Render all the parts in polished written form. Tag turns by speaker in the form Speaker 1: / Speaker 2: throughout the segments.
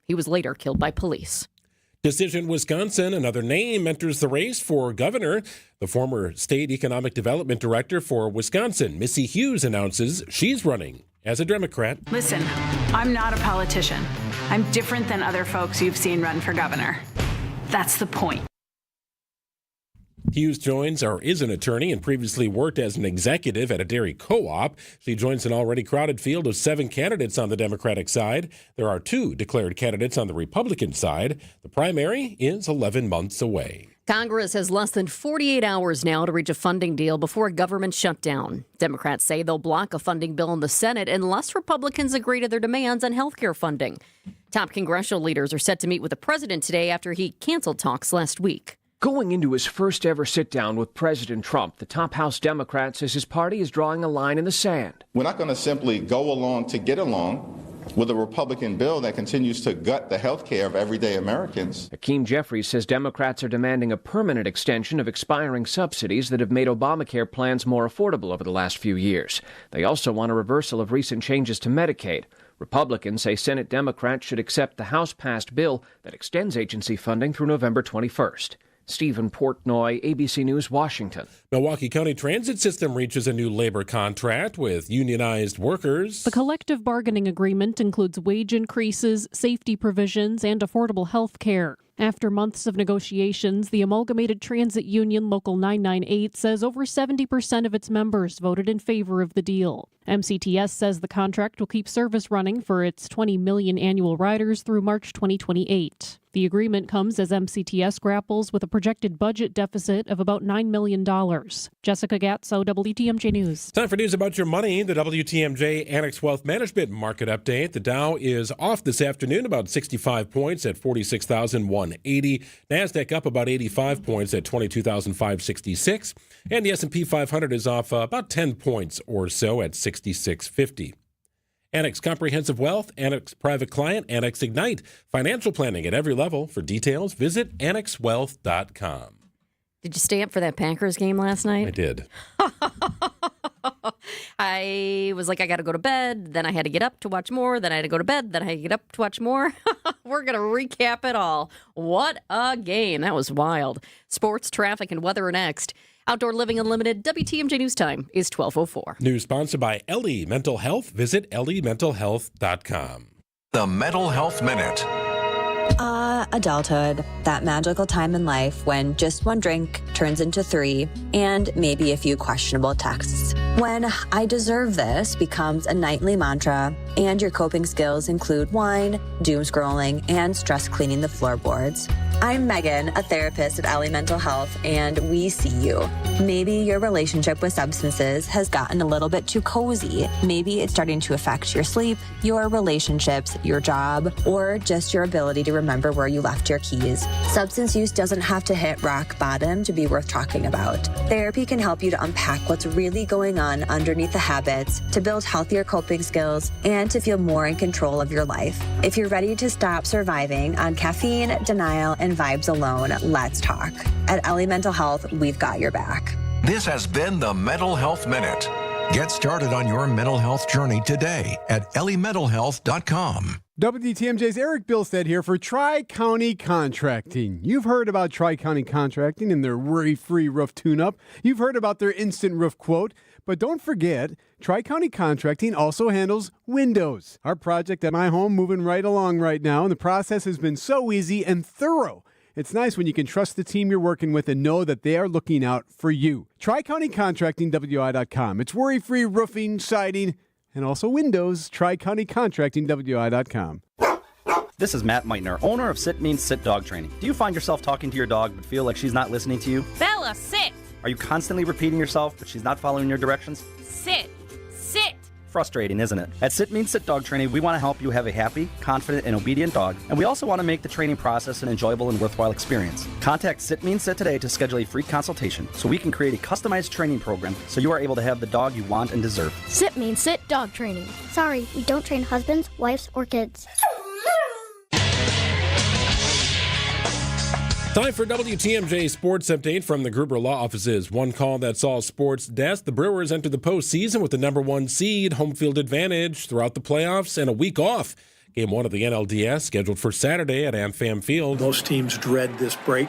Speaker 1: He was later killed by police.
Speaker 2: Decision Wisconsin, another name enters the race for governor. The former state economic development director for Wisconsin, Missy Hughes, announces she's running as a Democrat.
Speaker 3: Listen, I'm not a politician. I'm different than other folks you've seen run for governor. That's the point.
Speaker 2: Hughes is an attorney and previously worked as an executive at a dairy co-op. She joins an already crowded field of 7 candidates on the Democratic side. There are 2 declared candidates on the Republican side. The primary is 11 months away.
Speaker 1: Congress has less than 48 hours now to reach a funding deal before a government shutdown. Democrats say they'll block a funding bill in the Senate unless Republicans agree to their demands on health care funding. Top congressional leaders are set to meet with the president today after he canceled talks last week.
Speaker 4: Going into his first ever sit-down with President Trump, the top House Democrat says his party is drawing a line in the sand.
Speaker 5: We're not going to simply go along to get along with a Republican bill that continues to gut the health care of everyday Americans.
Speaker 4: Hakeem Jeffries says Democrats are demanding a permanent extension of expiring subsidies that have made Obamacare plans more affordable over the last few years. They also want a reversal of recent changes to Medicaid. Republicans say Senate Democrats should accept the House-passed bill that extends agency funding through November 21st. Stephen Portnoy, ABC News, Washington.
Speaker 2: Milwaukee County Transit System reaches a new labor contract with unionized workers.
Speaker 6: The collective bargaining agreement includes wage increases, safety provisions, and affordable health care. After months of negotiations, the Amalgamated Transit Union Local 998 says over 70% of its members voted in favor of the deal. MCTS says the contract will keep service running for its 20 million annual riders through March 2028. The agreement comes as MCTS grapples with a projected budget deficit of about $9 million. Jessica Gatso, WTMJ News.
Speaker 2: Time for news about your money. The WTMJ Annex Wealth Management Market Update. The Dow is off this afternoon about 65 points at 46,180. NASDAQ up about 85 points at 22,566. And the S&P 500 is off about 10 points or so at 6650. Annex Comprehensive Wealth, Annex Private Client, Annex Ignite. Financial planning at every level. For details, visit annexwealth.com.
Speaker 1: Did you stay up for that Packers game last night?
Speaker 2: I did.
Speaker 1: I was like, I got to go to bed. Then I had to get up to watch more. Then I had to go to bed. Then I had to get up to watch more. We're going to recap it all. What a game. That was wild. Sports, traffic, and weather are next. Outdoor Living Unlimited, WTMJ News Time is 12:04.
Speaker 2: News sponsored by LE Mental Health. Visit lementalhealth.com.
Speaker 7: The Mental Health Minute.
Speaker 8: Adulthood, that magical time in life when just one drink turns into 3 and maybe a few questionable texts. When I deserve this becomes a nightly mantra and your coping skills include wine, doom scrolling, and stress cleaning the floorboards. I'm Megan, a therapist at LE Mental Health, and we see you. Maybe your relationship with substances has gotten a little bit too cozy. Maybe it's starting to affect your sleep, your relationships, your job, or just your ability to remember where you left your keys. Substance use doesn't have to hit rock bottom to be worth talking about. Therapy can help you to unpack what's really going on underneath the habits, to build healthier coping skills, and to feel more in control of your life. If you're ready to stop surviving on caffeine, denial, and vibes alone, let's talk. At LE Mental Health, we've got your back.
Speaker 7: This has been the Mental Health Minute. Get started on your mental health journey today at lementalhealth.com.
Speaker 9: WTMJ's Eric Bilstead here for Tri-County Contracting. You've heard about Tri-County Contracting and their worry-free roof tune-up. You've heard about their instant roof quote. But don't forget, Tri-County Contracting also handles windows. Our project at my home moving right along right now, and the process has been so easy and thorough. It's nice when you can trust the team you're working with and know that they are looking out for you. Tri-County Contracting, WI.com. It's worry-free roofing, siding, and also windows. Tri-County Contracting, WI.com.
Speaker 10: This is Matt Meitner, owner of Sit Means Sit Dog Training. Do you find yourself talking to your dog but feel like she's not listening to you?
Speaker 11: Bella, sit!
Speaker 10: Are you constantly repeating yourself but she's not following your directions?
Speaker 11: Sit! Sit!
Speaker 10: Frustrating, isn't it? At Sit Means Sit Dog Training, we want to help you have a happy, confident, and obedient dog, and we also want to make the training process an enjoyable and worthwhile experience. Contact Sit Means Sit today to schedule a free consultation so we can create a customized training program so you are able to have the dog you want and deserve.
Speaker 12: Sit Means Sit Dog Training. Sorry, we don't train husbands, wives, or kids.
Speaker 2: Time for WTMJ Sports Update from the Gruber Law Office's One Call That's All Sports Desk. The Brewers enter the postseason with the number 1 seed, home field advantage throughout the playoffs, and a week off. Game 1 of the NLDS scheduled for Saturday at AmFam Field.
Speaker 13: Most teams dread this break.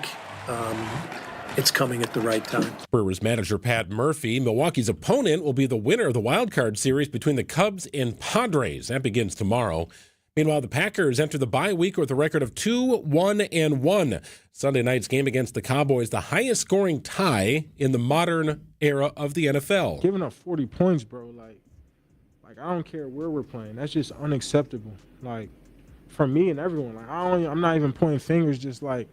Speaker 13: It's coming at the right time.
Speaker 2: Brewers manager Pat Murphy. Milwaukee's opponent will be the winner of the wild card series between the Cubs and Padres. That begins tomorrow. Meanwhile, the Packers enter the bye week with a record of 2-1-1. Sunday night's game against the Cowboys, the highest scoring tie in the modern era of the NFL.
Speaker 14: Giving up 40 points, bro, like I don't care where we're playing. That's just unacceptable. Like, for me and everyone, like I'm not even pointing fingers, just like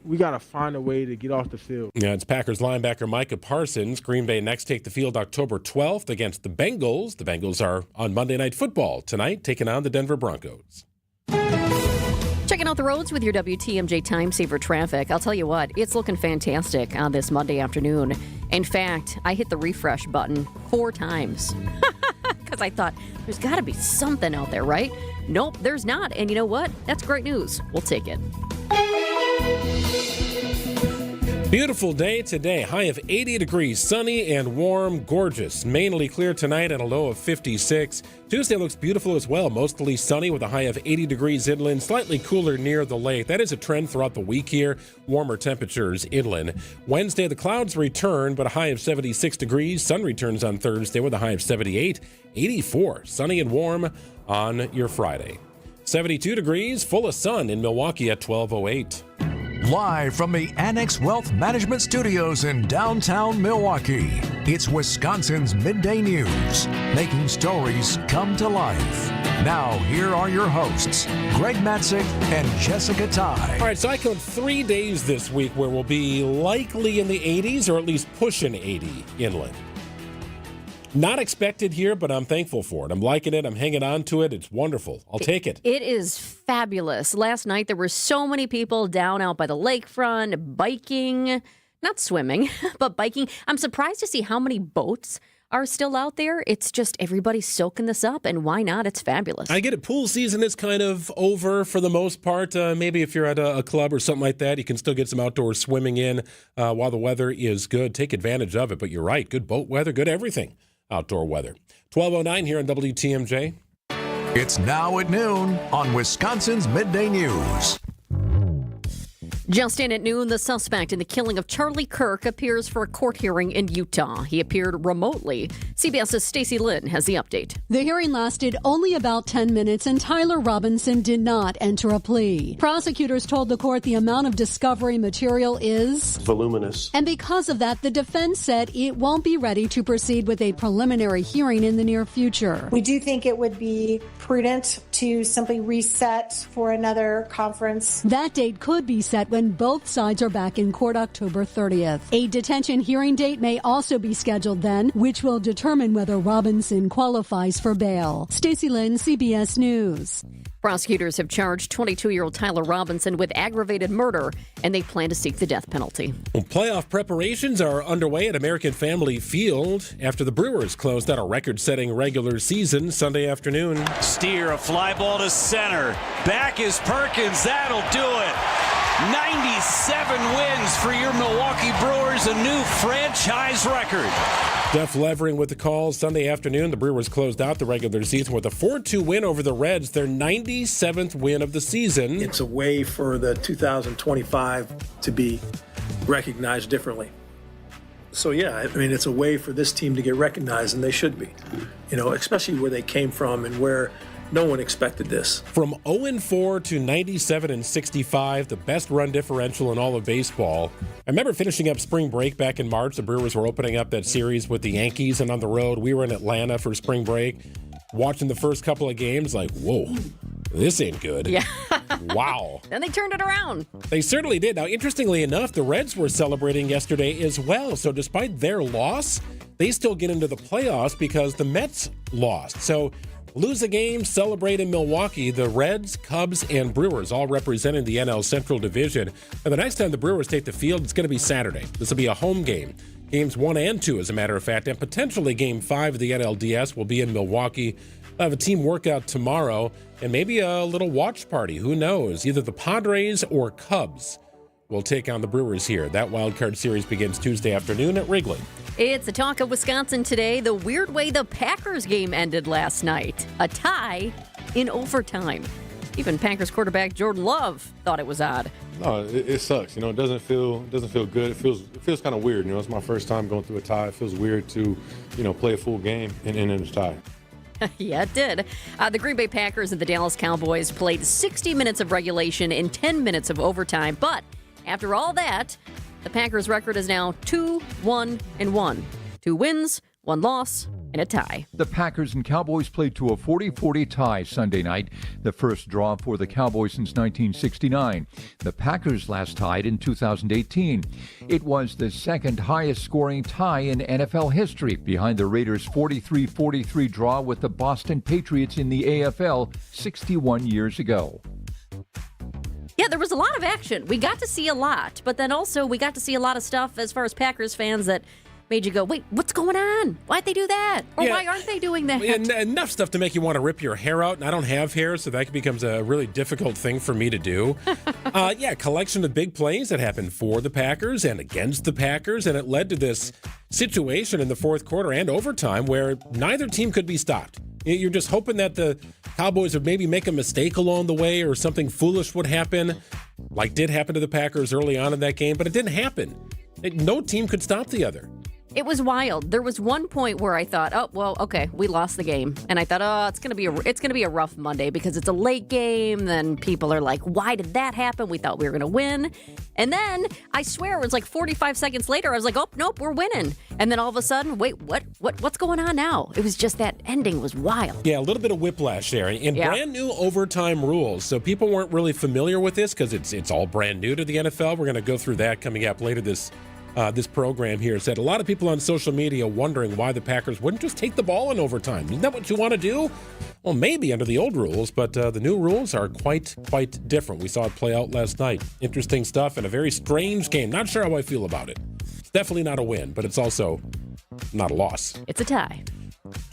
Speaker 14: we got to find a way to get off the field.
Speaker 2: Yeah, it's Packers linebacker Micah Parsons. Green Bay next take the field October 12th against the Bengals. The Bengals are on Monday Night Football tonight, taking on the Denver Broncos.
Speaker 1: Checking out the roads with your WTMJ Time Saver traffic. I'll tell you what, it's looking fantastic on this Monday afternoon. In fact, I hit the refresh button 4 times because I thought there's got to be something out there, right? Nope, there's not. And you know what? That's great news. We'll take it.
Speaker 2: Beautiful day today. High of 80 degrees, sunny and warm, gorgeous. Mainly clear tonight at a low of 56. Tuesday looks beautiful as well. Mostly sunny with a high of 80 degrees inland, slightly cooler near the lake. That is a trend throughout the week here. Warmer temperatures inland. Wednesday, the clouds return, but a high of 76 degrees. Sun returns on Thursday with a high of 78. 84, sunny and warm on your Friday. 72 degrees, full of sun in Milwaukee at 12:08.
Speaker 7: Live from the Annex Wealth Management Studios in downtown Milwaukee, it's Wisconsin's Midday News, making stories come to life. Now, here are your hosts, Greg Matzek and Jessica Tighe.
Speaker 2: All right, so I count 3 days this week where we'll be likely in the 80s or at least pushing 80 inland. Not expected here, but I'm thankful for it. I'm liking it. I'm hanging on to it. It's wonderful. I'll take it.
Speaker 1: It is fabulous. Last night, there were so many people down out by the lakefront, biking, not swimming, but biking. I'm surprised to see how many boats are still out there. It's just everybody's soaking this up, and why not? It's fabulous.
Speaker 2: I get it. Pool season is kind of over for the most part. Maybe if you're at a club or something like that, you can still get some outdoor swimming in while the weather is good. Take advantage of it. But you're right. Good boat weather, good everything. Outdoor weather. 12:09 here on WTMJ.
Speaker 7: It's now at noon on Wisconsin's Midday News.
Speaker 1: Just in at noon, the suspect in the killing of Charlie Kirk appears for a court hearing in Utah. He appeared remotely. CBS's Stacey Lynn has the update.
Speaker 15: The hearing lasted only about 10 minutes, and Tyler Robinson did not enter a plea. Prosecutors told the court the amount of discovery material is
Speaker 16: voluminous.
Speaker 15: And because of that, the defense said it won't be ready to proceed with a preliminary hearing in the near future.
Speaker 17: We do think it would be prudent to simply reset for another conference.
Speaker 15: That date could be set when both sides are back in court October 30th. A detention hearing date may also be scheduled then, which will determine whether Robinson qualifies for bail. Stacey Lynn, CBS News.
Speaker 1: Prosecutors have charged 22-year-old Tyler Robinson with aggravated murder, and they plan to seek the death penalty.
Speaker 2: Well, playoff preparations are underway at American Family Field after the Brewers closed out a record-setting regular season Sunday afternoon.
Speaker 18: Steer, a fly ball to center. Back is Perkins. That'll do it. 97 wins for your Milwaukee Brewers, a new franchise record.
Speaker 2: Jeff Levering with the call Sunday afternoon. The Brewers closed out the regular season with a 4-2 win over the Reds, their 97th win of the season.
Speaker 13: It's a way for the 2025 to be recognized differently. So, yeah, I mean, it's a way for this team to get recognized, and they should be, especially where they came from and where no one expected this.
Speaker 2: From 0-4 to 97-65, the best run differential in all of baseball. I remember finishing up spring break back in March. The Brewers were opening up that series with the Yankees, and on the road, we were in Atlanta for spring break, watching the first couple of games, like, whoa, this ain't good.
Speaker 1: Yeah.
Speaker 2: Wow.
Speaker 1: Then they turned it around.
Speaker 2: They certainly did. Now, interestingly enough, the Reds were celebrating yesterday as well. So despite their loss, they still get into the playoffs because the Mets lost. So lose a game, celebrate in Milwaukee. The Reds, Cubs, and Brewers all representing the NL Central Division. And the next time the Brewers take the field, it's going to be Saturday. This will be a home game. Games 1 and 2, as a matter of fact, and potentially Game 5 of the NLDS will be in Milwaukee. They'll have a team workout tomorrow and maybe a little watch party. Who knows? Either the Padres or Cubs will take on the Brewers here. That wild card series begins Tuesday afternoon at Wrigley.
Speaker 1: It's the talk of Wisconsin today. The weird way the Packers game ended last night. A tie in overtime. Even Packers quarterback Jordan Love thought it was odd.
Speaker 16: No, it sucks. It doesn't feel good. It feels kind of weird. It's my first time going through a tie. It feels weird to, play a full game and end in a tie.
Speaker 1: Yeah, it did. The Green Bay Packers and the Dallas Cowboys played 60 minutes of regulation and 10 minutes of overtime. But after all that, the Packers' record is now 2-1-1. 2 wins, 1 loss, and a tie.
Speaker 19: The Packers and Cowboys played to a 40-40 tie Sunday night, the first draw for the Cowboys since 1969. The Packers last tied in 2018. It was the second highest scoring tie in NFL history, behind the Raiders' 43-43 draw with the Boston Patriots in the AFL 61 years ago.
Speaker 1: Yeah, there was a lot of action. We got to see a lot, but then also we got to see a lot of stuff as far as Packers fans that made you go, wait, what's going on? Why'd they do that? Or why aren't they doing that?
Speaker 2: Enough stuff to make you want to rip your hair out, and I don't have hair, so that becomes a really difficult thing for me to do. Collection of big plays that happened for the Packers and against the Packers, and it led to this situation in the fourth quarter and overtime where neither team could be stopped. You're just hoping that the Cowboys would maybe make a mistake along the way or something foolish would happen, like did happen to the Packers early on in that game, but it didn't happen. No team could stop the other.
Speaker 1: It was wild. There was one point where I thought, oh, well, okay, we lost the game. And I thought, oh, it's going to be a rough Monday because it's a late game. Then people are like, why did that happen? We thought we were going to win. And then I swear it was like 45 seconds later, I was like, oh, nope, we're winning. And then all of a sudden, wait, what's going on now? It was just that ending was wild.
Speaker 2: Yeah, a little bit of whiplash there. And brand new overtime rules. So people weren't really familiar with this because it's all brand new to the NFL. We're going to go through that coming up later this program here. Said a lot of people on social media wondering why the Packers wouldn't just take the ball in overtime. Isn't that what you want to do? Well, maybe under the old rules, but the new rules are quite different. We saw it play out last night. Interesting stuff and a very strange game. Not sure how I feel about it. It's definitely not a win, but it's also not a loss.
Speaker 1: It's a tie.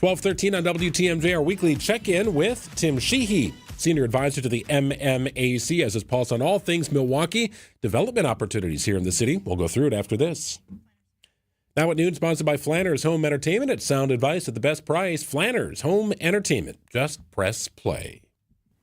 Speaker 2: 12:13 on WTMJ, our weekly check-in with Tim Sheehy, Senior Advisor to the MMAC, as his pulse on all things Milwaukee development opportunities here in the city. We'll go through it after this. Now at noon, sponsored by Flanner's Home Entertainment. It's sound advice at the best price. Flanner's Home Entertainment. Just press play.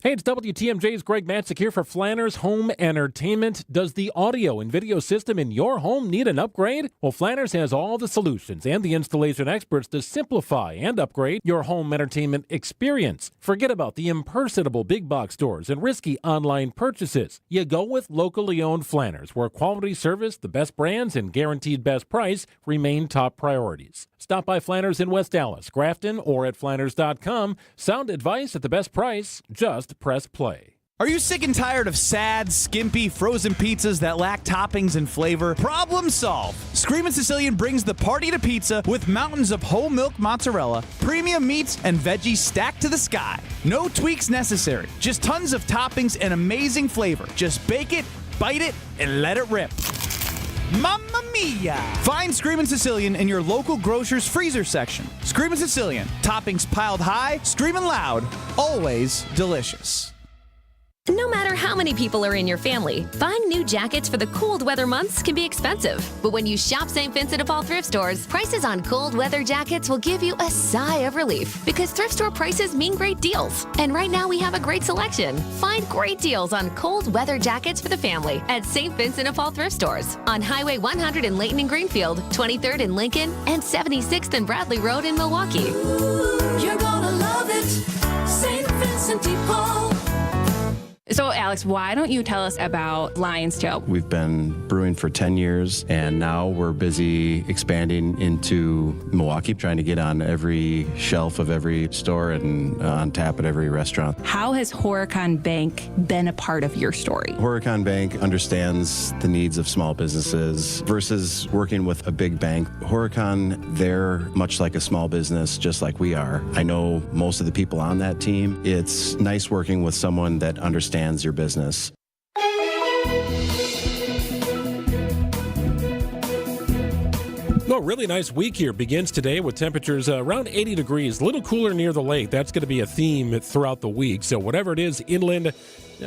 Speaker 20: Hey, it's WTMJ's Greg Matzek here for Flanner's Home Entertainment. Does the audio and video system in your home need an upgrade? Well, Flanner's has all the solutions and the installation experts to simplify and upgrade your home entertainment experience. Forget about the impersonable big box stores and risky online purchases. You go with locally owned Flanner's, where quality service, the best brands, and guaranteed best price remain top priorities. Stop by Flanner's in West Dallas, Grafton, or at Flanners.com. Sound advice at the best price. Just press play.
Speaker 21: Are you sick and tired of sad, skimpy, frozen pizzas that lack toppings and flavor? Problem solved. Screamin' Sicilian brings the party to pizza with mountains of whole milk mozzarella, premium meats, and veggies stacked to the sky. No tweaks necessary. Just tons of toppings and amazing flavor. Just bake it, bite it, and let it rip. Mamma mia! Find Screamin' Sicilian in your local grocer's freezer section. Screamin' Sicilian. Toppings piled high, screaming loud, always delicious.
Speaker 22: No matter how many people are in your family, buying new jackets for the cold weather months can be expensive. But when you shop St. Vincent de Paul thrift stores, prices on cold weather jackets will give you a sigh of relief because thrift store prices mean great deals. And right now we have a great selection. Find great deals on cold weather jackets for the family at St. Vincent de Paul thrift stores on Highway 100 in Layton and Greenfield, 23rd in Lincoln, and 76th and Bradley Road in Milwaukee.
Speaker 23: You're gonna love it, St. Vincent de Paul.
Speaker 24: So, Alex, why don't you tell us about Lion's Tail?
Speaker 25: We've been brewing for 10 years, and now we're busy expanding into Milwaukee, trying to get on every shelf of every store and on tap at every restaurant.
Speaker 24: How has Horicon Bank been a part of your story?
Speaker 25: Horicon Bank understands the needs of small businesses versus working with a big bank. Horicon, they're much like a small business, just like we are. I know most of the people on that team. It's nice working with someone that understands your business.
Speaker 2: Well, really nice week here begins today with temperatures around 80 degrees, a little cooler near the lake. That's going to be a theme throughout the week. So whatever it is, inland,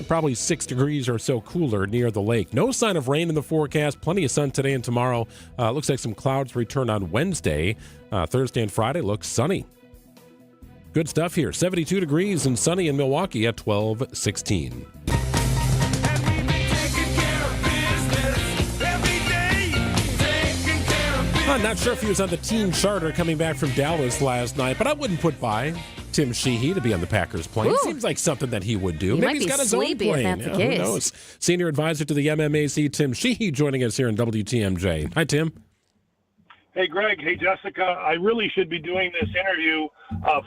Speaker 2: probably 6 degrees or so cooler near the lake. No sign of rain in the forecast. Plenty of sun today and tomorrow. Looks like some clouds return on Wednesday. Thursday and Friday looks sunny. Good stuff here. 72 degrees and sunny in Milwaukee at 12:16. I'm not sure if he was on the team charter coming back from Dallas last night, but I wouldn't put by Tim Tighe to be on the Packers plane.
Speaker 1: Ooh.
Speaker 2: Seems like something that he would do.
Speaker 1: He
Speaker 2: Maybe
Speaker 1: might
Speaker 2: he's
Speaker 1: be
Speaker 2: got his own
Speaker 1: sleepy if
Speaker 2: plane.
Speaker 1: that's the
Speaker 2: Who
Speaker 1: case.
Speaker 2: knows? Senior advisor to the MMAC, Tim Tighe, joining us here in WTMJ. Hi, Tim.
Speaker 3: Hey, Greg. Hey, Jessica. I really should be doing this interview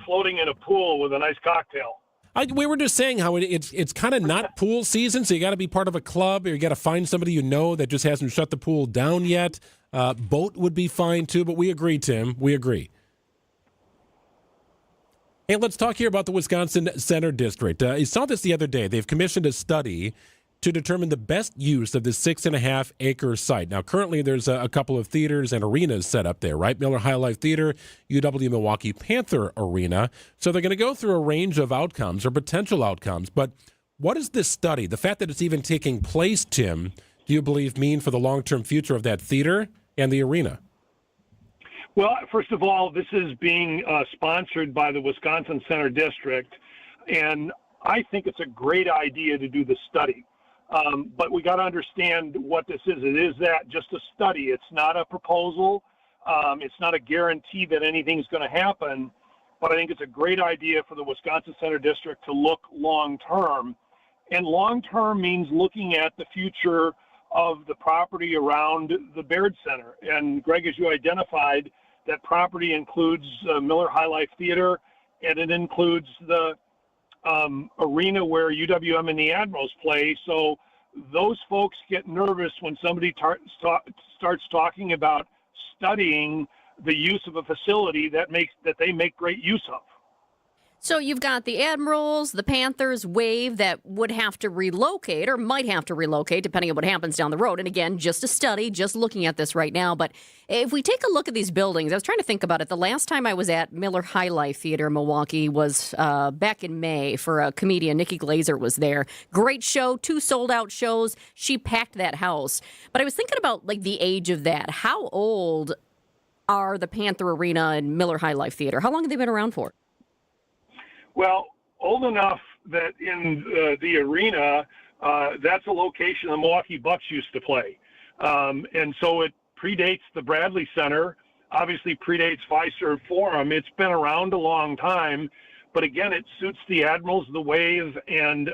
Speaker 3: floating in a pool with a nice cocktail.
Speaker 2: We were just saying how it's kind of not pool season, so you got to be part of a club, or you got to find somebody you know that just hasn't shut the pool down yet. Boat would be fine too, but we agree, Tim. We agree. Hey, let's talk here about the Wisconsin Center District. I saw this the other day. They've commissioned a study to determine the best use of this 6.5-acre site. Now, currently, there's a couple of theaters and arenas set up there, right? Miller High Life Theater, UW Milwaukee Panther Arena. So they're going to go through a range of outcomes or potential outcomes. But what does this study, the fact that it's even taking place, Tim, do you believe mean for the long-term future of that theater and the arena?
Speaker 3: Well, first of all, this is being sponsored by the Wisconsin Center District, and I think it's a great idea to do the study. But we got to understand what this is. It is that just a study. It's not a proposal. It's not a guarantee that anything's going to happen. But I think it's a great idea for the Wisconsin Center District to look long-term. And long-term means looking at the future of the property around the Baird Center. And Greg, as you identified, that property includes Miller High Life Theater, and it includes the arena where UWM and the Admirals play. So those folks get nervous when somebody starts talking about studying the use of a facility that they make great use of.
Speaker 1: So you've got the Admirals, the Panthers, Wave that would have to relocate or might have to relocate depending on what happens down the road. And again, just a study, just looking at this right now. But if we take a look at these buildings, I was trying to think about it. The last time I was at Miller High Life Theater in Milwaukee was back in May for a comedian. Nikki Glazer was there. Great show, 2 sold-out shows. She packed that house. But I was thinking about like the age of that. How old are the Panther Arena and Miller High Life Theater? How long have they been around for?
Speaker 3: Well, old enough that in the arena, that's a location the Milwaukee Bucks used to play. And so it predates the Bradley Center, obviously predates Fiserv Forum. It's been around a long time, but again, it suits the Admirals, the Wave, and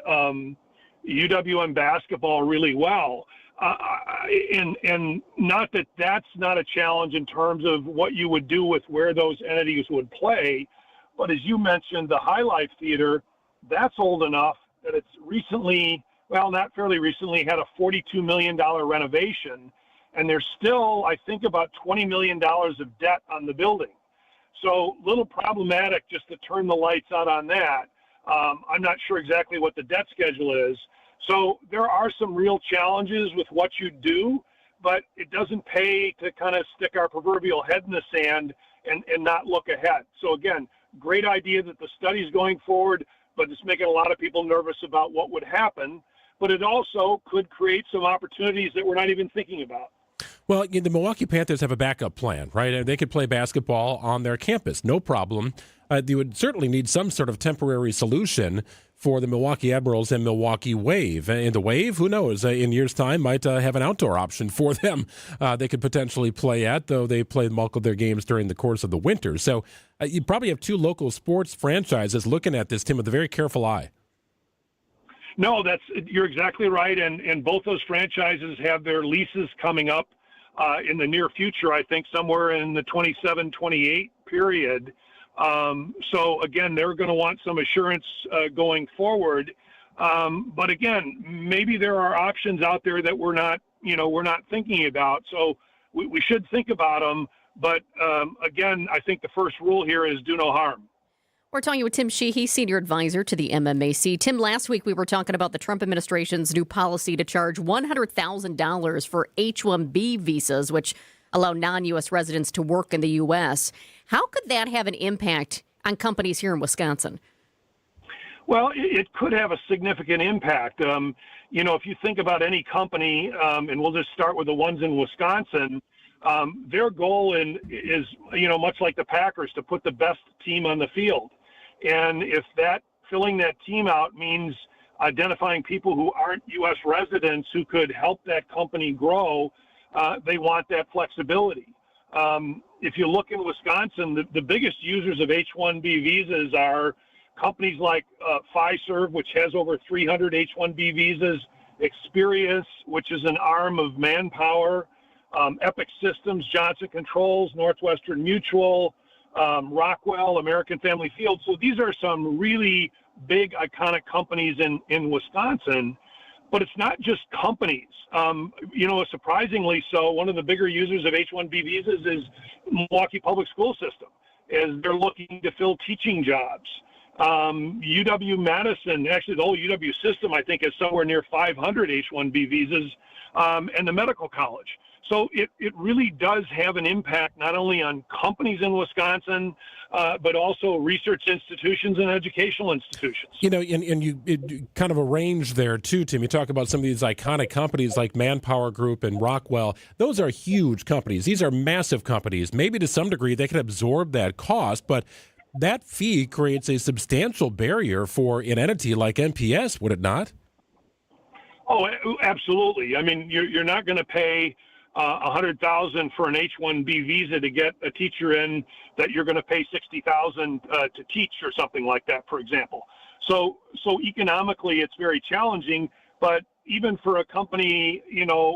Speaker 3: UWM basketball really well. And not that that's not a challenge in terms of what you would do with where those entities would play. But as you mentioned, the High Life Theater, that's old enough that it's recently, well, not fairly recently, had a $42 million renovation. And there's still, I think, about $20 million of debt on the building. So a little problematic just to turn the lights out on that. I'm not sure exactly what the debt schedule is. So there are some real challenges with what you do, but it doesn't pay to kind of stick our proverbial head in the sand and not look ahead. So again, great idea that the study's going forward, but it's making a lot of people nervous about what would happen. But it also could create some opportunities that we're not even thinking about.
Speaker 2: Well, the Milwaukee Panthers have a backup plan, right? They could play basketball on their campus, no problem. They would certainly need some sort of temporary solution for the Milwaukee Admirals and Milwaukee Wave. And the Wave, who knows, in years' time might have an outdoor option for them they could potentially play at, though they play bulk of their games during the course of the winter. So you probably have 2 local sports franchises looking at this, Tim, with a very careful eye.
Speaker 3: No, you're exactly right. And both those franchises have their leases coming up in the near future, I think somewhere in the 27-28 period. So again, they're going to want some assurance going forward. But again, maybe there are options out there that we're not thinking about. So we should think about them. But again, I think the first rule here is do no harm.
Speaker 1: We're talking with Tim Tighe, senior advisor to the MMAC. Tim, last week we were talking about the Trump administration's new policy to charge $100,000 for H-1B visas, which allow non-U.S. residents to work in the U.S. How could that have an impact on companies here in Wisconsin?
Speaker 3: Well, it could have a significant impact. If you think about any company, and we'll just start with the ones in Wisconsin, their goal is, much like the Packers, to put the best team on the field. And if filling that team out means identifying people who aren't U.S. residents who could help that company grow, they want that flexibility. If you look in Wisconsin, the biggest users of H-1B visas are companies like Fiserv, which has over 300 H-1B visas, Experience, which is an arm of Manpower, Epic Systems, Johnson Controls, Northwestern Mutual, Rockwell, American Family Field. So these are some really big, iconic companies in Wisconsin. But it's not just companies. Surprisingly so, one of the bigger users of H-1B visas is Milwaukee Public School System, as they're looking to fill teaching jobs. UW-Madison, actually the whole UW system, I think, is somewhere near 500 H-1B visas, and the medical college. So it really does have an impact not only on companies in Wisconsin, but also research institutions and educational institutions.
Speaker 2: And you kind of arranged there too, Tim. You talk about some of these iconic companies like Manpower Group and Rockwell. Those are huge companies. These are massive companies. Maybe to some degree they can absorb that cost, but that fee creates a substantial barrier for an entity like MPS, would it not?
Speaker 3: Oh, absolutely. I mean, you're not going to pay $100,000 for an H-1B visa to get a teacher in that you're going to pay $60,000 to teach or something like that, for example. So economically, it's very challenging. But even for a company,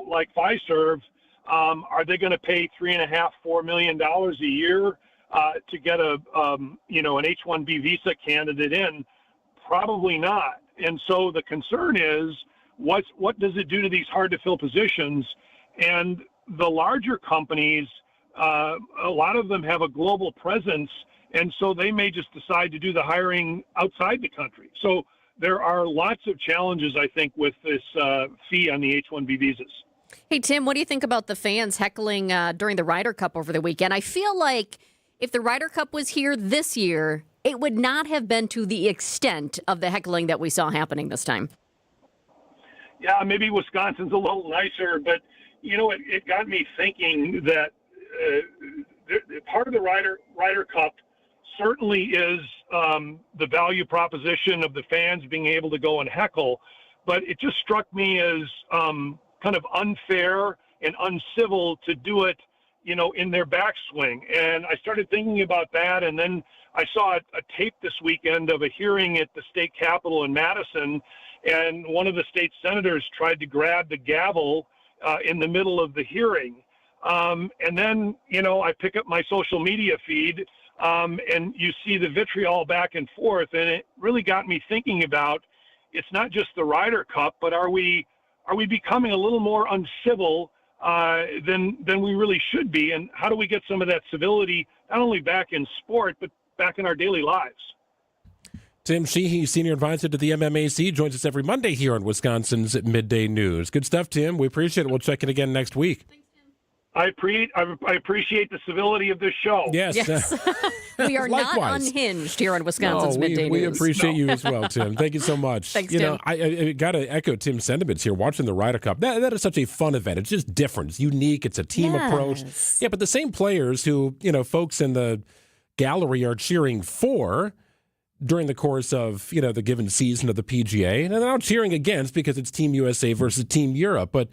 Speaker 3: like Fiserv, are they going to pay $3.5–4 million a year to get an H-1B visa candidate in? Probably not. And so the concern is, what does it do to these hard to fill positions? And the larger companies, a lot of them have a global presence, and so they may just decide to do the hiring outside the country. So there are lots of challenges, I think, with this fee on the H-1B visas.
Speaker 1: Hey, Tim, what do you think about the fans heckling during the Ryder Cup over the weekend? I feel like if the Ryder Cup was here this year, it would not have been to the extent of the heckling that we saw happening this time.
Speaker 3: Yeah, maybe Wisconsin's a little nicer, but it got me thinking that part of the Ryder Cup certainly is the value proposition of the fans being able to go and heckle, but it just struck me as kind of unfair and uncivil to do it, in their backswing. And I started thinking about that, and then I saw a tape this weekend of a hearing at the state capitol in Madison, and one of the state senators tried to grab the gavel in the middle of the hearing. And then, I pick up my social media feed and you see the vitriol back and forth. And it really got me thinking about, it's not just the Ryder Cup, but are we becoming a little more uncivil than we really should be? And how do we get some of that civility, not only back in sport, but back in our daily lives?
Speaker 2: Tim Sheehy, Senior Advisor to the MMAC, joins us every Monday here on Wisconsin's Midday News. Good stuff, Tim. We appreciate it. We'll check in again next week.
Speaker 3: I appreciate the civility of this show.
Speaker 2: Yes.
Speaker 1: We are not
Speaker 2: Likewise.
Speaker 1: unhinged here on Wisconsin's Midday News.
Speaker 2: We appreciate you as well, Tim. Thank you so much.
Speaker 1: Thanks, Tim.
Speaker 2: I got to echo Tim's sentiments here. Watching the Ryder Cup, that is such a fun event. It's just different. It's unique. It's a team approach. Yeah, but the same players who, folks in the gallery are cheering for during the course of, the given season of the PGA. And they're not cheering against because it's Team USA versus Team Europe. But,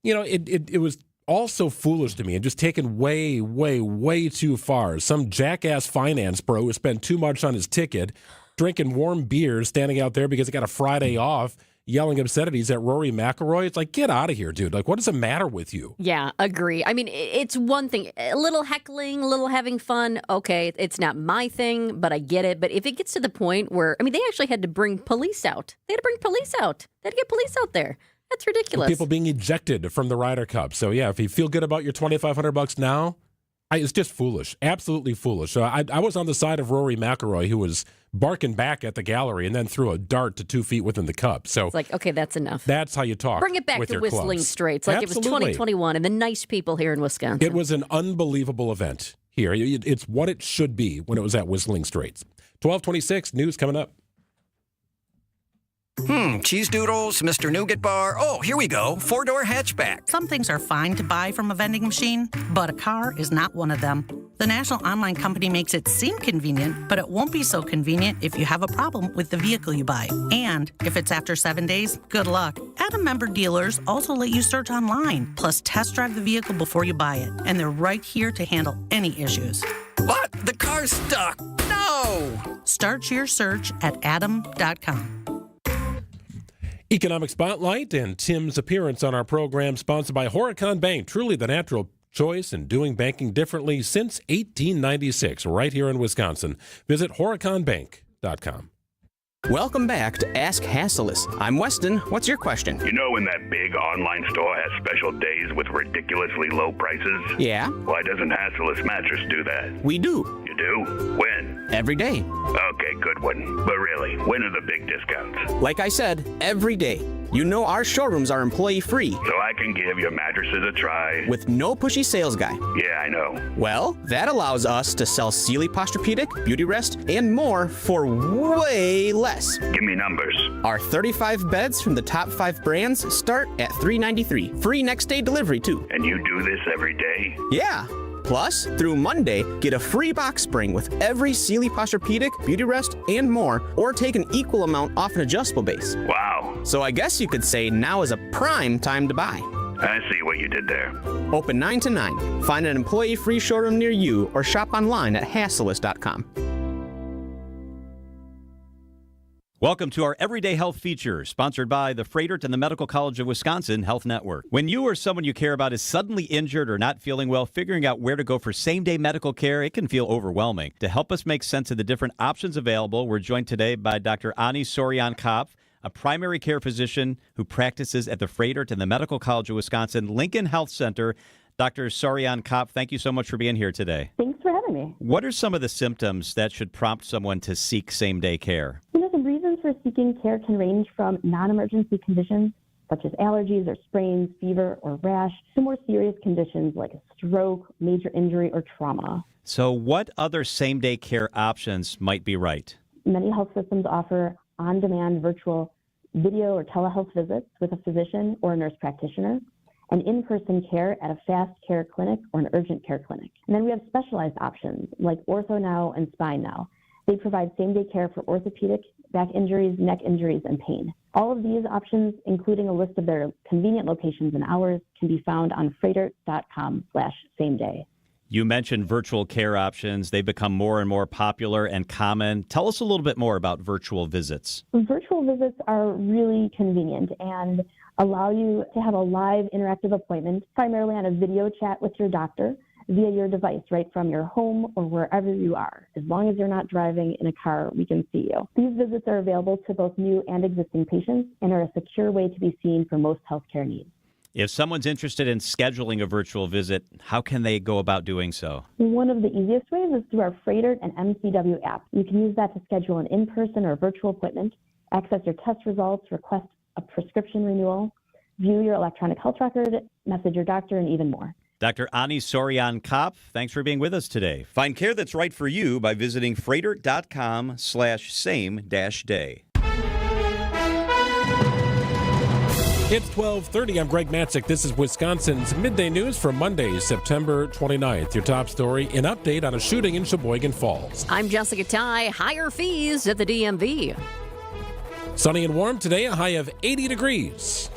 Speaker 2: it was all so foolish to me and just taken way, way, way too far. Some jackass finance bro who spent too much on his ticket, drinking warm beers, standing out there because he got a Friday off, yelling obscenities at Rory McIlroy. It's like, get out of here, dude. Like, what is the matter with you?
Speaker 1: Yeah, agree. I mean, it's one thing. A little heckling, a little having fun. Okay, it's not my thing, but I get it. But if it gets to the point where, they actually had to bring police out. They had to bring police out. They had to get police out there. That's ridiculous.
Speaker 2: People being ejected from the Ryder Cup. So, yeah, if you feel good about your $2,500 now, it's just foolish. Absolutely foolish. So I was on the side of Rory McIlroy, who was barking back at the gallery and then threw a dart to 2 feet within the cup. So
Speaker 1: it's like, okay, that's enough.
Speaker 2: That's how you talk.
Speaker 1: Bring it back
Speaker 2: with
Speaker 1: to
Speaker 2: your
Speaker 1: Whistling
Speaker 2: clubs.
Speaker 1: Straits, like
Speaker 2: Absolutely.
Speaker 1: It was 2021 and the nice people here in Wisconsin.
Speaker 2: It was an unbelievable event here. It's what it should be when it was at Whistling Straits. 12:26, news coming up.
Speaker 4: Cheese doodles, Mr. Nougat Bar. Oh, here we go. 4-door hatchback.
Speaker 5: Some things are fine to buy from a vending machine, but a car is not one of them. The national online company makes it seem convenient, but it won't be so convenient if you have a problem with the vehicle you buy. And if it's after 7 days, good luck. Adam member dealers also let you search online, plus test drive the vehicle before you buy it. And they're right here to handle any issues.
Speaker 4: What? The car's stuck. No!
Speaker 5: Start your search at adam.com.
Speaker 2: Economic Spotlight and Tim's appearance on our program, sponsored by Horicon Bank, truly the natural choice in doing banking differently since 1896, right here in Wisconsin. Visit horiconbank.com.
Speaker 6: Welcome back to Ask Hasselus. I'm Weston. What's your question?
Speaker 8: You know when that big online store has special days with ridiculously low prices?
Speaker 6: Yeah?
Speaker 8: Why doesn't Hasselus Mattress do that?
Speaker 6: We do.
Speaker 8: You do? When?
Speaker 6: Every day.
Speaker 8: Okay, good one. But really, when are the big discounts?
Speaker 6: Like I said, every day. You know our showrooms are employee-free.
Speaker 8: So I can give your mattresses a try.
Speaker 6: With no pushy sales guy.
Speaker 8: Yeah, I know.
Speaker 6: Well, that allows us to sell Sealy Posturepedic, Beauty Rest, and more for way less.
Speaker 8: Give me numbers.
Speaker 6: Our 35 beds from the top 5 brands start at $393. Free next day delivery, too.
Speaker 8: And you do this every day?
Speaker 6: Yeah. Plus, through Monday, get a free box spring with every Sealy Posturepedic, Beauty Rest, and more, or take an equal amount off an adjustable base.
Speaker 8: Wow.
Speaker 6: So I guess you could say now is a prime time to buy.
Speaker 8: I see what you did there.
Speaker 6: Open 9 to 9. Find an employee-free showroom near you or shop online at Hasselus.com.
Speaker 9: Welcome to our Everyday Health feature, sponsored by the Freighter and the Medical College of Wisconsin Health Network. When you or someone you care about is suddenly injured or not feeling well, figuring out where to go for same-day medical care, it can feel overwhelming. To help us make sense of the different options available, we're joined today by Dr. Ani Soryan-Kopf, a primary care physician who practices at the Freighter and the Medical College of Wisconsin Lincoln Health Center. Dr. Soryan-Kopf, thank you so much for being here today.
Speaker 11: Thanks for having me.
Speaker 9: What are some of the symptoms that should prompt someone to seek same-day care?
Speaker 11: The reasons for seeking care can range from non-emergency conditions such as allergies or sprains, fever or rash, to more serious conditions like a stroke, major injury, or trauma.
Speaker 9: So what other same-day care options might be right?
Speaker 11: Many health systems offer on-demand virtual video or telehealth visits with a physician or a nurse practitioner, and in-person care at a fast care clinic or an urgent care clinic. And then we have specialized options like Ortho Now and Spine Now. They provide same-day care for orthopedic, back injuries, neck injuries, and pain. All of these options, including a list of their convenient locations and hours, can be found on freighter.com/same-day.
Speaker 9: You mentioned virtual care options. They've become more and more popular and common. Tell us a little bit more about virtual visits.
Speaker 11: Virtual visits are really convenient and allow you to have a live interactive appointment, primarily on a video chat with your doctor via your device, right from your home or wherever you are. As long as you're not driving in a car, we can see you. These visits are available to both new and existing patients and are a secure way to be seen for most healthcare needs.
Speaker 9: If someone's interested in scheduling a virtual visit, how can they go about doing so?
Speaker 11: One of the easiest ways is through our Freighter and MCW app. You can use that to schedule an in-person or virtual appointment, access your test results, request a prescription renewal, view your electronic health record, message your doctor, and even more.
Speaker 9: Dr. Ani Soryan-Kopf, thanks for being with us today. Find care that's right for you by visiting freighter.com/same-day.
Speaker 2: It's 12:30. I'm Greg Matzek. This is Wisconsin's Midday News for Monday, September 29th. Your top story, an update on a shooting in Sheboygan Falls.
Speaker 1: I'm Jessica Tighe. Higher fees at the DMV.
Speaker 2: Sunny and warm today, a high of 80 degrees.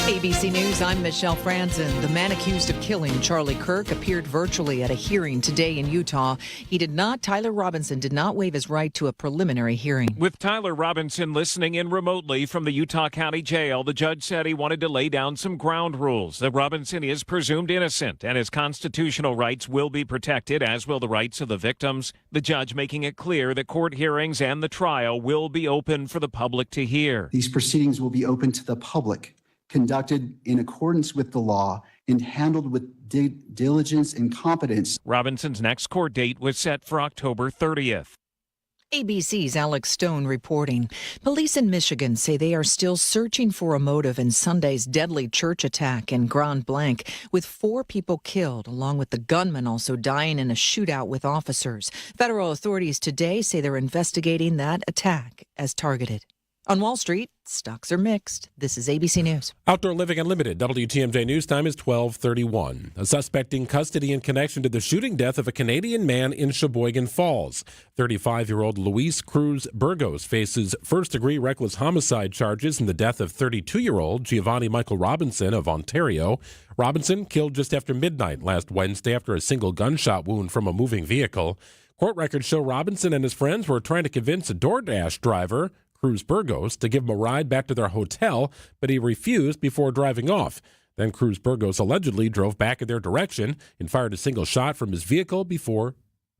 Speaker 26: ABC News, I'm Michelle Franzen. The man accused of killing Charlie Kirk appeared virtually at a hearing today in Utah. Tyler Robinson did not waive his right to a preliminary hearing.
Speaker 27: With Tyler Robinson listening in remotely from the Utah County Jail, the judge said he wanted to lay down some ground rules. That Robinson is presumed innocent and his constitutional rights will be protected, as will the rights of the victims. The judge making it clear that court hearings and the trial will be open for the public to hear.
Speaker 28: These proceedings will be open to the public, conducted in accordance with the law and handled with diligence and competence.
Speaker 27: Robinson's next court date was set for October 30th.
Speaker 26: ABC's Alex Stone reporting. Police in Michigan say they are still searching for a motive in Sunday's deadly church attack in Grand Blanc, with 4 people killed, along with the gunman also dying in a shootout with officers. Federal authorities today say they're investigating that attack as targeted. On Wall Street, stocks are mixed. This is ABC News.
Speaker 2: Outdoor Living Unlimited, WTMJ News Time is 12:31. A suspect in custody in connection to the shooting death of a Canadian man in Sheboygan Falls. 35-year-old Luis Cruz Burgos faces first-degree reckless homicide charges in the death of 32-year-old Giovanni Michael Robinson of Ontario. Robinson killed just after midnight last Wednesday after a single gunshot wound from a moving vehicle. Court records show Robinson and his friends were trying to convince a DoorDash driver, Cruz Burgos, to give him a ride back to their hotel, but he refused before driving off. Then Cruz Burgos allegedly drove back in their direction and fired a single shot from his vehicle before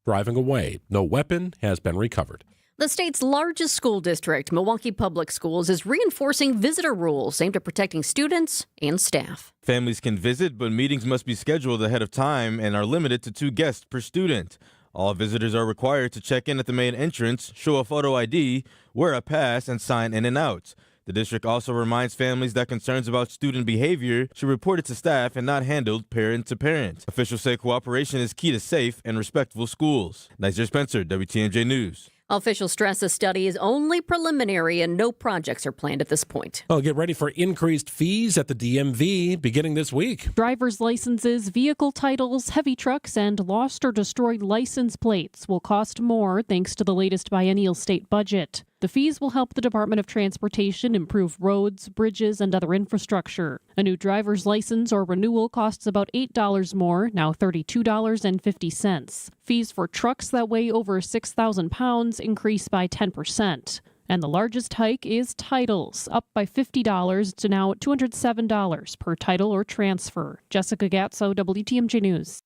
Speaker 2: driving away. No weapon has been recovered.
Speaker 1: The state's largest school district, Milwaukee Public Schools, is reinforcing visitor rules aimed at protecting students and staff.
Speaker 7: Families can visit, but meetings must be scheduled ahead of time and are limited to 2 guests per student. All visitors are required to check in at the main entrance, show a photo ID, wear a pass, and sign in and out. The district also reminds families that concerns about student behavior should report it to staff and not handled parent to parent. Officials say cooperation is key to safe and respectful schools. Nizer Spencer, WTMJ News.
Speaker 1: Officials stress the study is only preliminary and no projects are planned at this point.
Speaker 2: Well, get ready for increased fees at the DMV beginning this week.
Speaker 10: Driver's licenses, vehicle titles, heavy trucks, and lost or destroyed license plates will cost more thanks to the latest biennial state budget. The fees will help the Department of Transportation improve roads, bridges, and other infrastructure. A new driver's license or renewal costs about $8 more, now $32.50. Fees for trucks that weigh over 6,000 pounds increase by 10%. And the largest hike is titles, up by $50 to now $207 per title or transfer. Jessica Gatso, WTMJ News.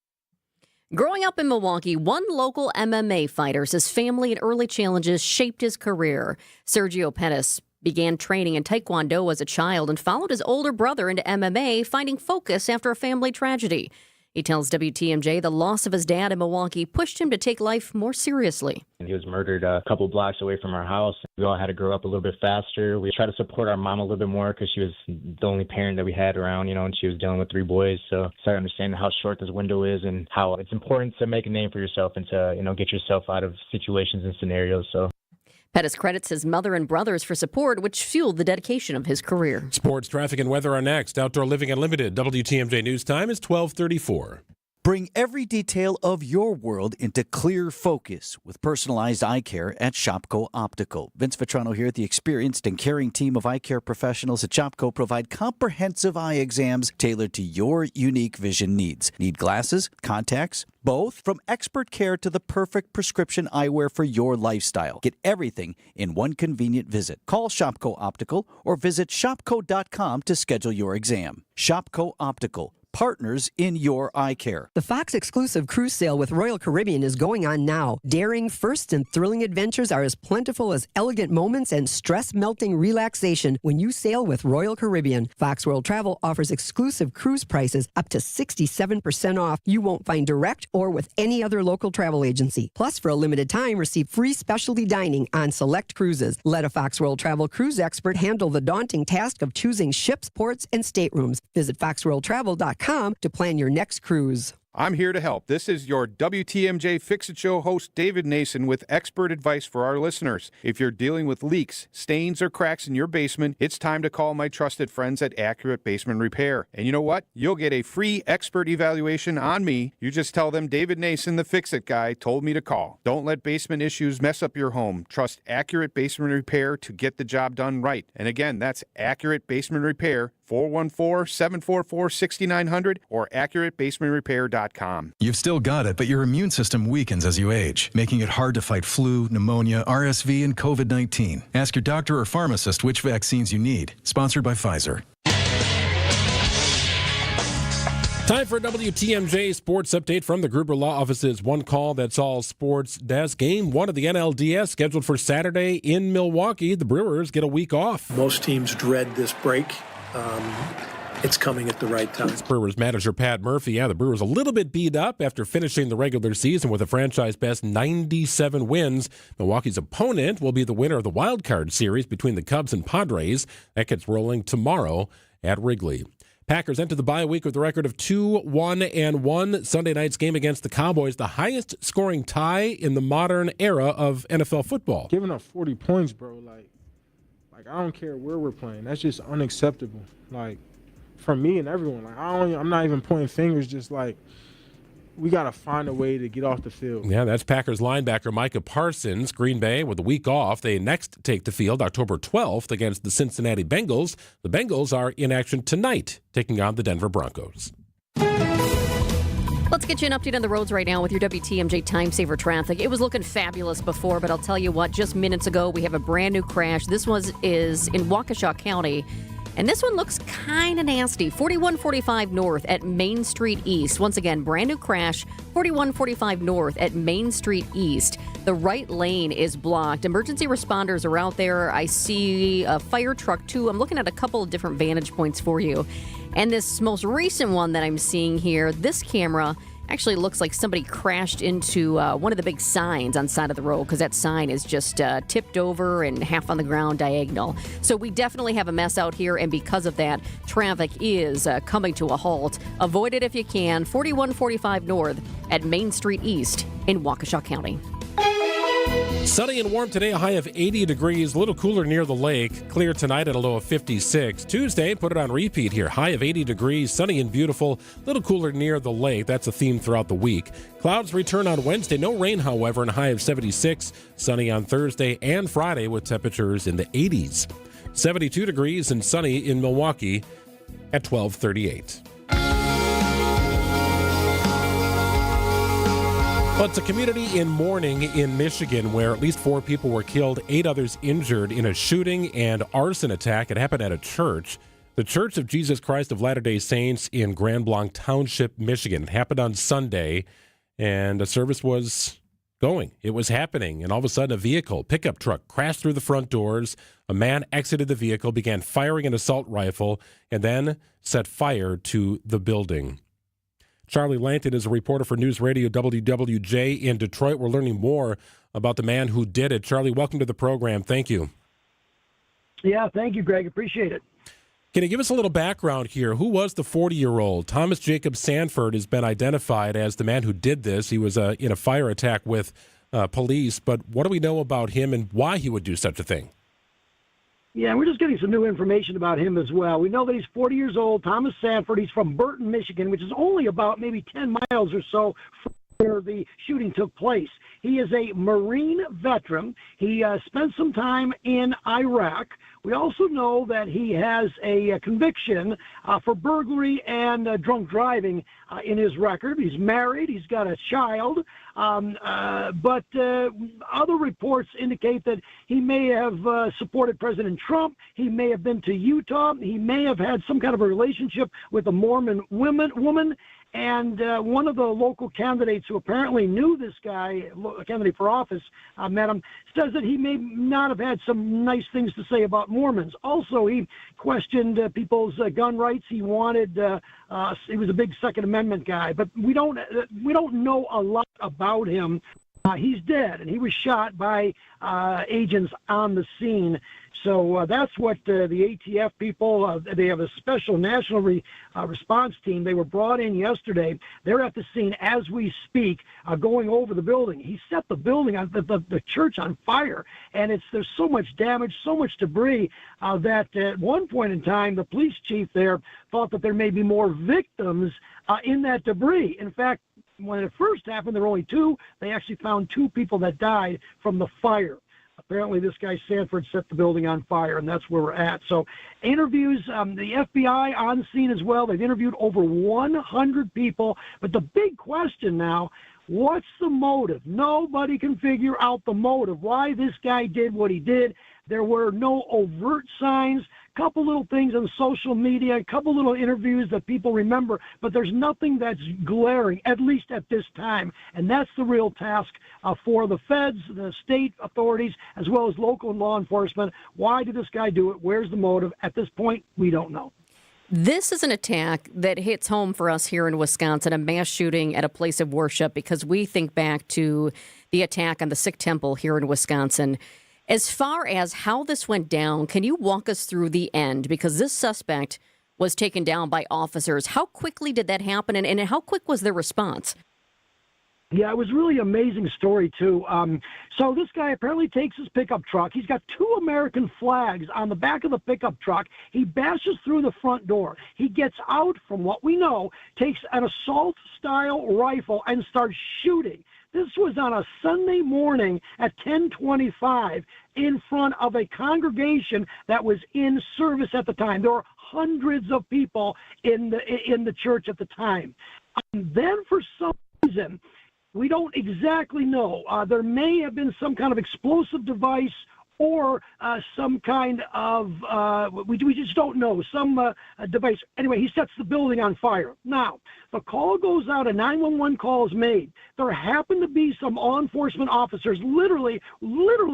Speaker 1: Growing up in Milwaukee, one local MMA fighter says family and early challenges shaped his career. Sergio Pettis began training in Taekwondo as a child and followed his older brother into MMA, finding focus after a family tragedy. He tells WTMJ the loss of his dad in Milwaukee pushed him to take life more seriously.
Speaker 12: He was murdered a couple blocks away from our house. We all had to grow up a little bit faster. We tried to support our mom a little bit more because she was the only parent that we had around, and she was dealing with 3 boys. So started understanding how short this window is and how it's important to make a name for yourself and to, get yourself out of situations and scenarios. So
Speaker 1: Pettis credits his mother and brothers for support, which fueled the dedication of his career.
Speaker 2: Sports, traffic, and weather are next. Outdoor Living Unlimited. WTMJ News Time is 12:34.
Speaker 13: Bring every detail of your world into clear focus with personalized eye care at Shopko Optical. Vince Vitrano here. The experienced and caring team of eye care professionals at Shopko provide comprehensive eye exams tailored to your unique vision needs. Need glasses, contacts, both? From expert care to the perfect prescription eyewear for your lifestyle. Get everything in one convenient visit. Call Shopko Optical or visit shopko.com to schedule your exam. Shopko Optical. Partners in your eye care.
Speaker 14: The Fox exclusive cruise sale with Royal Caribbean is going on now. Daring, first, and thrilling adventures are as plentiful as elegant moments and stress-melting relaxation when you sail with Royal Caribbean. Fox World Travel offers exclusive cruise prices up to 67% off you won't find direct or with any other local travel agency. Plus, for a limited time, receive free specialty dining on select cruises. Let a Fox World Travel cruise expert handle the daunting task of choosing ships, ports, and staterooms. Visit foxworldtravel.com to plan your next cruise.
Speaker 15: I'm here to help. This is your WTMJ Fix-It Show host, David Nason, with expert advice for our listeners. If you're dealing with leaks, stains, or cracks in your basement, it's time to call my trusted friends at Accurate Basement Repair. And you know what? You'll get a free expert evaluation on me. You just tell them David Nason, the Fix-It guy, told me to call. Don't let basement issues mess up your home. Trust Accurate Basement Repair to get the job done right. And again, that's Accurate Basement Repair, 414-744-6900 or AccurateBasementRepair.com.
Speaker 17: You've still got it, but your immune system weakens as you age, making it hard to fight flu, pneumonia, RSV, and COVID-19. Ask your doctor or pharmacist which vaccines you need. Sponsored by Pfizer.
Speaker 2: Time for WTMJ Sports Update from the Gruber Law Office's One Call That's All Sports Desk. Game 1 of the NLDS scheduled for Saturday in Milwaukee. The Brewers get a week off.
Speaker 18: Most teams dread this break. It's coming at the right time.
Speaker 2: Brewers manager Pat Murphy. The Brewers a little bit beat up after finishing the regular season with a franchise-best 97 wins. Milwaukee's opponent will be the winner of the wild card series between the Cubs and Padres. That gets rolling tomorrow at Wrigley. Packers enter the bye week with a record of 2-1-1. Sunday night's game against the Cowboys, the highest scoring tie in the modern era of NFL football.
Speaker 29: Giving up 40 points, bro,
Speaker 16: Like, I don't care where we're playing. That's just unacceptable. Like, for me and everyone. Like, I'm not even pointing fingers. Just like, we got to find a way to get off the field.
Speaker 2: Yeah, that's Packers linebacker Micah Parsons. Green Bay with a week off. They next take the field October 12th against the Cincinnati Bengals. The Bengals are in action tonight, taking on the Denver Broncos.
Speaker 1: Let's get you an update on the roads right now with your WTMJ Time Saver traffic. It was looking fabulous before, but I'll tell you what, just minutes ago, we have a brand new crash. This is in Waukesha County, and this one looks kind of nasty. 4145 North at Main Street East. Once again, brand new crash, 4145 North at Main Street East. The right lane is blocked. Emergency responders are out there. I see a fire truck, too. I'm looking at a couple of different vantage points for you. And this most recent one that I'm seeing here, this camera actually looks like somebody crashed into one of the big signs on the side of the road, because that sign is just tipped over and half on the ground diagonal. So we definitely have a mess out here, and because of that, traffic is coming to a halt. Avoid it if you can. 4145 North at Main Street East in Waukesha County.
Speaker 2: Sunny and warm today, a high of 80 degrees, a little cooler near the lake. Clear tonight at a low of 56. Tuesday, put it on repeat here. High of 80 degrees, sunny and beautiful, a little cooler near the lake. That's a theme throughout the week. Clouds return on Wednesday. No rain, however, and a high of 76. Sunny on Thursday and Friday with temperatures in the 80s. 72 degrees and sunny in Milwaukee at 12:38. Well, it's a community in mourning in Michigan where at least 4 people were killed, 8 others injured in a shooting and arson attack. It happened at a church, the Church of Jesus Christ of Latter-day Saints in Grand Blanc Township, Michigan. It happened on Sunday, and a service was going. It was happening, and all of a sudden a vehicle, pickup truck, crashed through the front doors. A man exited the vehicle, began firing an assault rifle, and then set fire to the building. Charlie Langton is a reporter for News Radio WWJ in Detroit. We're learning more about the man who did it. Charlie, welcome to the program. Thank you.
Speaker 19: Yeah, thank you, Greg. Appreciate it.
Speaker 2: Can you give us a little background here? Who was the 40-year-old? Thomas Jacob Sanford has been identified as the man who did this. He was in a fire attack with police, but what do we know about him and why he would do such a thing?
Speaker 19: Yeah, we're just getting some new information about him as well. We know that he's 40 years old, Thomas Sanford. He's from Burton, Michigan, which is only about maybe 10 miles or so from where the shooting took place. He is a Marine veteran. He spent some time in Iraq. We also know that he has a conviction for burglary and drunk driving in his record. He's married. He's got a child. But other reports indicate that he may have supported President Trump. He may have been to Utah. He may have had some kind of a relationship with a Mormon woman. And one of the local candidates who apparently knew this guy, a candidate for office, met him, says that he may not have had some nice things to say about Mormons. Also, he questioned people's gun rights. He wanted, he was a big Second Amendment guy, but we don't know a lot about him. He's dead, and he was shot by agents on the scene. So that's what the ATF people, they have a special national response team. They were brought in yesterday. They're at the scene as we speak, going over the building. He set the building, on the church on fire, and there's so much damage, so much debris that at one point in time, the police chief there thought that there may be more victims in that debris. In fact, when it first happened, there were only 2. They actually found 2 people that died from the fire. Apparently, this guy Sanford set the building on fire, and that's where we're at. So interviews, the FBI on scene as well. They've interviewed over 100 people. But the big question now, what's the motive? Nobody can figure out the motive, why this guy did what he did. There were no overt signs, couple little things on social media, a couple little interviews that people remember, but there's nothing that's glaring, at least at this time. And that's the real task for the feds, the state authorities, as well as local law enforcement. Why did this guy do it? Where's the motive? At this point, we don't know.
Speaker 1: This is an attack that hits home for us here in Wisconsin, a mass shooting at a place of worship, because we think back to the attack on the Sikh temple here in Wisconsin. As far as how this went down, can you walk us through the end? Because this suspect was taken down by officers. How quickly did that happen, and how quick was their response?
Speaker 19: Yeah, it was really amazing story, too. So this guy apparently takes his pickup truck. He's got 2 American flags on the back of the pickup truck. He bashes through the front door. He gets out, from what we know, takes an assault-style rifle and starts shooting. This was on a Sunday morning at 10:25 in front of a congregation that was in service at the time. There were hundreds of people in the church at the time. Then for some reason, we don't exactly know. There may have been some kind of explosive device or some kind of, we just don't know, some device. Anyway, he sets the building on fire. Now, the call goes out, a 911 call is made. There happen to be some law enforcement officers literally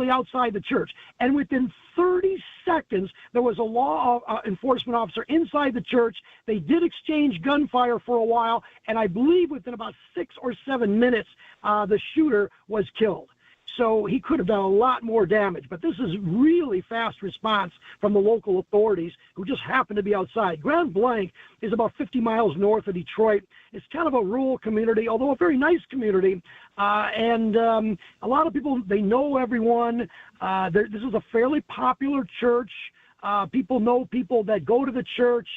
Speaker 19: outside the church. And within 30 seconds, there was a law enforcement officer inside the church. They did exchange gunfire for a while, and I believe within about 6 or 7 minutes, the shooter was killed. So he could have done a lot more damage. But this is really fast response from the local authorities who just happened to be outside. Grand Blanc is about 50 miles north of Detroit. It's kind of a rural community, although a very nice community. And a lot of people, they know everyone. This is a fairly popular church. People know people that go to the church.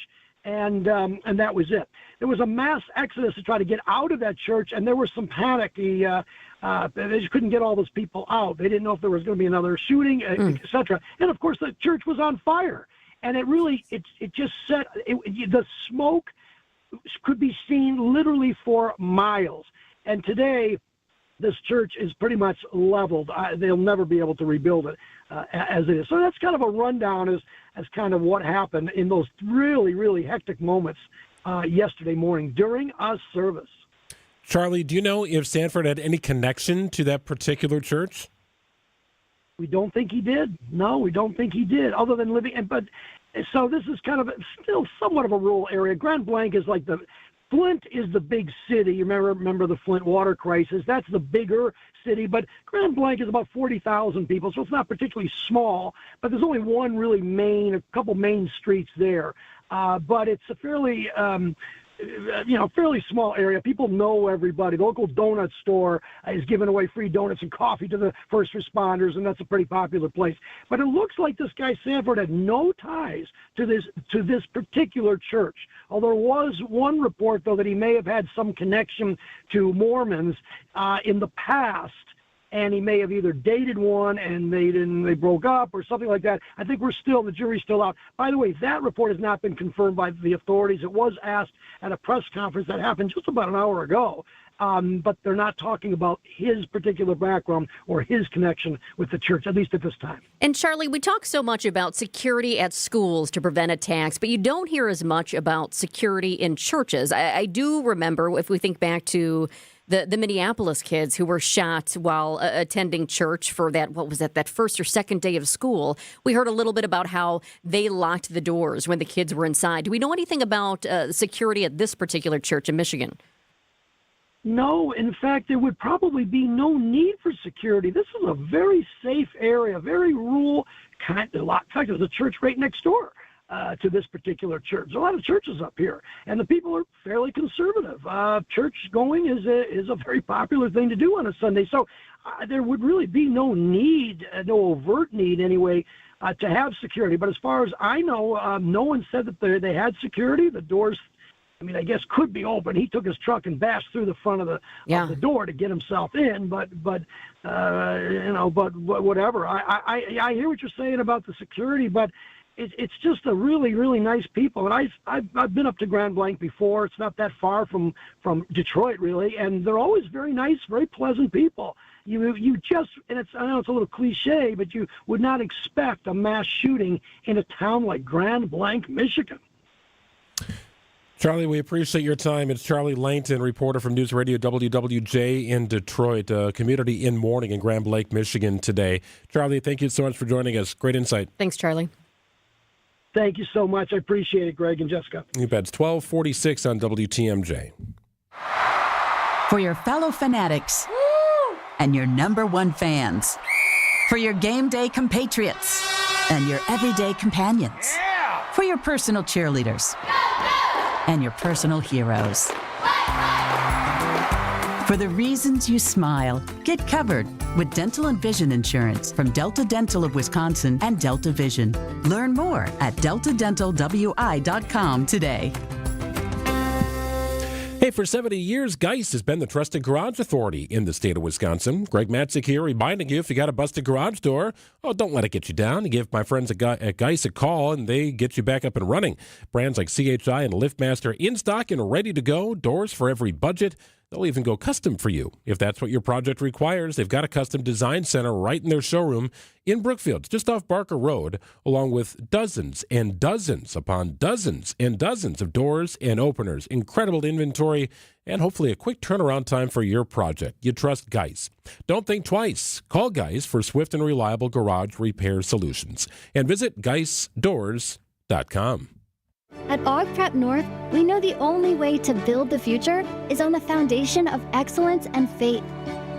Speaker 19: And that was it. There was a mass exodus to try to get out of that church, and there was some panic. They just couldn't get all those people out. They didn't know if there was going to be another shooting, etc. And of course, the church was on fire, and it just set the smoke could be seen literally for miles. And today, this church is pretty much leveled. They'll never be able to rebuild it as it is. So that's kind of a rundown as kind of what happened in those really, really hectic moments yesterday morning during a service.
Speaker 2: Charlie, do you know if Sanford had any connection to that particular church?
Speaker 19: We don't think he did. No, we don't think he did, other than living. So this is kind of still somewhat of a rural area. Grand Blanc is like Flint is the big city. You remember the Flint water crisis. That's the bigger city. But Grand Blanc is about 40,000 people, so it's not particularly small. But there's only one really a couple main streets there. But it's a fairly small area. People know everybody. The local donut store is giving away free donuts and coffee to the first responders, and that's a pretty popular place. But it looks like this guy Sanford had no ties to this particular church. Although there was one report, though, that he may have had some connection to Mormons in the past. And he may have either dated one and they broke up or something like that. I think the jury's still out. By the way, that report has not been confirmed by the authorities. It was asked at a press conference that happened just about an hour ago. But they're not talking about his particular background or his connection with the church, at least at this time.
Speaker 1: And Charlie, we talk so much about security at schools to prevent attacks, but you don't hear as much about security in churches. I do remember, if we think back to the Minneapolis kids who were shot while attending church for that first or second day of school. We heard a little bit about how they locked the doors when the kids were inside. Do we know anything about security at this particular church in Michigan?
Speaker 19: No, in fact, there would probably be no need for security. This is a very safe area, very rural kind of lot. In fact, there's a church right next door to this particular church. There's a lot of churches up here, and the people are fairly conservative. Church going is a very popular thing to do on a Sunday. So there would really be no need, no overt need anyway, to have security. But as far as I know, no one said that they had security. The doors, I guess, could be open. He took his truck and bashed through the front of the door to get himself in. But whatever. I hear what you're saying about the security, but it's just a really, really nice people. And I've been up to Grand Blanc before. It's not that far from Detroit, really, and they're always very nice, very pleasant people. You just, and I know it's a little cliche, but you would not expect a mass shooting in a town like Grand Blanc, Michigan.
Speaker 2: Charlie, we appreciate your time. It's Charlie Langton, reporter from News Radio WWJ in Detroit, community in mourning in Grand Blanc, Michigan today. Charlie, thank you so much for joining us. Great insight.
Speaker 1: Thanks, Charlie.
Speaker 19: Thank you so much. I appreciate it, Greg and Jessica.
Speaker 2: You bet. It's 12:46 on WTMJ.
Speaker 3: For your fellow fanatics and your number one fans. For your game day compatriots and your everyday companions. For your personal cheerleaders and your personal heroes. For the reasons you smile, get covered with dental and vision insurance from Delta Dental of Wisconsin and Delta Vision. Learn more at deltadentalwi.com today.
Speaker 2: Hey, for 70 years, Geist has been the trusted garage authority in the state of Wisconsin. Greg Matzek here reminding you, if you got a busted garage door, don't let it get you down. You give my friends at Geist a call, and they get you back up and running. Brands like CHI and LiftMaster in stock and ready to go. Doors for every budget. They'll even go custom for you. If that's what your project requires, they've got a custom design center right in their showroom in Brookfield, just off Barker Road, along with dozens and dozens upon dozens and dozens of doors and openers, incredible inventory, and hopefully a quick turnaround time for your project. You trust Geist. Don't think twice. Call Geist for swift and reliable garage repair solutions. And visit geistdoors.com.
Speaker 4: At Og Prep North, we know the only way to build the future is on the foundation of excellence and faith.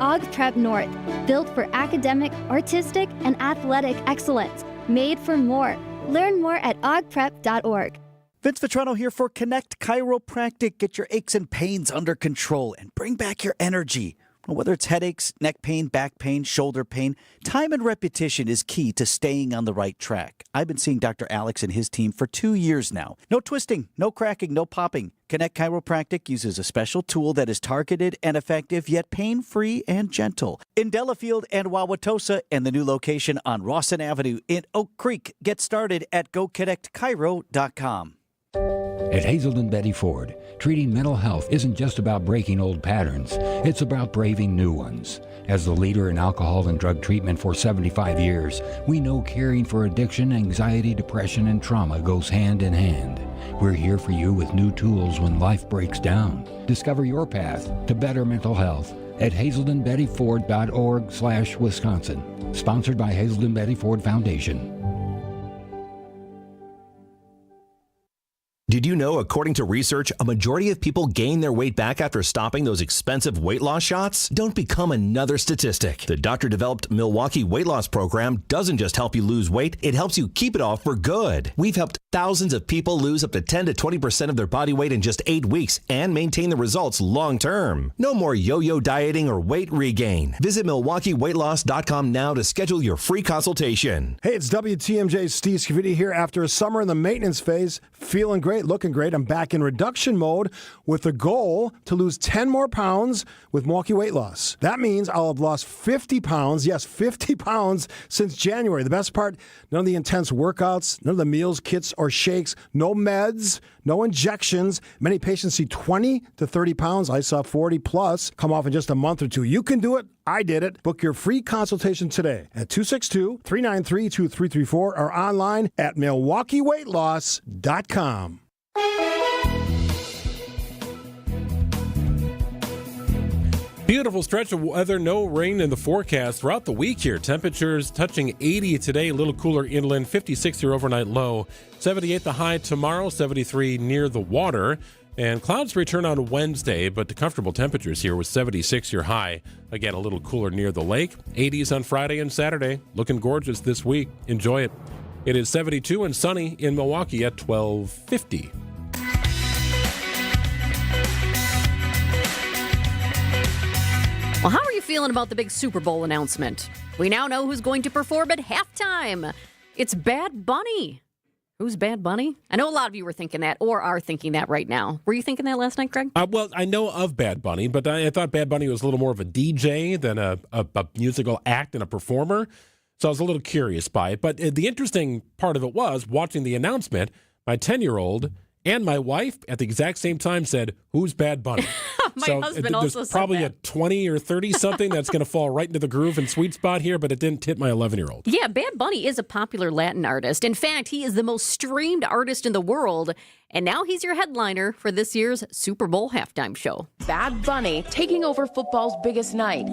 Speaker 4: Og Prep North, built for academic, artistic, and athletic excellence. Made for more. Learn more at ogprep.org.
Speaker 13: Vince Vitrano here for Connect Chiropractic. Get your aches and pains under control and bring back your energy. Whether it's headaches, neck pain, back pain, shoulder pain, time and repetition is key to staying on the right track. I've been seeing Dr. Alex and his team for 2 years now. No twisting, no cracking, no popping. Connect Chiropractic uses a special tool that is targeted and effective, yet pain-free and gentle. In Delafield and Wauwatosa, and the new location on Rawson Avenue in Oak Creek. Get started at GoConnectChiro.com.
Speaker 5: At Hazelden Betty Ford, treating mental health isn't just about breaking old patterns. It's about braving new ones. As the leader in alcohol and drug treatment for 75 years, we know caring for addiction, anxiety, depression, and trauma goes hand in hand. We're here for you with new tools when life breaks down. Discover your path to better mental health at hazeldenbettyford.org/Wisconsin. Sponsored by Hazelden Betty Ford Foundation.
Speaker 20: Did you know, according to research, a majority of people gain their weight back after stopping those expensive weight loss shots? Don't become another statistic. The doctor-developed Milwaukee Weight Loss Program doesn't just help you lose weight, it helps you keep it off for good. We've helped thousands of people lose up to 10 to 20% of their body weight in just 8 weeks and maintain the results long-term. No more yo-yo dieting or weight regain. Visit MilwaukeeWeightLoss.com now to schedule your free consultation.
Speaker 21: Hey, it's WTMJ's Steve Scavidi here. After a summer in the maintenance phase, feeling great, looking great. I'm back in reduction mode with the goal to lose 10 more pounds with Milwaukee Weight Loss. That means I'll have lost 50 pounds, yes, 50 pounds since January. The best part, none of the intense workouts, none of the meals, kits, or shakes, no meds, no injections. Many patients see 20 to 30 pounds. I saw 40 plus come off in just a month or two. You can do it. I did it. Book your free consultation today at 262-393-2334 or online at MilwaukeeWeightLoss.com.
Speaker 2: Beautiful stretch of weather, no rain in the forecast throughout the week here. Temperatures touching 80 today, a little cooler inland, 56 your overnight low, 78 the high tomorrow, 73 near the water. And clouds return on Wednesday, but the comfortable temperatures here with 76 your high. Again, a little cooler near the lake. 80s on Friday and Saturday. Looking gorgeous this week. Enjoy it. It is 72 and sunny in Milwaukee at 12:50.
Speaker 1: Well, how are you feeling about the big Super Bowl announcement? We now know who's going to perform at halftime. It's Bad Bunny. Who's Bad Bunny? I know a lot of you were thinking that or are thinking that right now. Were you thinking that last night, Greg?
Speaker 2: Well, I know of Bad Bunny, but I thought Bad Bunny was a little more of a DJ than a musical act and a performer. So I was a little curious by it. But the interesting part of it was watching the announcement, my 10-year-old and my wife at the exact same time said, "Who's Bad Bunny?"
Speaker 1: My husband also
Speaker 2: there's
Speaker 1: said
Speaker 2: probably
Speaker 1: that.
Speaker 2: a 20 or 30 something that's going to fall right into the groove and sweet spot here, but it didn't hit my 11-year-old.
Speaker 1: Yeah, Bad Bunny is a popular Latin artist. In fact, he is the most streamed artist in the world. And now he's your headliner for this year's Super Bowl halftime show.
Speaker 22: Bad Bunny taking over football's biggest night.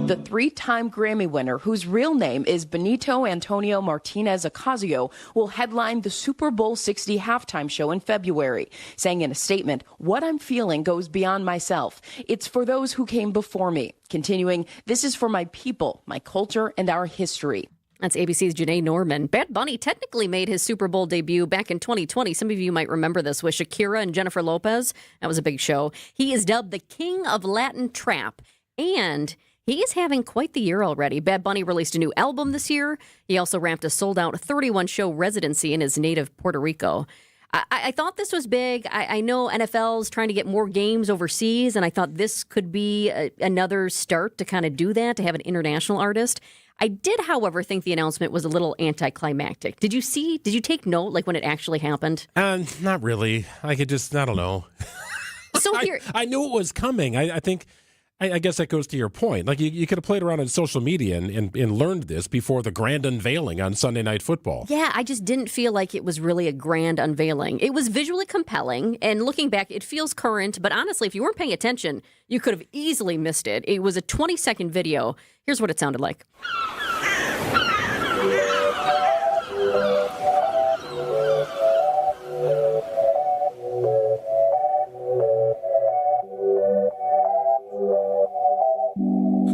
Speaker 22: The three-time Grammy winner, whose real name is Benito Antonio Martinez Ocasio, will headline the Super Bowl 60 halftime show in February, saying in a statement, "What I'm feeling goes beyond myself. It's for those who came before me." Continuing, "This is for my people, my culture, and our history."
Speaker 1: That's ABC's Janae Norman. Bad Bunny technically made his Super Bowl debut back in 2020. Some of you might remember this with Shakira and Jennifer Lopez. That was a big show. He is dubbed the King of Latin Trap, and he is having quite the year already. Bad Bunny released a new album this year. He also ramped a sold-out 31-show residency in his native Puerto Rico. I thought this was big. I know NFL's trying to get more games overseas, and I thought this could be another start to kind of do that, to have an international artist. I did, however, think the announcement was a little anticlimactic. Did you take note, like when it actually happened?
Speaker 2: Not really. I don't know.
Speaker 1: So here,
Speaker 2: I knew it was coming. I guess that goes to your point. Like you could have played around on social media and learned this before the grand unveiling on Sunday Night Football.
Speaker 1: Yeah, I just didn't feel like it was really a grand unveiling. It was visually compelling, and looking back, it feels current. But honestly, if you weren't paying attention, you could have easily missed it. It was a 20-second video. Here's what it sounded like.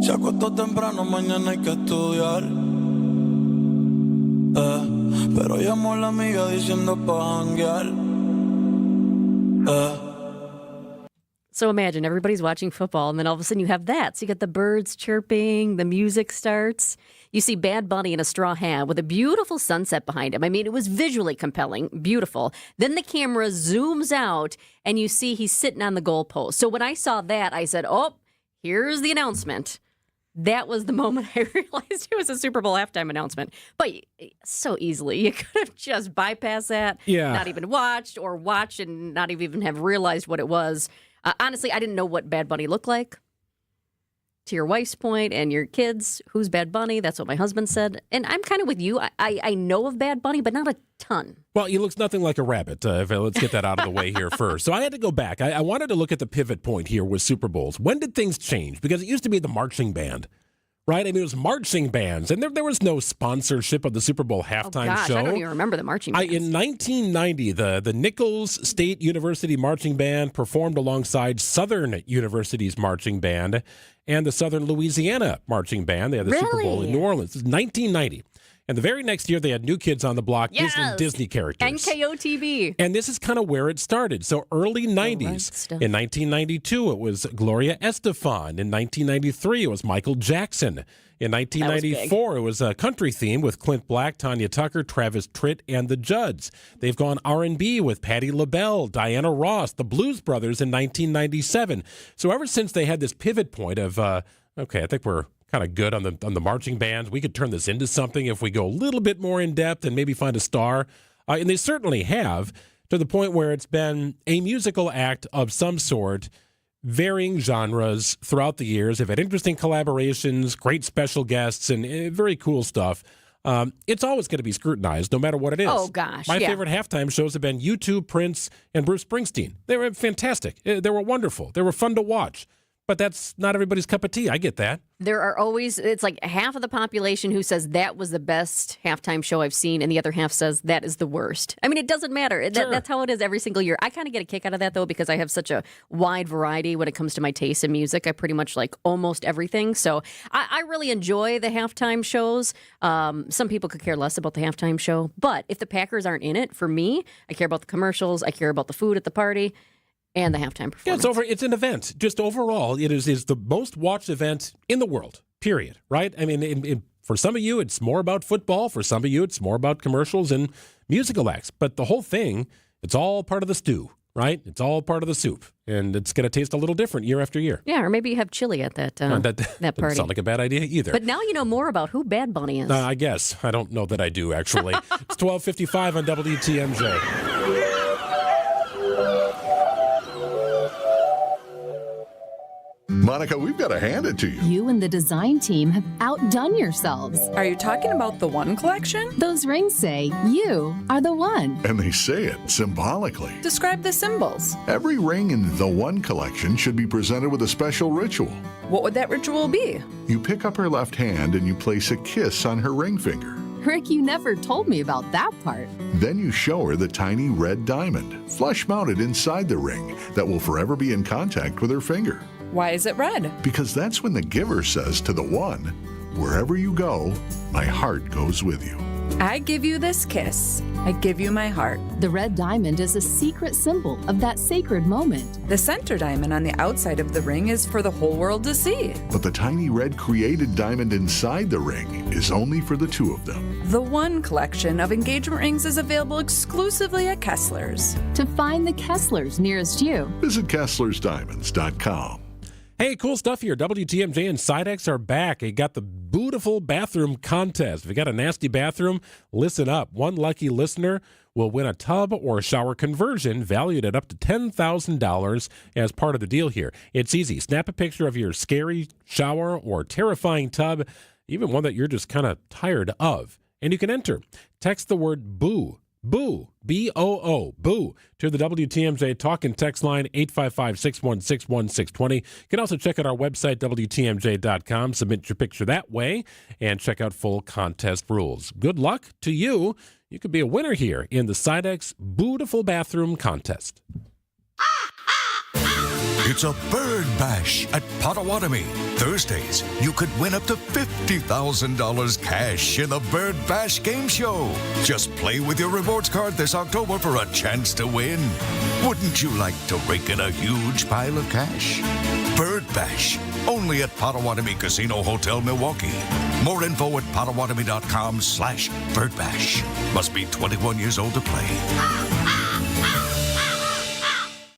Speaker 6: Se acostó temprano, mañana hay que estudiar. Pero llamó a la amiga diciendo pa' janguear.
Speaker 1: So imagine everybody's watching football, and then all of a sudden you have that. So you get the birds chirping, the music starts. You see Bad Bunny in a straw hat with a beautiful sunset behind him. I mean, it was visually compelling, beautiful. Then the camera zooms out, and you see he's sitting on the goalpost. So when I saw that, I said, oh, here's the announcement. That was the moment I realized it was a Super Bowl halftime announcement. But so easily, you could have just bypassed that, not even watched, or watched and not even have realized what it was. Honestly, I didn't know what Bad Bunny looked like. To your wife's point and your kids, who's Bad Bunny? That's what my husband said. And I'm kind of with you. I know of Bad Bunny, but not a ton.
Speaker 2: Well, he looks nothing like a rabbit. Let's get that out of the way here first. So I had to go back. I wanted to look at the pivot point here with Super Bowls. When did things change? Because it used to be the marching band, right? I mean, it was marching bands, and there was no sponsorship of the Super Bowl halftime show.
Speaker 1: I don't even remember the marching bands.
Speaker 2: In 1990, the Nichols State University Marching Band performed alongside Southern University's marching band and the Southern Louisiana Marching Band. They had the Super Bowl in New Orleans. This is 1990. And the very next year, they had New Kids on the Block, Disney characters.
Speaker 1: NKOTB.
Speaker 2: And this is kind of where it started. So early 90s. In 1992, it was Gloria Estefan. In 1993, it was Michael Jackson. In 1994, it was a country theme with Clint Black, Tanya Tucker, Travis Tritt, and the Judds. They've gone R&B with Patti LaBelle, Diana Ross, the Blues Brothers in 1997. So ever since they had this pivot point of, okay, I think we're kind of good on the marching bands. We could turn this into something if we go a little bit more in depth and maybe find a star. And they certainly have, to the point where it's been a musical act of some sort, varying genres throughout the years. They've had interesting collaborations, great special guests, and very cool stuff. It's always going to be scrutinized, no matter what it is.
Speaker 1: Oh, gosh.
Speaker 2: My favorite halftime shows have been U2, Prince, and Bruce Springsteen. They were fantastic. They were wonderful. They were fun to watch. But that's not everybody's cup of tea. I get that.
Speaker 1: There are always, it's like half of the population who says that was the best halftime show I've seen, and the other half says that is the worst. I mean, it doesn't matter.
Speaker 2: Sure.
Speaker 1: That's how it is every single year. I kind of get a kick out of that, though, because I have such a wide variety when it comes to my taste in music. I pretty much like almost everything. So I really enjoy the halftime shows. Some people could care less about the halftime show. But if the Packers aren't in it, for me, I care about the commercials. I care about the food at the party. And the halftime performance.
Speaker 2: Yeah, it's an event. Just overall, it is the most watched event in the world, period, right? I mean, for some of you, it's more about football. For some of you, it's more about commercials and musical acts. But the whole thing, it's all part of the stew, right? It's all part of the soup. And it's going to taste a little different year after year.
Speaker 1: Yeah, or maybe you have chili at that
Speaker 2: that
Speaker 1: party.
Speaker 2: Doesn't sound like a bad idea either.
Speaker 1: But now you know more about who Bad Bunny is.
Speaker 2: I guess. I don't know that I do, actually. It's 12:55 on WTMJ.
Speaker 8: Monica, we've got to hand it to you.
Speaker 9: You and the design team have outdone yourselves.
Speaker 11: Are you talking about the One collection?
Speaker 9: Those rings say you are the one.
Speaker 8: And they say it symbolically.
Speaker 11: Describe the symbols.
Speaker 8: Every ring in the One collection should be presented with a special ritual.
Speaker 11: What would that ritual be?
Speaker 8: You pick up her left hand and you place a kiss on her ring finger.
Speaker 9: Rick, you never told me about that part.
Speaker 8: Then you show her the tiny red diamond, flush mounted inside the ring, that will forever be in contact with her finger.
Speaker 11: Why is it red?
Speaker 8: Because that's when the giver says to the one, Wherever you go, my heart goes with you.
Speaker 11: I give you this kiss. I give you my heart.
Speaker 9: The red diamond is a secret symbol of that sacred moment.
Speaker 11: The center diamond on the outside of the ring is for the whole world to see.
Speaker 8: But the tiny red created diamond inside the ring is only for the two of them.
Speaker 11: The One collection of engagement rings is available exclusively at Kessler's.
Speaker 9: To find the Kesslers nearest you,
Speaker 8: visit KesslersDiamonds.com.
Speaker 2: Hey, cool stuff here. WTMJ and Sidex are back. They got the Beautiful Bathroom Contest. If you got a nasty bathroom, listen up. One lucky listener will win a tub or shower conversion valued at up to $10,000 as part of the deal here. It's easy. Snap a picture of your scary shower or terrifying tub, even one that you're just kind of tired of, and you can enter. Text the word BOO. Boo, B-O-O, boo, to the WTMJ talk and text line 855-616-1620. You can also check out our website, WTMJ.com. Submit your picture that way and check out full contest rules. Good luck to you. You could be a winner here in the Sidex Beautiful Bathroom Contest.
Speaker 7: It's a bird bash at Potawatomi. Thursdays, you could win up to $50,000 cash in the Bird Bash game show. Just play with your rewards card this October for a chance to win. Wouldn't you like to rake in a huge pile of cash? Bird Bash, only at Potawatomi Casino Hotel, Milwaukee. More info at potawatomi.com/birdbash. Must be 21 years old to play.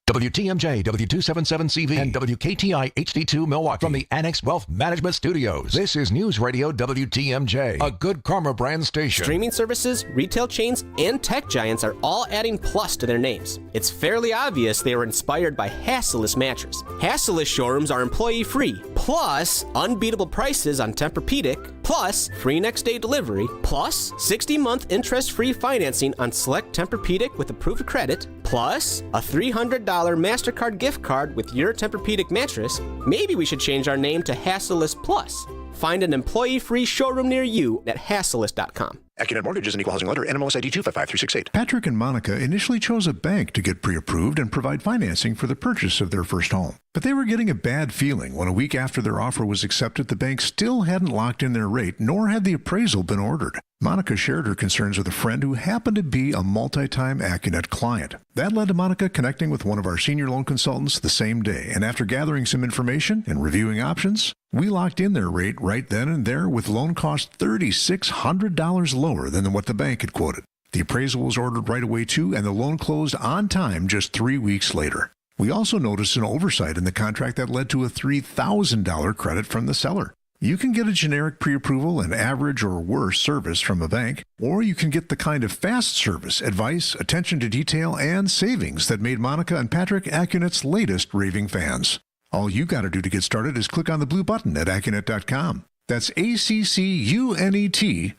Speaker 10: WTMJ, W277CV, and WKTI HD2 Milwaukee from the Annex Wealth Management Studios. This is News Radio WTMJ, a Good Karma brand station.
Speaker 23: Streaming services, retail chains, and tech giants are all adding plus to their names. It's fairly obvious they were inspired by Hasseless Mattress. Hasseless showrooms are employee-free, plus unbeatable prices on Tempur-Pedic, plus free next-day delivery, plus 60-month interest-free financing on select Tempur-Pedic with approved credit, plus a $300 MasterCard gift card with your Tempur-Pedic mattress. Maybe we should change our name to Hasseless Plus. Find an employee-free showroom near you at Hasseless.com.
Speaker 24: AccuNet Mortgage is an equal housing lender. NMLS ID 255368.
Speaker 25: Patrick and Monica initially chose a bank to get pre-approved and provide financing for the purchase of their first home. But they were getting a bad feeling when a week after their offer was accepted, the bank still hadn't locked in their rate, nor had the appraisal been ordered. Monica shared her concerns with a friend who happened to be a multi-time AccuNet client. That led to Monica connecting with one of our senior loan consultants the same day, and after gathering some information and reviewing options, we locked in their rate right then and there with loan costs $3,600 lower than what the bank had quoted. The appraisal was ordered right away too, and the loan closed on time just 3 weeks later. We also noticed an oversight in the contract that led to a $3,000 credit from the seller. You can get a generic pre-approval and average or worse service from a bank, or you can get the kind of fast service, advice, attention to detail, and savings that made Monica and Patrick AccuNet's latest raving fans. All you got to do to get started is click on the blue button at AccuNet.com. That's ACCUNET.com.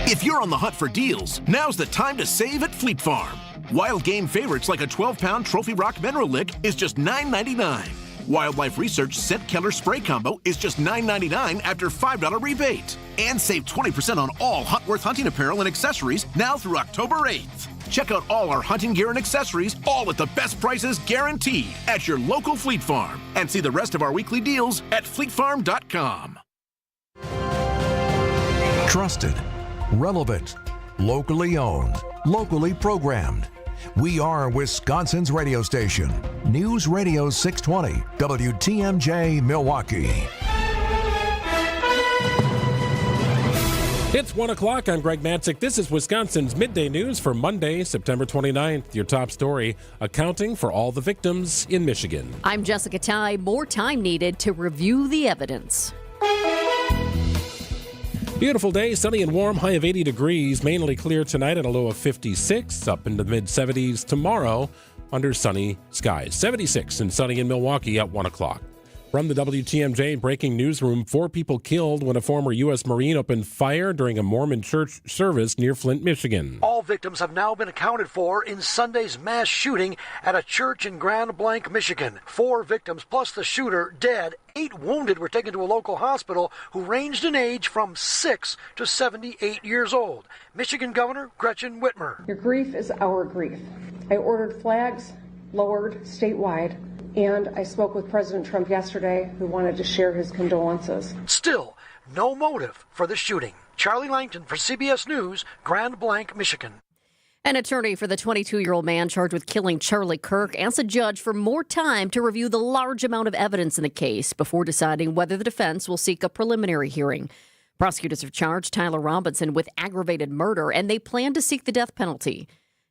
Speaker 26: If you're on the hunt for deals, now's the time to save at Fleet Farm. Wild game favorites like a 12-pound Trophy Rock Mineral Lick is just $9.99. Wildlife Research Scent Killer Spray Combo is just $9.99 after $5 rebate. And save 20% on all Huntworth hunting apparel and accessories now through October 8th. Check out all our hunting gear and accessories, all at the best prices guaranteed at your local Fleet Farm. And see the rest of our weekly deals at fleetfarm.com.
Speaker 10: Trusted, relevant, locally owned, locally programmed. We are Wisconsin's radio station. News Radio 620, WTMJ Milwaukee.
Speaker 2: It's 1 o'clock. I'm Greg Matzek. This is Wisconsin's Midday News for Monday, September 29th. Your top story, accounting for all the victims in Michigan.
Speaker 1: I'm Jessica Tighe. More time needed to review the evidence.
Speaker 2: Beautiful day, sunny and warm, high of 80 degrees, mainly clear tonight and a low of 56, up into the mid-70s tomorrow under sunny skies. 76 and sunny in Milwaukee at 1 o'clock. From the WTMJ breaking newsroom, 4 people killed when a former U.S. Marine opened fire during a Mormon church service near Flint, Michigan.
Speaker 27: All victims have now been accounted for in Sunday's mass shooting at a church in Grand Blanc, Michigan. 4 victims plus the shooter dead. 8 wounded were taken to a local hospital who ranged in age from 6 to 78 years old. Michigan Governor Gretchen Whitmer.
Speaker 28: Your grief is our grief. I ordered flags lowered statewide
Speaker 12: And I spoke with President Trump yesterday, who wanted to share his condolences.
Speaker 27: Still, no motive for the shooting. Charlie Langton for CBS News, Grand Blanc, Michigan.
Speaker 1: An attorney for the 22-year-old man charged with killing Charlie Kirk asked a judge for more time to review the large amount of evidence in the case before deciding whether the defense will seek a preliminary hearing. Prosecutors have charged Tyler Robinson with aggravated murder, and they plan to seek the death penalty.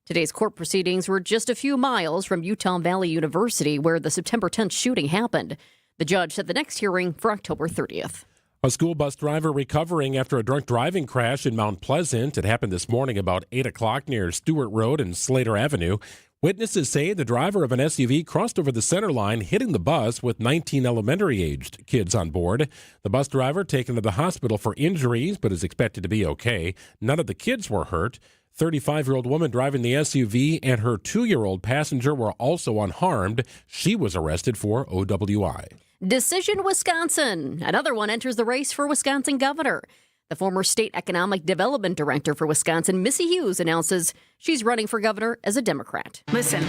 Speaker 1: Today's court proceedings were just a few miles from Utah Valley University, where the September 10th shooting happened. The judge set the next hearing for October 30th.
Speaker 2: A school bus driver recovering after a drunk driving crash in Mount Pleasant. It happened this morning about 8 o'clock near Stewart Road and Slater Avenue. Witnesses say the driver of an SUV crossed over the center line, hitting the bus with 19 elementary-aged kids on board. The bus driver taken to the hospital for injuries, but is expected to be okay. None of the kids were hurt. 35-year-old woman driving the SUV and her 2-year-old passenger were also unharmed. She was arrested for OWI.
Speaker 1: Decision Wisconsin. Another one enters the race for Wisconsin governor. The former state economic development director for Wisconsin, Missy Hughes, announces she's running for governor as a Democrat.
Speaker 14: Listen,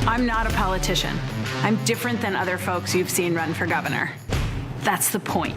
Speaker 14: I'm not a politician. I'm different than other folks you've seen run for governor. That's the point.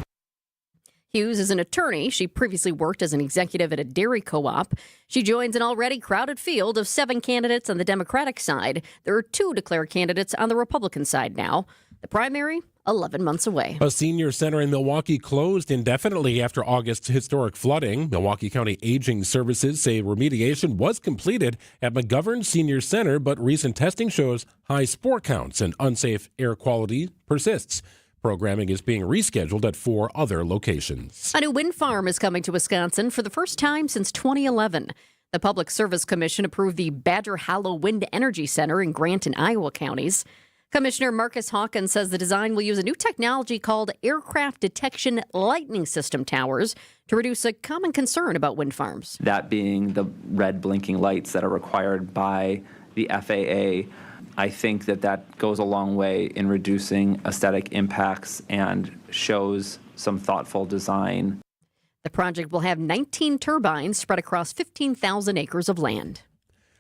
Speaker 1: Hughes is an attorney. She previously worked as an executive at a dairy co-op. She joins an already crowded field of 7 candidates on the Democratic side. There are 2 declared candidates on the Republican side now. The primary, 11 months away.
Speaker 2: A senior center in Milwaukee closed indefinitely after August's historic flooding. Milwaukee County Aging Services say remediation was completed at McGovern Senior Center, but recent testing shows high spore counts and unsafe air quality persists. Programming is being rescheduled at 4 other locations.
Speaker 1: A new wind farm is coming to Wisconsin for the first time since 2011. The Public Service Commission approved the Badger Hollow Wind Energy Center in Grant and Iowa counties. Commissioner Marcus Hawkins says the design will use a new technology called aircraft detection lightning system towers to reduce a common concern about wind farms.
Speaker 15: That being the red blinking lights that are required by the FAA. I think that goes a long way in reducing aesthetic impacts and shows some thoughtful design.
Speaker 1: The project will have 19 turbines spread across 15,000 acres of land.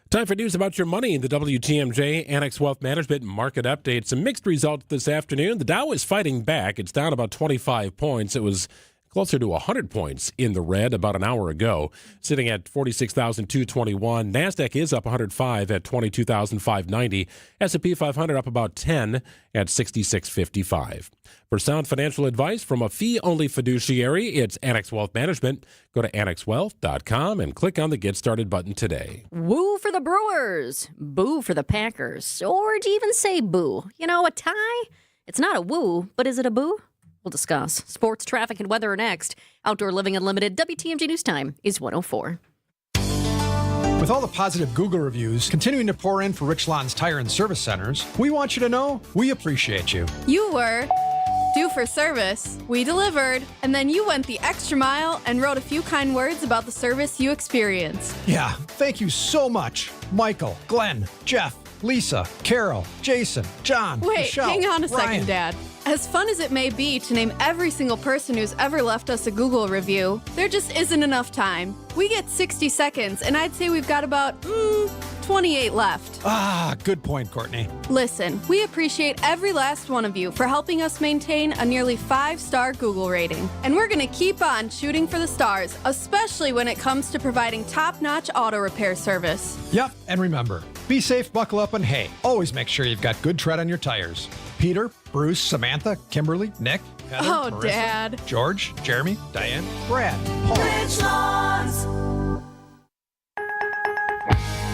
Speaker 2: Time for news about your money. The WTMJ Annex Wealth Management Market Update. Some mixed results this afternoon. The Dow is fighting back. It's down about 25 points. It was closer to 100 points in the red about an hour ago, sitting at 46,221. NASDAQ is up 105 at 22,590. S&P 500 up about 10 at 6655. For sound financial advice from a fee-only fiduciary, it's Annex Wealth Management. Go to annexwealth.com and click on the Get Started button today.
Speaker 1: Woo for the Brewers, boo for the Packers, or do you even say boo? You know, a tie? It's not a woo, but is it a boo? We'll discuss. Sports, traffic, and weather are next. Outdoor Living Unlimited, WTMJ News Time is 1:04.
Speaker 16: With all the positive Google reviews continuing to pour in for Rich Lawn's Tire and Service Centers, we want you to know we appreciate you.
Speaker 17: You were due for service. We delivered, and then you went the extra mile and wrote a few kind words about the service you experienced.
Speaker 16: Yeah, thank you so much. Michael, Glenn, Jeff, Lisa, Carol, Jason, John,
Speaker 17: Wait,
Speaker 16: Michelle,
Speaker 17: hang on a
Speaker 16: Ryan.
Speaker 17: second, Dad. As fun as it may be to name every single person who's ever left us a Google review, there just isn't enough time. We get 60 seconds, and I'd say we've got about 28 left.
Speaker 16: Ah, good point, Courtney.
Speaker 17: Listen, we appreciate every last one of you for helping us maintain a nearly 5-star Google rating. And we're going to keep on shooting for the stars, especially when it comes to providing top-notch auto repair service.
Speaker 16: Yep, and remember, be safe, buckle up, and hey, always make sure you've got good tread on your tires. Peter, Bruce, Samantha, Kimberly, Nick, Heather,
Speaker 17: Oh,
Speaker 16: Marissa,
Speaker 17: Dad.
Speaker 16: George, Jeremy, Diane, Brad, Paul.
Speaker 18: Rich Lawns.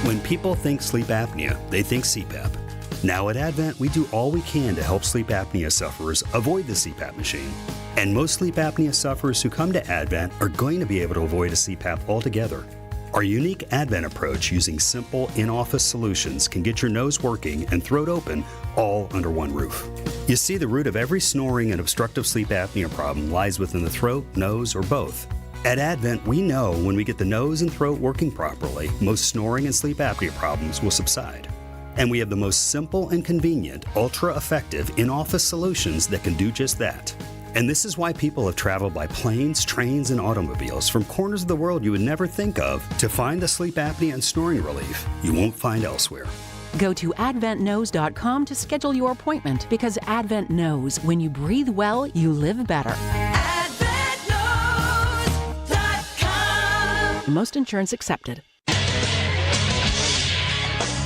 Speaker 19: When people think sleep apnea, they think CPAP. Now at Advent, we do all we can to help sleep apnea sufferers avoid the CPAP machine. And most sleep apnea sufferers who come to Advent are going to be able to avoid a CPAP altogether. Our unique Advent approach using simple in-office solutions can get your nose working and throat open all under one roof. You see, the root of every snoring and obstructive sleep apnea problem lies within the throat, nose, or both. At Advent, we know when we get the nose and throat working properly, most snoring and sleep apnea problems will subside. And we have the most simple and convenient, ultra-effective in-office solutions that can do just that. And this is why people have traveled by planes, trains, and automobiles from corners of the world you would never think of to find the sleep apnea and snoring relief you won't find elsewhere.
Speaker 3: Go to adventknows.com to schedule your appointment because Advent knows when you breathe well, you live better.
Speaker 18: AdventKnows.com.
Speaker 3: Most insurance accepted.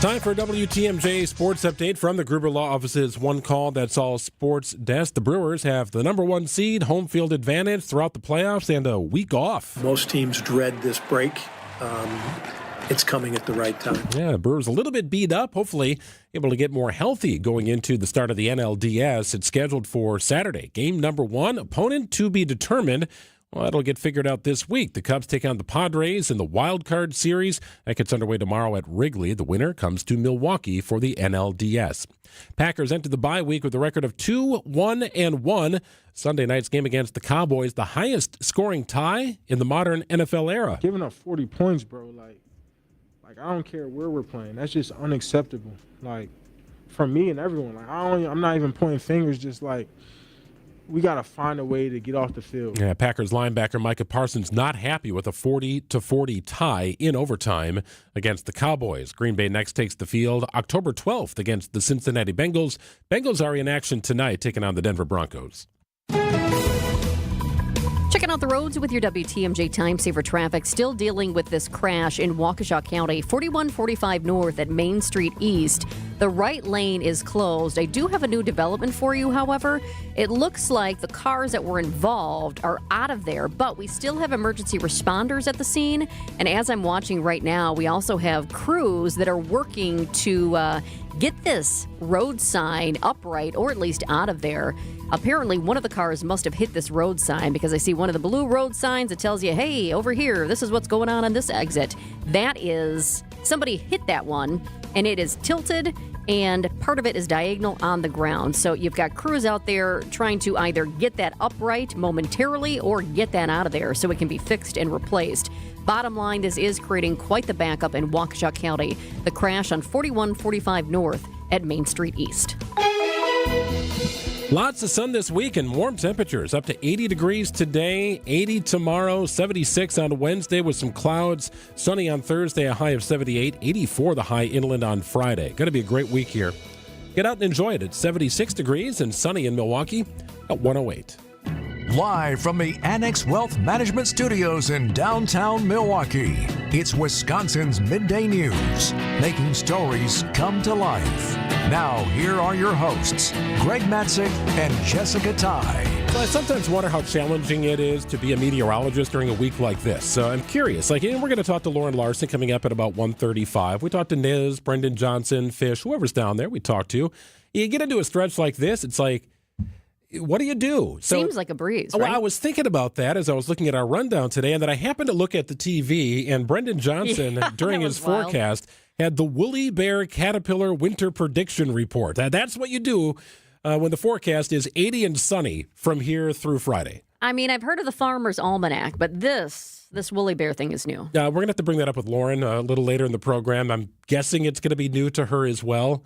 Speaker 2: Time for a WTMJ Sports Update from the Gruber Law Office's One Call That's All Sports Desk. The Brewers have the number one seed, home field advantage throughout the playoffs, and a week off.
Speaker 4: Most teams dread this break. It's coming at the right time.
Speaker 2: Yeah, the Brewers a little bit beat up, hopefully able to get more healthy going into the start of the NLDS. It's scheduled for Saturday. Game number one, opponent to be determined. Well, that'll get figured out this week. The Cubs take on the Padres in the Wild Card Series. That gets underway tomorrow at Wrigley. The winner comes to Milwaukee for the NLDS. Packers enter the bye week with a record of 2-1-1. Sunday night's game against the Cowboys, the highest scoring tie in the modern NFL era.
Speaker 5: Giving up 40 points, bro, like I don't care where we're playing. That's just unacceptable. Like, for me and everyone, like I'm not even pointing fingers, just like we got to find a way to get off the field.
Speaker 2: Yeah, Packers linebacker Micah Parsons not happy with a 40-40 tie in overtime against the Cowboys. Green Bay next takes the field October 12th against the Cincinnati Bengals. Bengals are in action tonight, taking on the Denver Broncos.
Speaker 1: Checking out the roads with your WTMJ Time Saver traffic. Still dealing with this crash in Waukesha County, 4145 North at Main Street East. The right lane is closed. I do have a new development for you, however. It looks like the cars that were involved are out of there, but we still have emergency responders at the scene. And as I'm watching right now, we also have crews that are working to get this road sign upright, or at least out of there. Apparently, one of the cars must have hit this road sign because I see one of the blue road signs that tells you, hey, over here, this is what's going on this exit. That is, somebody hit that one, and it is tilted, and part of it is diagonal on the ground. So you've got crews out there trying to either get that upright momentarily or get that out of there so it can be fixed and replaced. Bottom line, this is creating quite the backup in Waukesha County. The crash on 4145 North at Main Street East.
Speaker 2: Lots of sun this week and warm temperatures, up to 80 degrees today, 80 tomorrow, 76 on Wednesday with some clouds, sunny on Thursday, a high of 78, 84 the high inland on Friday. Going to be a great week here. Get out and enjoy it. It's 76 degrees and sunny in Milwaukee at 108.
Speaker 10: Live from the Annex Wealth Management Studios in downtown Milwaukee, it's Wisconsin's Midday News, making stories come to life. Now, here are your hosts, Greg Matzek and Jessica Tighe.
Speaker 2: So I sometimes wonder how challenging it is to be a meteorologist during a week like this. So I'm curious. We're going to talk to Lauren Larson coming up at about 1:35. We talked to Niz, Brendan Johnson, Fish, whoever's down there we talked to. You get into a stretch like this, it's like, what do you do?
Speaker 1: Seems like a breeze, right?
Speaker 2: Well, I was thinking about that as I was looking at our rundown today, and then I happened to look at the TV, and Brendan Johnson, during his forecast, had the Woolly Bear Caterpillar Winter Prediction Report. That's what you do when the forecast is 80 and sunny from here through Friday.
Speaker 1: I mean, I've heard of the Farmer's Almanac, but this Woolly Bear thing is new.
Speaker 2: We're going to have to bring that up with Lauren a little later in the program. I'm guessing it's going to be new to her as well.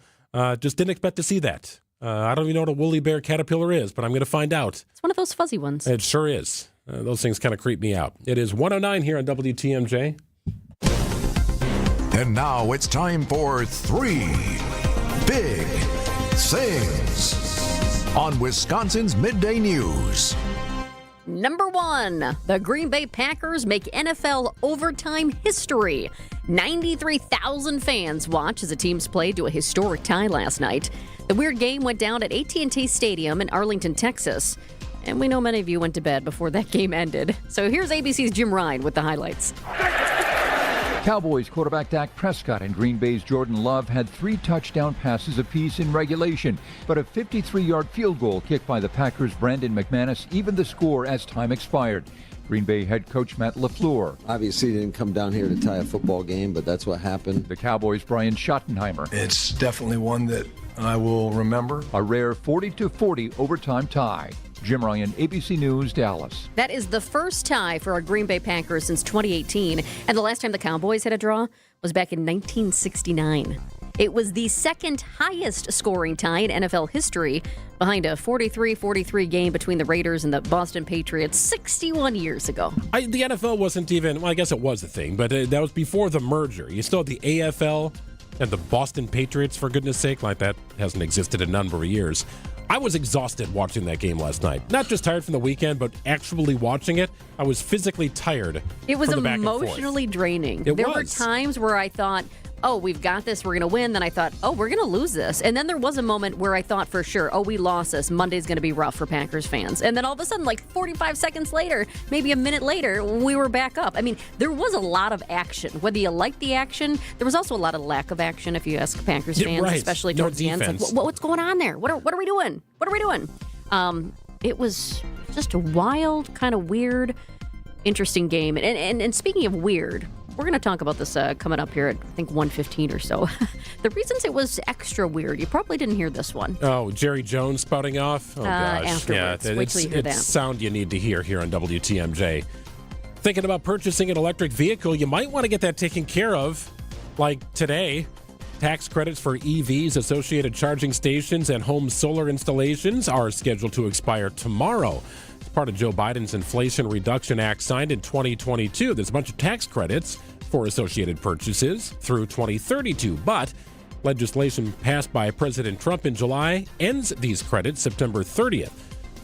Speaker 2: Just didn't expect to see that. I don't even know what a woolly bear caterpillar is, but I'm going to find out.
Speaker 1: It's one of those fuzzy ones.
Speaker 2: It sure is. Those things kind of creep me out. It is 109 here on WTMJ.
Speaker 10: And now it's time for 3 Big Things on Wisconsin's Midday News.
Speaker 1: Number 1, the Green Bay Packers make NFL overtime history. 93,000 fans watched as the teams played to a historic tie last night. The weird game went down at AT&T Stadium in Arlington, Texas. And we know many of you went to bed before that game ended. So here's ABC's Jim Ryan with the highlights.
Speaker 13: Cowboys quarterback Dak Prescott and Green Bay's Jordan Love had 3 touchdown passes apiece in regulation, but a 53-yard field goal kicked by the Packers' Brandon McManus evened the score as time expired. Green Bay head coach Matt LaFleur.
Speaker 20: Obviously didn't come down here to tie a football game, but that's what happened.
Speaker 13: The Cowboys' Brian Schottenheimer.
Speaker 21: It's definitely one that I will remember.
Speaker 13: A rare 40-40 overtime tie. Jim Ryan, ABC News, Dallas.
Speaker 1: That is the first tie for our Green Bay Packers since 2018, and the last time the Cowboys had a draw was back in 1969. It was the second highest scoring tie in NFL history, behind a 43-43 game between the Raiders and the Boston Patriots 61 years ago.
Speaker 2: The NFL wasn't even, well, I guess it was a thing, but that was before the merger. You still had the AFL and the Boston Patriots, for goodness sake, like that hasn't existed in a number of years. I was exhausted watching that game last night. Not just tired from the weekend, but actually watching it, I was physically tired.
Speaker 1: It was
Speaker 2: from the back and forth.
Speaker 1: emotionally draining.
Speaker 2: There
Speaker 1: were times where I thought, oh, we've got this, we're going to win. Then I thought, oh, we're going to lose this. And then there was a moment where I thought for sure, oh, we lost this. Monday's going to be rough for Packers fans. And then all of a sudden, like 45 seconds later, maybe a minute later, we were back up. I mean, there was a lot of action. Whether you liked the action, there was also a lot of lack of action if you ask Packers fans, especially towards the end. It's like, what's going on there? What are we doing? What are we doing? It was just a wild, kind of weird, interesting game. And speaking of weird, we're going to talk about this coming up here at, I think, 1:15 or so. The reasons it was extra weird, you probably didn't hear this one.
Speaker 2: Oh, Jerry Jones spouting off? Oh, gosh.
Speaker 1: Afterwards.
Speaker 2: Yeah,
Speaker 1: Wait till you hear that.
Speaker 2: It's sound you need to hear here on WTMJ. Thinking about purchasing an electric vehicle, you might want to get that taken care of, like today. Tax credits for EVs, associated charging stations, and home solar installations are scheduled to expire tomorrow. It's part of Joe Biden's Inflation Reduction Act signed in 2022. There's a bunch of tax credits for associated purchases through 2032, but legislation passed by President Trump in July ends these credits September 30th.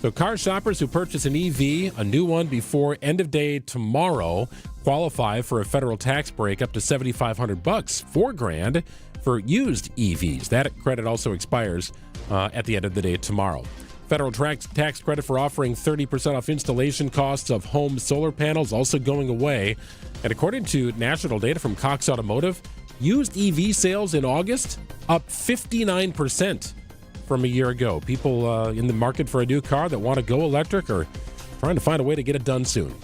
Speaker 2: So car shoppers who purchase an EV, a new one before end of day tomorrow, qualify for a federal tax break up to $7,500, $4,000 for used EVs. That credit also expires at the end of the day tomorrow. Federal tax credit for offering 30% off installation costs of home solar panels also going away. And according to national data from Cox Automotive, used EV sales in August up 59% from a year ago. People in the market for a new car that want to go electric are trying to find a way to get it done soon.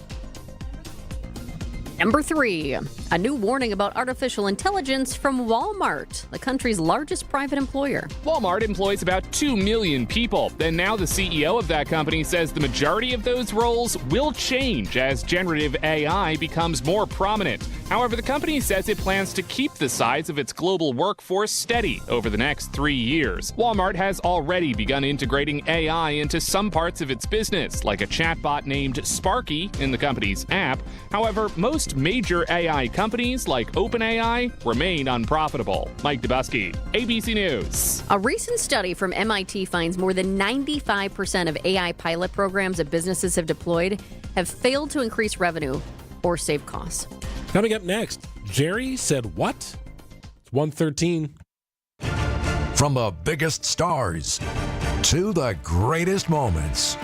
Speaker 1: Number 3, a new warning about artificial intelligence from Walmart, the country's largest private employer.
Speaker 6: Walmart employs about 2 million people, and now the CEO of that company says the majority of those roles will change as generative AI becomes more prominent. However, the company says it plans to keep the size of its global workforce steady over the next 3 years. Walmart has already begun integrating AI into some parts of its business, like a chatbot named Sparky in the company's app. However, most major AI companies like OpenAI remain unprofitable. Mike Dubusky, ABC News.
Speaker 1: A recent study from MIT finds more than 95% of AI pilot programs that businesses have deployed have failed to increase revenue or save costs.
Speaker 2: Coming up next, Jerry said what? It's 1:13.
Speaker 10: From the biggest stars to the greatest moments.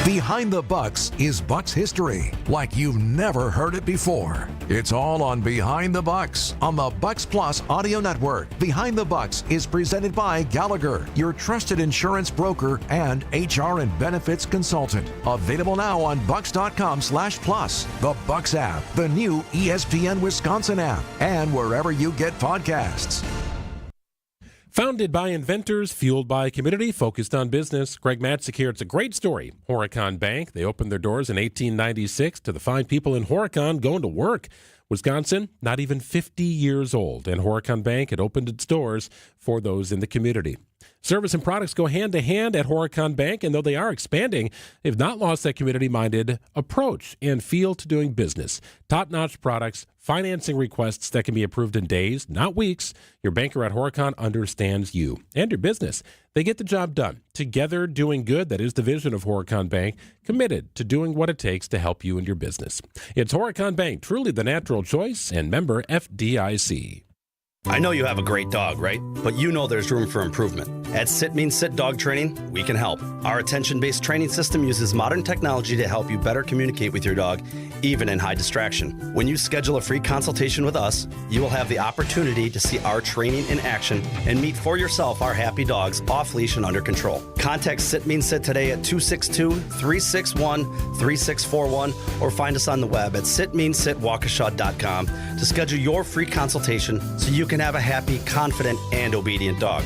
Speaker 10: Behind the Bucks is Bucks history, like you've never heard it before. It's all on Behind the Bucks on the Bucks Plus audio network. Behind the Bucks is presented by Gallagher, your trusted insurance broker and HR and benefits consultant. Available now on bucks.com/plus, the Bucks app, the new ESPN Wisconsin app, and wherever you get podcasts.
Speaker 2: Founded by inventors, fueled by community, focused on business. Greg Matzek here. It's a great story. Horicon Bank. They opened their doors in 1896 to the fine people in Horicon going to work. Wisconsin, not even 50 years old, and Horicon Bank had opened its doors for those in the community. Service and products go hand to hand at Horicon Bank, and though they are expanding, they've not lost that community-minded approach and feel to doing business. Top-notch products, financing requests that can be approved in days, not weeks. Your banker at Horicon understands you and your business. They get the job done. Together, doing good, that is the vision of Horicon Bank, committed to doing what it takes to help you and your business. It's Horicon Bank, truly the natural choice, and member FDIC.
Speaker 7: I know you have a great dog, right? But you know there's room for improvement. At Sit Means Sit Dog Training, we can help. Our attention-based training system uses modern technology to help you better communicate with your dog, even in high distraction. When you schedule a free consultation with us, you will have the opportunity to see our training in action and meet for yourself our happy dogs off leash and under control. Contact Sit Means Sit today at 262-361-3641 or find us on the web at sitmeansitwaukesha.com to schedule your free consultation so you can have a happy, confident, and obedient dog.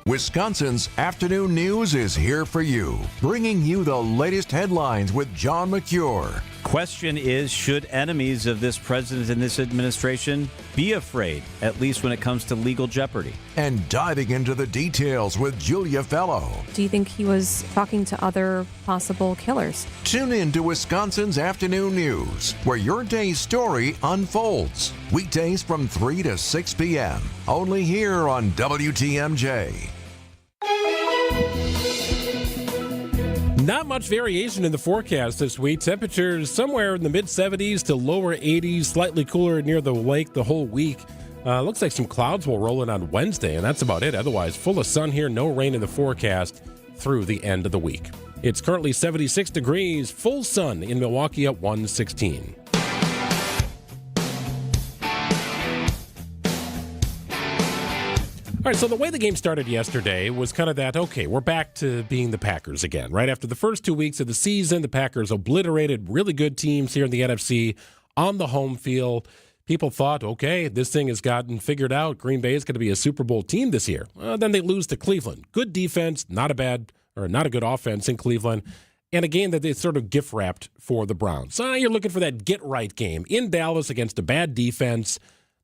Speaker 10: Wisconsin's afternoon news is here for you, bringing you the latest headlines with John McCure.
Speaker 8: question is, should enemies of this president and this administration be afraid, at least when it comes to legal jeopardy?
Speaker 10: And diving into the details with Julia Fellow.
Speaker 9: Do you think he was talking to other possible killers?
Speaker 10: Tune in to Wisconsin's Afternoon News, where your day's story unfolds. Weekdays from 3 to 6 p.m. Only here on WTMJ.
Speaker 2: Not much variation in the forecast this week. Temperatures somewhere in the mid-70s to lower 80s, slightly cooler near the lake the whole week. Looks like some clouds will roll in on Wednesday, and that's about it. Otherwise, full of sun here, no rain in the forecast through the end of the week. It's currently 76 degrees, full sun in Milwaukee at 116. All right, so the way the game started yesterday was kind of that, okay, we're back to being the Packers again. Right after the first 2 weeks of the season, the Packers obliterated really good teams here in the NFC on the home field. People thought, okay, this thing has gotten figured out. Green Bay is going to be a Super Bowl team this year. Then they lose to Cleveland. Good defense, not a good offense in Cleveland, and a game that they sort of gift-wrapped for the Browns. So you're looking for that get-right game in Dallas against a bad defense,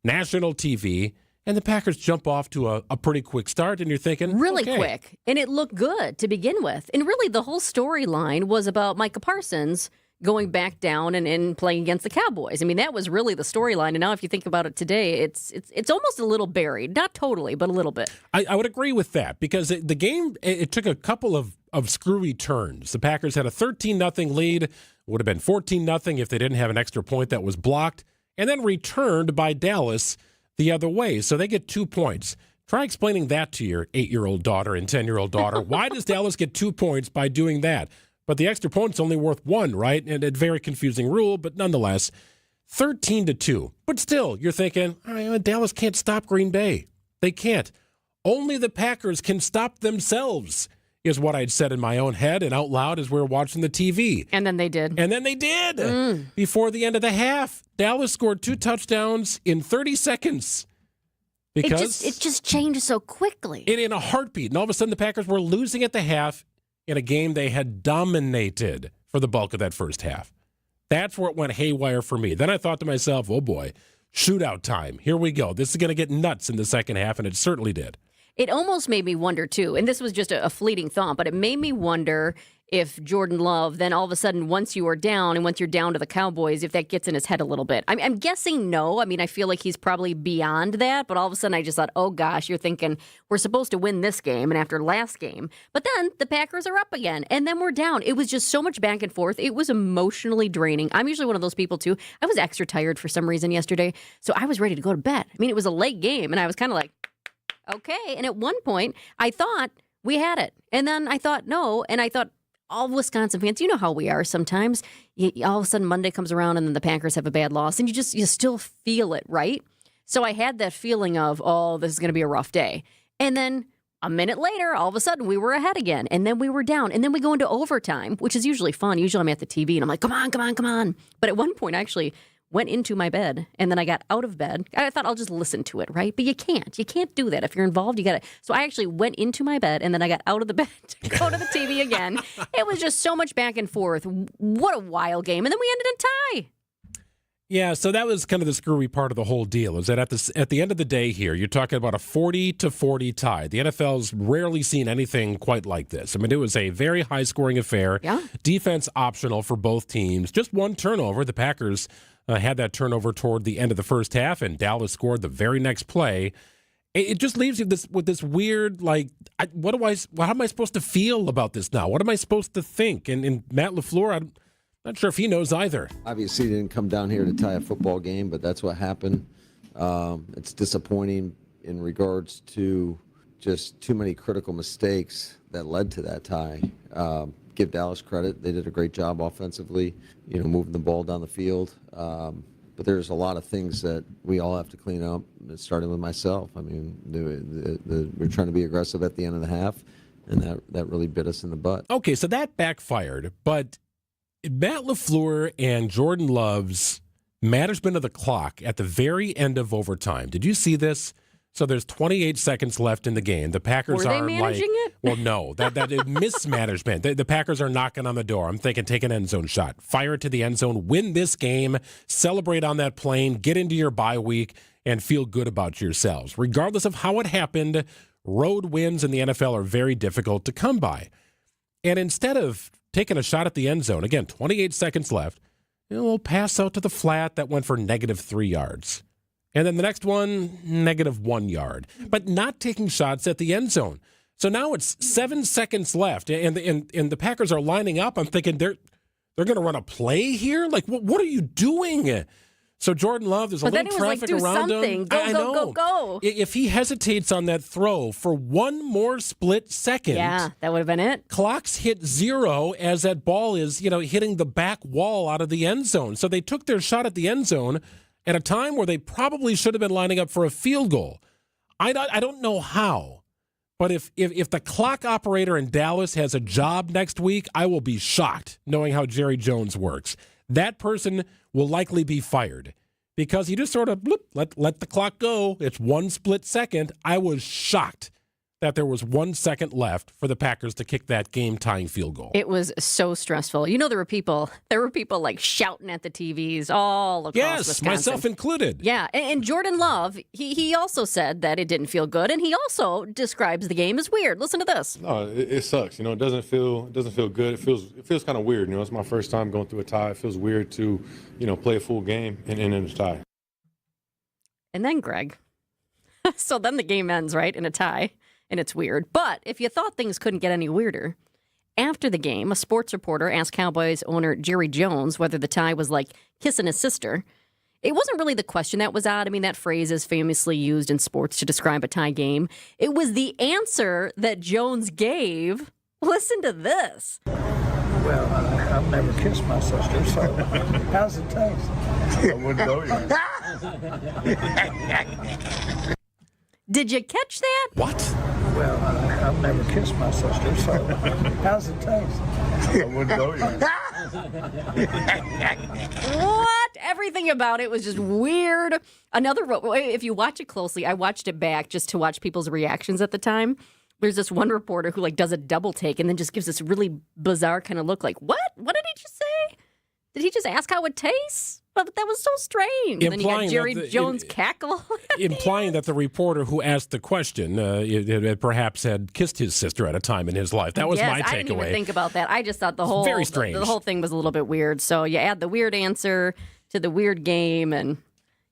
Speaker 2: national TV. And the Packers jump off to a pretty quick start, and you're thinking,
Speaker 1: really
Speaker 2: okay.
Speaker 1: quick. And it looked good to begin with. And really, the whole storyline was about Micah Parsons going back down and playing against the Cowboys. I mean, that was really the storyline. And now if you think about it today, it's almost a little buried. Not totally, but a little bit.
Speaker 2: I would agree with that because the game, it took a couple of screwy turns. The Packers had a 13-0 lead. Would have been 14-0 if they didn't have an extra point that was blocked. And then returned by Dallas the other way. So they get 2 points. Try explaining that to your 8-year-old daughter and 10-year-old daughter. Why does Dallas get 2 points by doing that? But the extra point's only worth 1, right? And a very confusing rule, but nonetheless, 13-2. But still, you're thinking, all right, Dallas can't stop Green Bay. They can't. Only the Packers can stop themselves, is what I'd said in my own head and out loud as we were watching the TV.
Speaker 1: And then they did.
Speaker 2: Before the end of the half. Dallas scored 2 touchdowns in 30 seconds. Because
Speaker 1: it just changed so quickly.
Speaker 2: In a heartbeat. And all of a sudden, the Packers were losing at the half in a game they had dominated for the bulk of that first half. That's where it went haywire for me. Then I thought to myself, oh boy, shootout time. Here we go. This is going to get nuts in the second half, and it certainly did.
Speaker 1: It almost made me wonder, too, and this was just a fleeting thought, but it made me wonder if Jordan Love, then all of a sudden, once you are down and once you're down to the Cowboys, if that gets in his head a little bit. I'm guessing no. I mean, I feel like he's probably beyond that, but all of a sudden I just thought, oh gosh, you're thinking we're supposed to win this game and after last game. But then the Packers are up again and then we're down. It was just so much back and forth. It was emotionally draining. I'm usually one of those people too. I was extra tired for some reason yesterday, so I was ready to go to bed. I mean, it was a late game and I was kind of like, okay. And at one point I thought we had it. And then I thought no. And I thought, all Wisconsin fans, you know how we are sometimes. All of a sudden Monday comes around and then the Packers have a bad loss and you still feel it, right? So I had that feeling of, oh, this is going to be a rough day. And then a minute later, all of a sudden we were ahead again and then we were down and then we go into overtime, which is usually fun. Usually I'm at the TV and I'm like, come on. But at one point I actually went into my bed and then I got out of bed. I thought I'll just listen to it, right? But you can't do that. If you're involved, you got to. So I actually went into my bed and then I got out of the bed to go to the TV again. It was just so much back and forth. What a wild game. And then we ended in tie.
Speaker 2: Yeah, so that was kind of the screwy part of the whole deal, is that at the end of the day here, you're talking about a 40-40 tie. The NFL's rarely seen anything quite like this. I mean, it was a very high-scoring affair.
Speaker 1: Yeah.
Speaker 2: Defense optional for both teams. Just one turnover. The Packers had that turnover toward the end of the first half, and Dallas scored the very next play. It just leaves you with this weird, like, how am I supposed to feel about this now? What am I supposed to think? And Matt LaFleur, I'm not sure if he knows either.
Speaker 20: Obviously, he didn't come down here to tie a football game, but that's what happened. It's disappointing in regards to just too many critical mistakes that led to that tie. Give Dallas credit. They did a great job offensively, moving the ball down the field. But there's a lot of things that we all have to clean up, starting with myself. I mean, we're trying to be aggressive at the end of the half, and that really bit us in the butt.
Speaker 2: Okay, so that backfired, but Matt LaFleur and Jordan Love's management of the clock at the very end of overtime. Did you see this? So there's 28 seconds left in the game. The Packers
Speaker 1: Were they managing it?
Speaker 2: Well, no, that is mismanagement. The Packers are knocking on the door. I'm thinking, take an end zone shot, fire it to the end zone, win this game, celebrate on that plane, get into your bye week, and feel good about yourselves. Regardless of how it happened, road wins in the NFL are very difficult to come by. And instead of taking a shot at the end zone, again, 28 seconds left, we'll pass out to the flat that went for -3 yards. And then the next one, -1 yard. But not taking shots at the end zone. So now it's 7 seconds left, and the Packers are lining up. I'm thinking they're going to run a play here? Like, what are you doing? So Jordan Love, there's a little traffic around him.
Speaker 1: Go.
Speaker 2: If he hesitates on that throw for one more split second.
Speaker 1: Yeah, that would have been it.
Speaker 2: Clocks hit 0 as that ball is, hitting the back wall out of the end zone. So they took their shot at the end zone at a time where they probably should have been lining up for a field goal. I don't know how, but if the clock operator in Dallas has a job next week, I will be shocked knowing how Jerry Jones works. That person will likely be fired because he just sort of let the clock go. It's one split second. I was shocked that there was 1 second left for the Packers to kick that game-tying field goal.
Speaker 1: It was so stressful. There were people like shouting at the TVs all across Wisconsin.
Speaker 2: Myself included.
Speaker 1: Yeah, and Jordan Love, he also said that it didn't feel good, and he also describes the game as weird. Listen to this.
Speaker 11: No, it sucks. It doesn't feel good. It feels kind of weird. It's my first time going through a tie. It feels weird to, play a full game and end in a tie.
Speaker 1: And then Greg. So then the game ends, right, in a tie. And it's weird. But if you thought things couldn't get any weirder, after the game, a sports reporter asked Cowboys owner Jerry Jones whether the tie was like kissing his sister. It wasn't really the question that was odd. I mean, that phrase is famously used in sports to describe a tie game. It was the answer that Jones gave. Listen to this.
Speaker 12: Well, I've never kissed my sister, so how's it taste? I wouldn't know you.
Speaker 1: Did you catch that?
Speaker 2: What?
Speaker 12: Well, I've never kissed my sister, so how's it taste? I wouldn't know you.
Speaker 1: What? Everything about it was just weird. If you watch it closely, I watched it back just to watch people's reactions at the time. There's this one reporter who does a double take and then just gives this really bizarre kind of look like, what? What did he just say? Did he just ask how it tastes? But that was so strange. And then you got Jerry Jones cackle.
Speaker 2: Implying that the reporter who asked the question perhaps had kissed his sister at a time in his life. That was my takeaway.
Speaker 1: I didn't even think about that. I just thought
Speaker 2: very strange.
Speaker 1: The whole thing was a little bit weird. So you add the weird answer to the weird game, and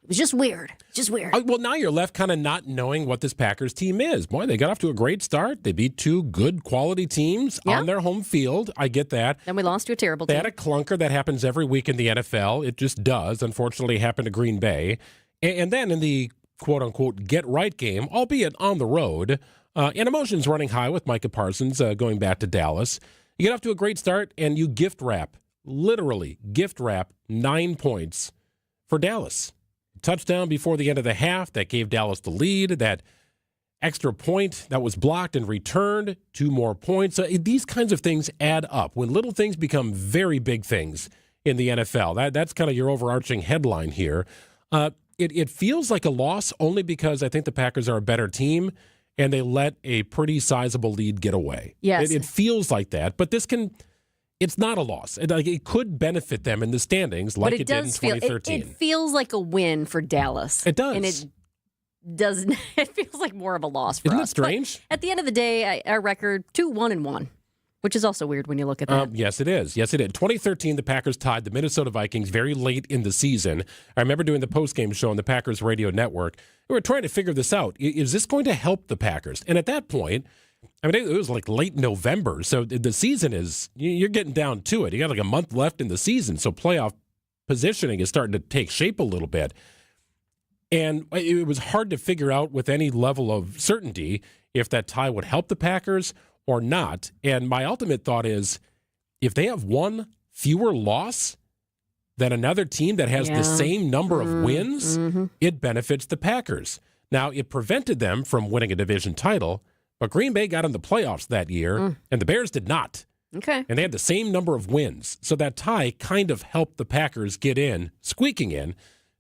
Speaker 1: it was just weird. Just weird.
Speaker 2: Well, now you're left kind of not knowing what this Packers team is. Boy, they got off to a great start. They beat two good quality teams on their home field. I get that.
Speaker 1: Then we lost to a terrible team.
Speaker 2: They had a clunker that happens every week in the NFL. It just does. Unfortunately, it happened to Green Bay. And then in the quote-unquote get-right game, albeit on the road, and emotions running high with Micah Parsons going back to Dallas, you get off to a great start, and you literally gift wrap 9 points for Dallas. Touchdown before the end of the half that gave Dallas the lead. That extra point that was blocked and returned, 2 more points. So these kinds of things add up. When little things become very big things in the NFL, that's kind of your overarching headline here. It feels like a loss only because I think the Packers are a better team and they let a pretty sizable lead get away.
Speaker 1: Yes.
Speaker 2: It feels like that, but it's not a loss. It could benefit them in the standings like it did in 2013.
Speaker 1: It feels like a win for Dallas.
Speaker 2: It does.
Speaker 1: And it doesn't. It feels like more of a loss for
Speaker 2: Isn't
Speaker 1: us.
Speaker 2: Isn't that strange?
Speaker 1: But at the end of the day, our record 2-1-1, which is also weird when you look at that.
Speaker 2: Yes, it is. Yes, it is. 2013, the Packers tied the Minnesota Vikings very late in the season. I remember doing the postgame show on the Packers radio network. We were trying to figure this out. Is this going to help the Packers? And at that point, I mean, it was like late November, so the season you're getting down to it. You got like a month left in the season, so playoff positioning is starting to take shape a little bit. And it was hard to figure out with any level of certainty if that tie would help the Packers or not. And my ultimate thought is if they have one fewer loss than another team that has the same number of wins, it benefits the Packers. Now, it prevented them from winning a division title, but Green Bay got in the playoffs that year, and the Bears did not.
Speaker 1: Okay.
Speaker 2: And they had the same number of wins. So that tie kind of helped the Packers get in, squeaking in,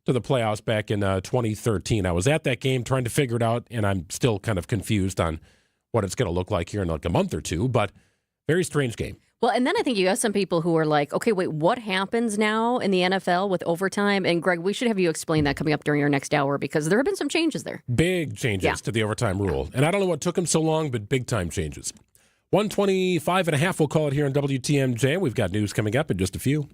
Speaker 2: to the playoffs back in 2013. I was at that game trying to figure it out, and I'm still kind of confused on what it's going to look like here in like a month or two, but very strange game.
Speaker 1: Well, and then I think you have some people who are like, okay, wait, what happens now in the NFL with overtime? And Greg, we should have you explain that coming up during our next hour because there have been some changes there.
Speaker 2: Big changes to the overtime rule. And I don't know what took them so long, but big time changes. 125.5, we'll call it here on WTMJ. We've got news coming up in just a few.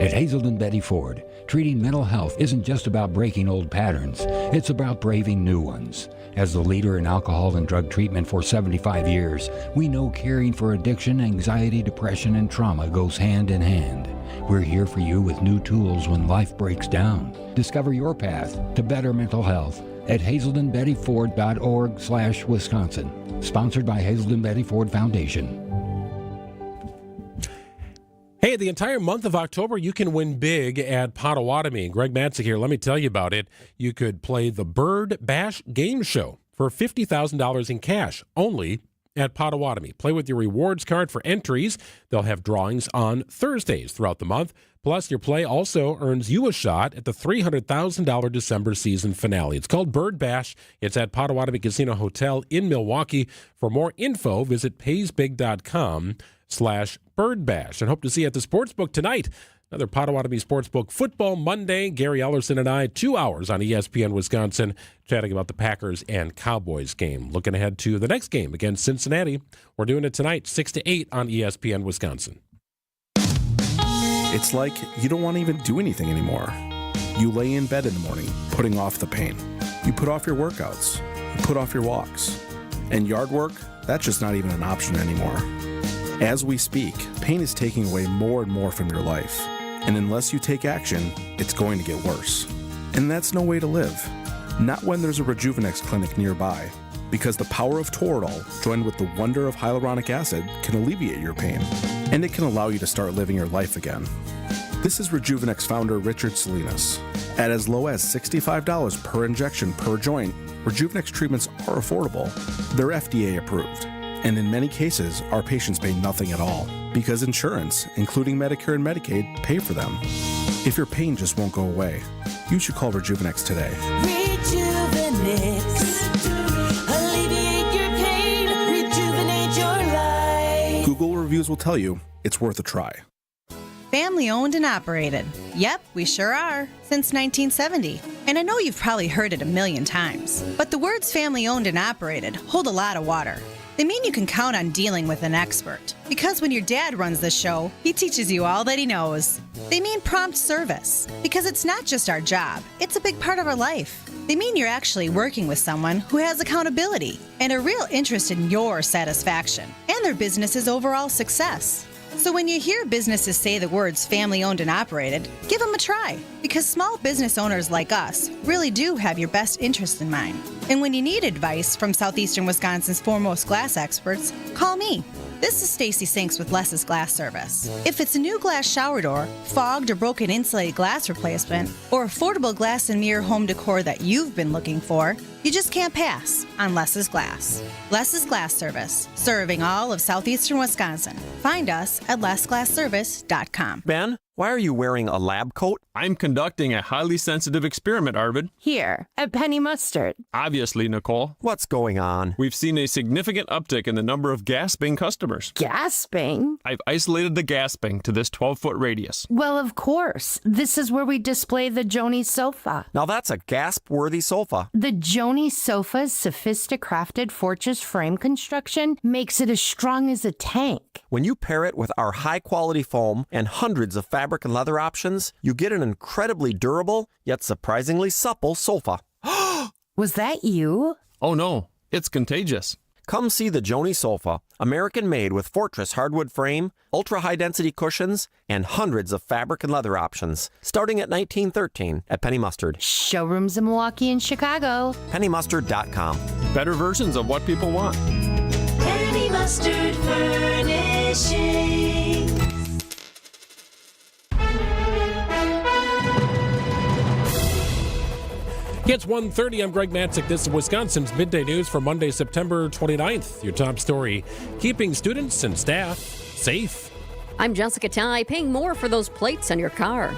Speaker 14: At Hazelden Betty Ford, treating mental health isn't just about breaking old patterns. It's about braving new ones. As the leader in alcohol and drug treatment for 75 years, we know caring for addiction, anxiety, depression, and trauma goes hand in hand. We're here for you with new tools when life breaks down. Discover your path to better mental health at hazeldenbettyford.org/Wisconsin. Sponsored by Hazelden Betty Ford Foundation.
Speaker 2: Hey, the entire month of October, you can win big at Potawatomi. Greg Matzek here. Let me tell you about it. You could play the Bird Bash Game Show for $50,000 in cash only at Potawatomi. Play with your rewards card for entries. They'll have drawings on Thursdays throughout the month. Plus, your play also earns you a shot at the $300,000 December season finale. It's called Bird Bash. It's at Potawatomi Casino Hotel in Milwaukee. For more info, visit paysbig.com/birdbash. And hope to see you at the Sportsbook tonight. Another Potawatomi Sportsbook Football Monday. Gary Ellerson and I, 2 hours on ESPN Wisconsin, chatting about the Packers and Cowboys game. Looking ahead to the next game against Cincinnati. We're doing it tonight, 6 to 8 on ESPN Wisconsin.
Speaker 22: It's like you don't want to even do anything anymore. You lay in bed in the morning, putting off the pain. You put off your workouts. You put off your walks. And yard work, that's just not even an option anymore. As we speak, pain is taking away more and more from your life. And unless you take action, it's going to get worse. And that's no way to live. Not when there's a Rejuvenex clinic nearby. Because the power of Toradol, joined with the wonder of hyaluronic acid, can alleviate your pain. And it can allow you to start living your life again. This is Rejuvenex founder Richard Salinas. At as low as $65 per injection per joint, Rejuvenex treatments are affordable. They're FDA approved. And in many cases, our patients pay nothing at all because insurance, including Medicare and Medicaid, pay for them. If your pain just won't go away, you should call Rejuvenex today.
Speaker 18: Rejuvenex. Alleviate your pain. Rejuvenate your life.
Speaker 22: Google reviews will tell you it's worth a try.
Speaker 23: Family owned and operated. Yep, we sure are. Since 1970. And I know you've probably heard it a million times. But the words family owned and operated hold a lot of water. They mean you can count on dealing with an expert. Because when your dad runs the show, he teaches you all that he knows. They mean prompt service. Because it's not just our job, it's a big part of our life. They mean you're actually working with someone who has accountability and a real interest in your satisfaction and their business's overall success. So when you hear businesses say the words family-owned and operated, give them a try, because small business owners like us really do have your best interest in mind. And when you need advice from Southeastern Wisconsin's foremost glass experts, call me. This is Stacy Sinks with Less's Glass Service. If it's a new glass shower door, fogged or broken insulated glass replacement, or affordable glass and mirror home decor that you've been looking for, you just can't pass on Less's Glass. Less's Glass Service, serving all of Southeastern Wisconsin. Find us at lessglassservice.com.
Speaker 24: Ben, why are you wearing a lab coat?
Speaker 25: I'm conducting a highly sensitive experiment, Arvid.
Speaker 26: Here, at Penny Mustard.
Speaker 25: Obviously, Nicole.
Speaker 24: What's going on?
Speaker 25: We've seen a significant uptick in the number of gasping customers.
Speaker 26: Gasping?
Speaker 25: I've isolated the gasping to this 12-foot radius.
Speaker 26: Well, of course. This is where we display the Joni sofa.
Speaker 24: Now that's a gasp-worthy sofa.
Speaker 26: The Joni sofa's sophisticrafted fortress frame construction makes it as strong as a tank.
Speaker 24: When you pair it with our high-quality foam and hundreds of fabric and leather options, you get an incredibly durable, yet surprisingly supple sofa.
Speaker 26: Was that you?
Speaker 25: Oh no, it's contagious.
Speaker 24: Come see the Joni sofa, American-made with fortress hardwood frame, ultra-high-density cushions, and hundreds of fabric and leather options, starting at $19.13 at Penny Mustard.
Speaker 26: Showrooms in Milwaukee and Chicago.
Speaker 24: PennyMustard.com.
Speaker 25: Better versions of what people want.
Speaker 18: Penny Mustard Furnishings.
Speaker 2: It's 1:30. I'm Greg Matzek. This is Wisconsin's Midday News for Monday, September 29th. Your top story, keeping students and staff safe.
Speaker 1: I'm Jessica Tighe. Paying more for those plates on your car.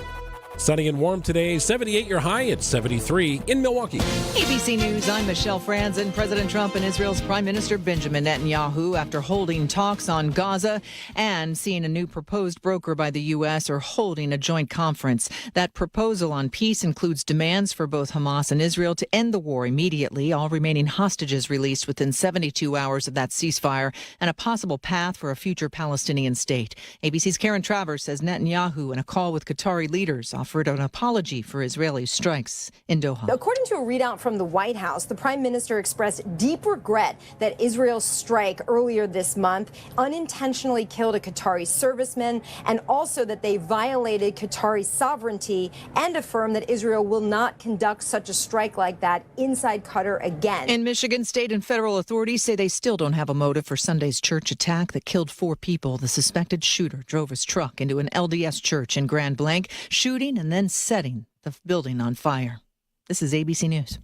Speaker 2: Sunny and warm today, 78 your high at 73 in Milwaukee.
Speaker 3: ABC News, I'm Michelle Franzen. President Trump and Israel's Prime Minister Benjamin Netanyahu, after holding talks on Gaza and seeing a new proposed broker by the U.S., are holding a joint conference. That proposal on peace includes demands for both Hamas and Israel to end the war immediately, all remaining hostages released within 72 hours of that ceasefire, and a possible path for a future Palestinian state. ABC's Karen Travers says Netanyahu, in a call with Qatari leaders, offered an apology for Israeli strikes in Doha.
Speaker 4: According to a readout from the White House, the prime minister expressed deep regret that Israel's strike earlier this month unintentionally killed a Qatari serviceman, and also that they violated Qatari sovereignty, and affirmed that Israel will not conduct such a strike like that inside Qatar again.
Speaker 3: In Michigan, state and federal authorities say they still don't have a motive for Sunday's church attack that killed 4 people. The suspected shooter drove his truck into an LDS church in Grand Blanc, shooting and then setting the building on fire. This is ABC News.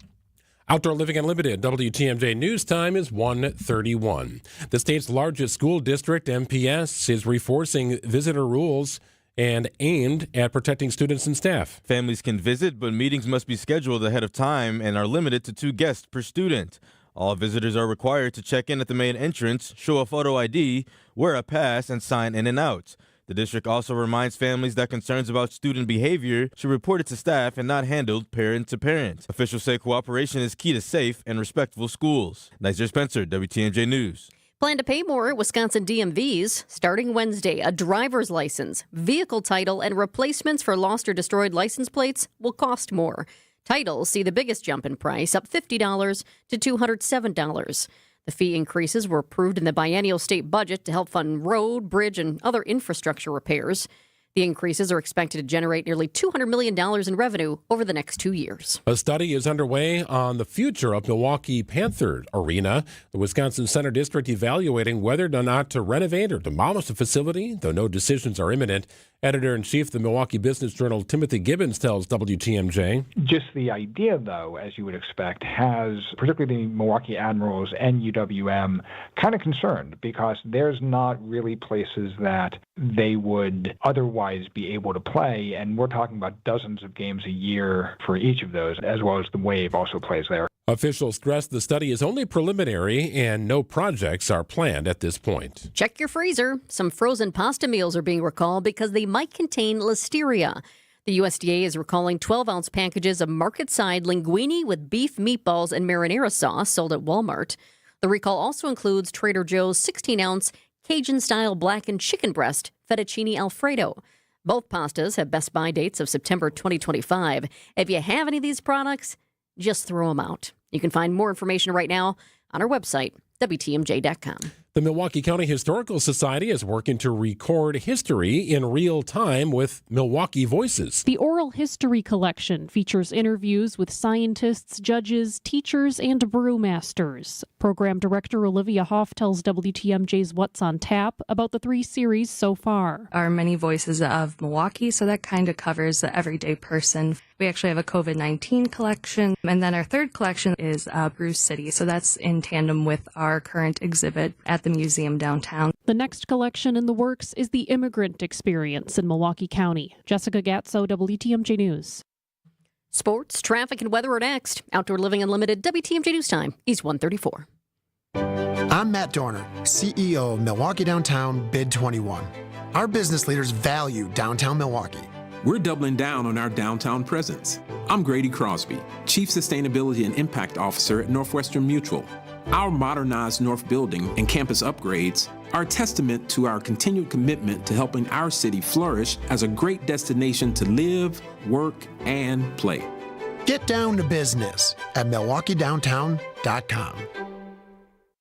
Speaker 2: Outdoor Living Unlimited, WTMJ News Time is 1:31. The state's largest school district, MPS, is reinforcing visitor rules and aimed at protecting students and staff.
Speaker 15: Families can visit, but meetings must be scheduled ahead of time and are limited to 2 guests per student. All visitors are required to check in at the main entrance, show a photo ID, wear a pass, and sign in and out. The district also reminds families that concerns about student behavior should report it to staff and not handled parent to parent. Officials say cooperation is key to safe and respectful schools. Niger Spencer, WTMJ News.
Speaker 1: Plan to pay more at Wisconsin DMVs starting Wednesday. A driver's license, vehicle title, and replacements for lost or destroyed license plates will cost more. Titles see the biggest jump in price, up $50 to $207. The fee increases were approved in the biennial state budget to help fund road, bridge, and other infrastructure repairs. The increases are expected to generate nearly $200 million in revenue over the next 2 years.
Speaker 2: A study is underway on the future of Milwaukee Panther Arena. The Wisconsin Center District evaluating whether or not to renovate or demolish the facility, though no decisions are imminent. Editor-in-chief of the Milwaukee Business Journal, Timothy Gibbons, tells WTMJ.
Speaker 16: Just the idea, though, as you would expect, has particularly the Milwaukee Admirals and UWM kind of concerned, because there's not really places that they would otherwise be able to play, and we're talking about dozens of games a year for each of those, as well as the Wave also plays there.
Speaker 2: Officials stress the study is only preliminary and no projects are planned at this point.
Speaker 1: Check your freezer. Some frozen pasta meals are being recalled because they might contain listeria. The USDA is recalling 12-ounce packages of market-side linguine with beef meatballs and marinara sauce sold at Walmart. The recall also includes Trader Joe's 16-ounce Cajun-style blackened chicken breast fettuccine Alfredo. Both pastas have Best Buy dates of September 2025. If you have any of these products, just throw them out. You can find more information right now on our website, WTMJ.com.
Speaker 2: The Milwaukee County Historical Society is working to record history in real time with Milwaukee Voices.
Speaker 17: The Oral History Collection features interviews with scientists, judges, teachers, and brewmasters. Program Director Olivia Hoff tells WTMJ's What's on Tap about the 3 series so far.
Speaker 19: Our many voices of Milwaukee, so that kind of covers the everyday person. We actually have a COVID-19 collection, and then our 3rd collection is Brew City, so that's in tandem with our current exhibit at the museum downtown.
Speaker 17: The next collection in the works is the Immigrant Experience in Milwaukee County. Jessica Gatso, WTMJ News.
Speaker 1: Sports, traffic, and weather are next. Outdoor Living Unlimited, WTMJ News Time, East 134.
Speaker 27: I'm Matt Dorner, CEO of Milwaukee Downtown Bid 21. Our business leaders value downtown Milwaukee.
Speaker 28: We're doubling down on our downtown presence. I'm Grady Crosby, Chief Sustainability and Impact Officer at Northwestern Mutual. Our modernized North Building and campus upgrades are a testament to our continued commitment to helping our city flourish as a great destination to live, work, and play.
Speaker 27: Get down to business at MilwaukeeDowntown.com.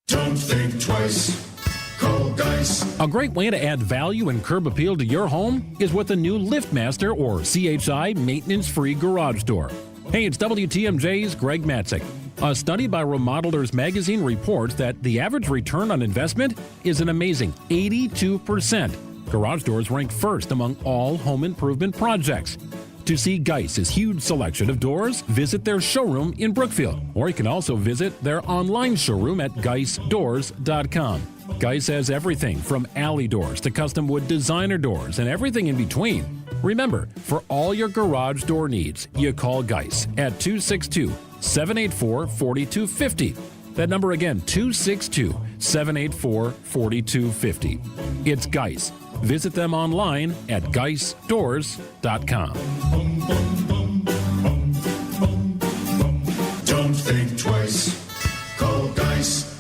Speaker 29: Don't think twice. Call Geis.
Speaker 30: A great way to add value and curb appeal to your home is with a new LiftMaster or CHI maintenance-free garage door. Hey, it's WTMJ's Greg Matzek. A study by Remodelers Magazine reports that the average return on investment is an amazing 82%. Garage doors rank first among all home improvement projects. To see Geis's huge selection of doors, visit their showroom in Brookfield, or you can also visit their online showroom at geisdoors.com. Geis has everything from alley doors to custom wood designer doors and everything in between. Remember, for all your garage door needs, you call Geis at 262-784-4250. That number again, 262-784-4250. It's Geis. Visit them online at geisdoors.com.
Speaker 29: Don't think twice. Call Geis.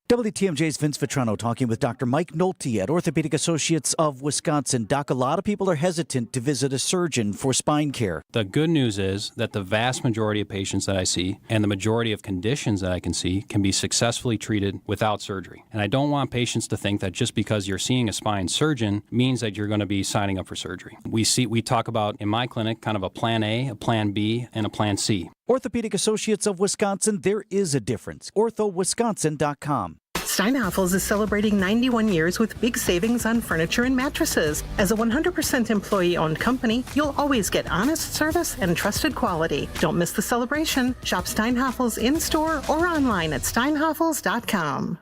Speaker 5: WTMJ's Vince Vitrano talking with Dr. Mike Nolte at Orthopedic Associates of Wisconsin. Doc, a lot of people are hesitant to visit a surgeon for spine care.
Speaker 6: The good news is that the vast majority of patients that I see and the majority of conditions that I can see can be successfully treated without surgery. And I don't want patients to think that just because you're seeing a spine surgeon means that you're going to be signing up for surgery. We talk about, in my clinic, kind of a plan A, a plan B, and a plan C.
Speaker 5: Orthopedic Associates of Wisconsin, there is a difference. orthowisconsin.com.
Speaker 7: Steinhafels is celebrating 91 years with big savings on furniture and mattresses. As a 100% employee-owned company, you'll always get honest service and trusted quality. Don't miss the celebration. Shop Steinhafels in-store or online at steinhafels.com.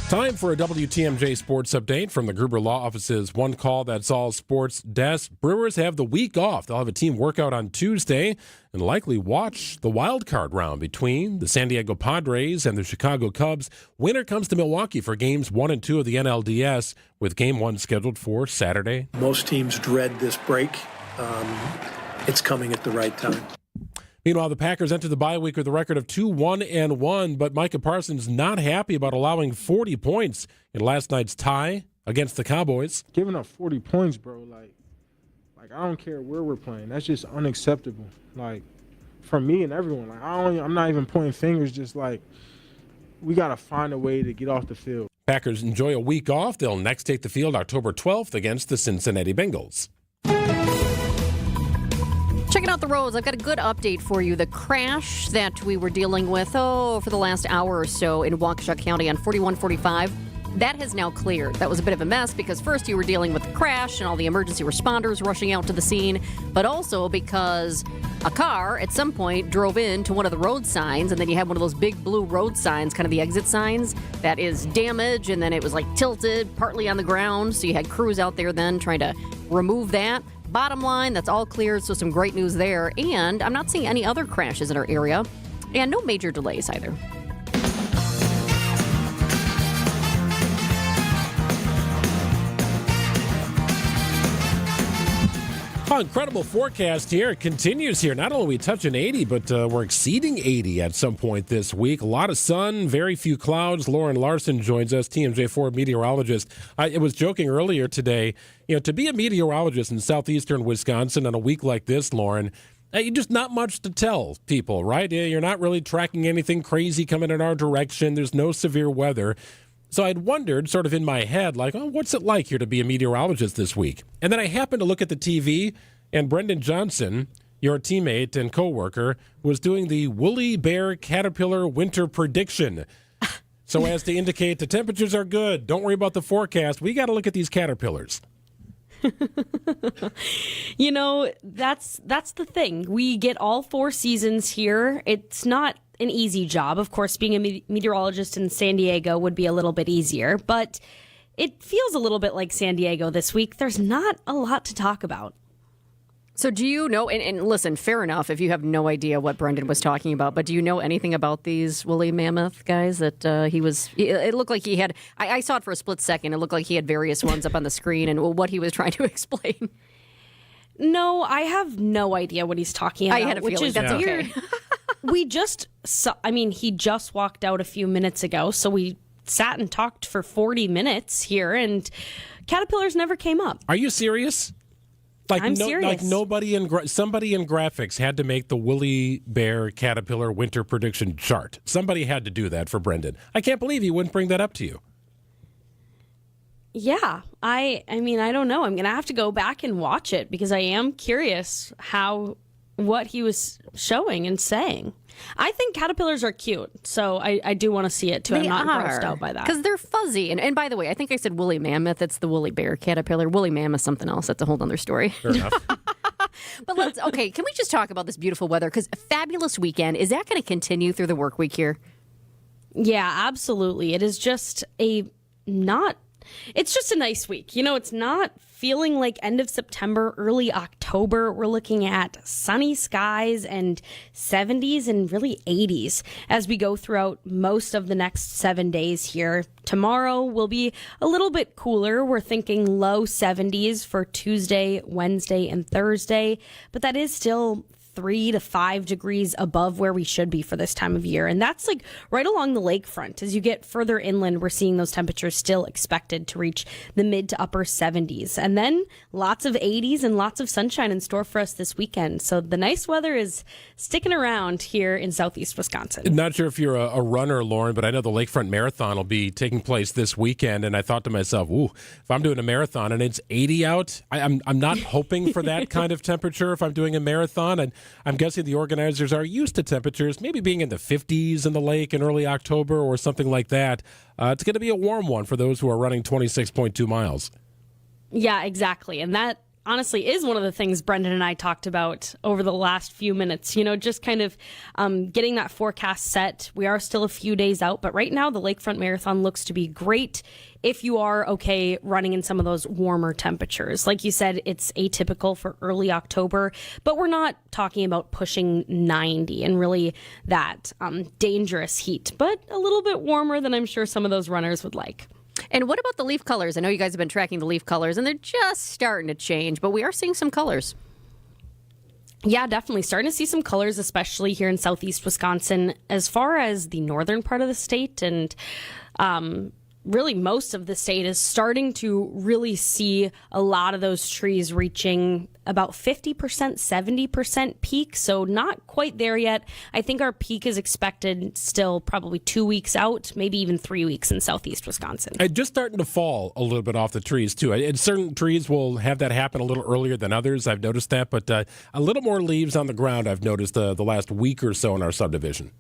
Speaker 2: Time for a WTMJ Sports Update from the Gruber Law Office's One Call That's All Sports Desk. Brewers have the week off. They'll have a team workout on Tuesday and likely watch the wild card round between the San Diego Padres and the Chicago Cubs. Winner comes to Milwaukee for games 1 and 2 of the NLDS, with game 1 scheduled for Saturday.
Speaker 12: Most teams dread this break. It's coming at the right time.
Speaker 2: Meanwhile, the Packers entered the bye week with a record of 2-1-1, but Micah Parsons not happy about allowing 40 points in last night's tie against the Cowboys.
Speaker 8: Giving up 40 points, bro, like I don't care where we're playing. That's just unacceptable. Like, for me and everyone, like I'm not even pointing fingers. Just like, we got to find a way to get off the field.
Speaker 2: Packers enjoy a week off. They'll next take the field October 12th against the Cincinnati Bengals.
Speaker 1: Checking out the roads, I've got a good update for you. The crash that we were dealing with, for the last hour or so in Waukesha County on 4145, that has now cleared. That was a bit of a mess because first you were dealing with the crash and all the emergency responders rushing out to the scene, but also because a car at some point drove into one of the road signs, and then you had one of those big blue road signs, kind of the exit signs, that is damaged, and then it was like tilted, partly on the ground, so you had crews out there then trying to remove that. Bottom line, that's all cleared, so some great news there. And I'm not seeing any other crashes in our area, and no major delays either.
Speaker 2: Oh, incredible forecast here. It continues here. Not only are we touching 80, but we're exceeding 80 at some point this week. A lot of sun, very few clouds. Lauren Larson joins us, TMJ4 meteorologist. I was joking earlier today, to be a meteorologist in southeastern Wisconsin on a week like this, Lauren, you just not much to tell people, right? You're not really tracking anything crazy coming in our direction. There's no severe weather. So I'd wondered, sort of in my head, like, what's it like here to be a meteorologist this week? And then I happened to look at the TV, and Brendan Johnson, your teammate and coworker, was doing the woolly bear caterpillar winter prediction. So as to indicate the temperatures are good, don't worry about the forecast. We got to look at these caterpillars.
Speaker 9: That's the thing. We get all 4 seasons here. It's not an easy job. Of course, being a meteorologist in San Diego would be a little bit easier, but it feels a little bit like San Diego this week. There's not a lot to talk about.
Speaker 1: So do you know, and listen, fair enough if you have no idea what Brendan was talking about, but do you know anything about these woolly mammoth guys that it looked like he had, I saw it for a split second, it looked like he had various ones up on the screen and what he was trying to explain.
Speaker 9: No, I have no idea what he's talking about.
Speaker 1: I had a feeling that's
Speaker 9: weird.
Speaker 1: Okay.
Speaker 9: We just saw, he just walked out a few minutes ago, so we sat and talked for 40 minutes here, and caterpillars never came up.
Speaker 2: Are you serious?
Speaker 9: I'm serious.
Speaker 2: Like somebody in graphics had to make the woolly bear caterpillar winter prediction chart. Somebody had to do that for Brendan. I can't believe he wouldn't bring that up to you.
Speaker 9: Yeah, I don't know. I'm going to have to go back and watch it because I am curious what he was showing and saying. I think caterpillars are cute, so I do want to see it too. I'm not grossed out by that.
Speaker 1: Because they're fuzzy. And by the way, I think I said woolly mammoth. It's the woolly bear caterpillar. Woolly mammoth, something else. That's a whole other story.
Speaker 2: Fair enough.
Speaker 1: But can we just talk about this beautiful weather? Because a fabulous weekend. Is that going to continue through the work week here?
Speaker 9: Yeah, absolutely. It is just a not it's just a nice week. It's not feeling like end of September, early October. We're looking at sunny skies and 70s and really 80s as we go throughout most of the next 7 days here. Tomorrow will be a little bit cooler. We're thinking low 70s for Tuesday, Wednesday, and Thursday, but that is still 3 to 5 degrees above where we should be for this time of year. And that's like right along the lakefront. As you get further inland, we're seeing those temperatures still expected to reach the mid to upper 70s. And then lots of 80s and lots of sunshine in store for us this weekend. So the nice weather is sticking around here in southeast Wisconsin.
Speaker 2: Not sure if you're a runner, Lauren, but I know the Lakefront Marathon will be taking place this weekend. And I thought to myself, ooh, if I'm doing a marathon and it's 80 out, I'm not hoping for that kind of temperature if I'm doing a marathon. And I'm guessing the organizers are used to temperatures maybe being in the 50s in the lake in early October or something like that. It's going to be a warm one for those who are running 26.2 miles.
Speaker 9: Yeah, exactly. And that honestly is one of the things Brendan and I talked about over the last few minutes, just kind of getting that forecast set. We are still a few days out, but right now the Lakefront Marathon looks to be great if you are okay running in some of those warmer temperatures. Like you said, it's atypical for early October, but we're not talking about pushing 90 and really that dangerous heat, but a little bit warmer than I'm sure some of those runners would like.
Speaker 1: And what about the leaf colors? I know you guys have been tracking the leaf colors, and they're just starting to change, but we are seeing some colors.
Speaker 9: Yeah, definitely. Starting to see some colors, especially here in southeast Wisconsin, as far as the northern part of the state. And really most of the state is starting to really see a lot of those trees reaching about 50%, 70% peak. So not quite there yet. I think our peak is expected still probably 2 weeks out, maybe even 3 weeks in southeast Wisconsin.
Speaker 2: It's just starting to fall a little bit off the trees, too. And certain trees will have that happen a little earlier than others. I've noticed that. But a little more leaves on the ground, I've noticed the last week or so in our subdivision.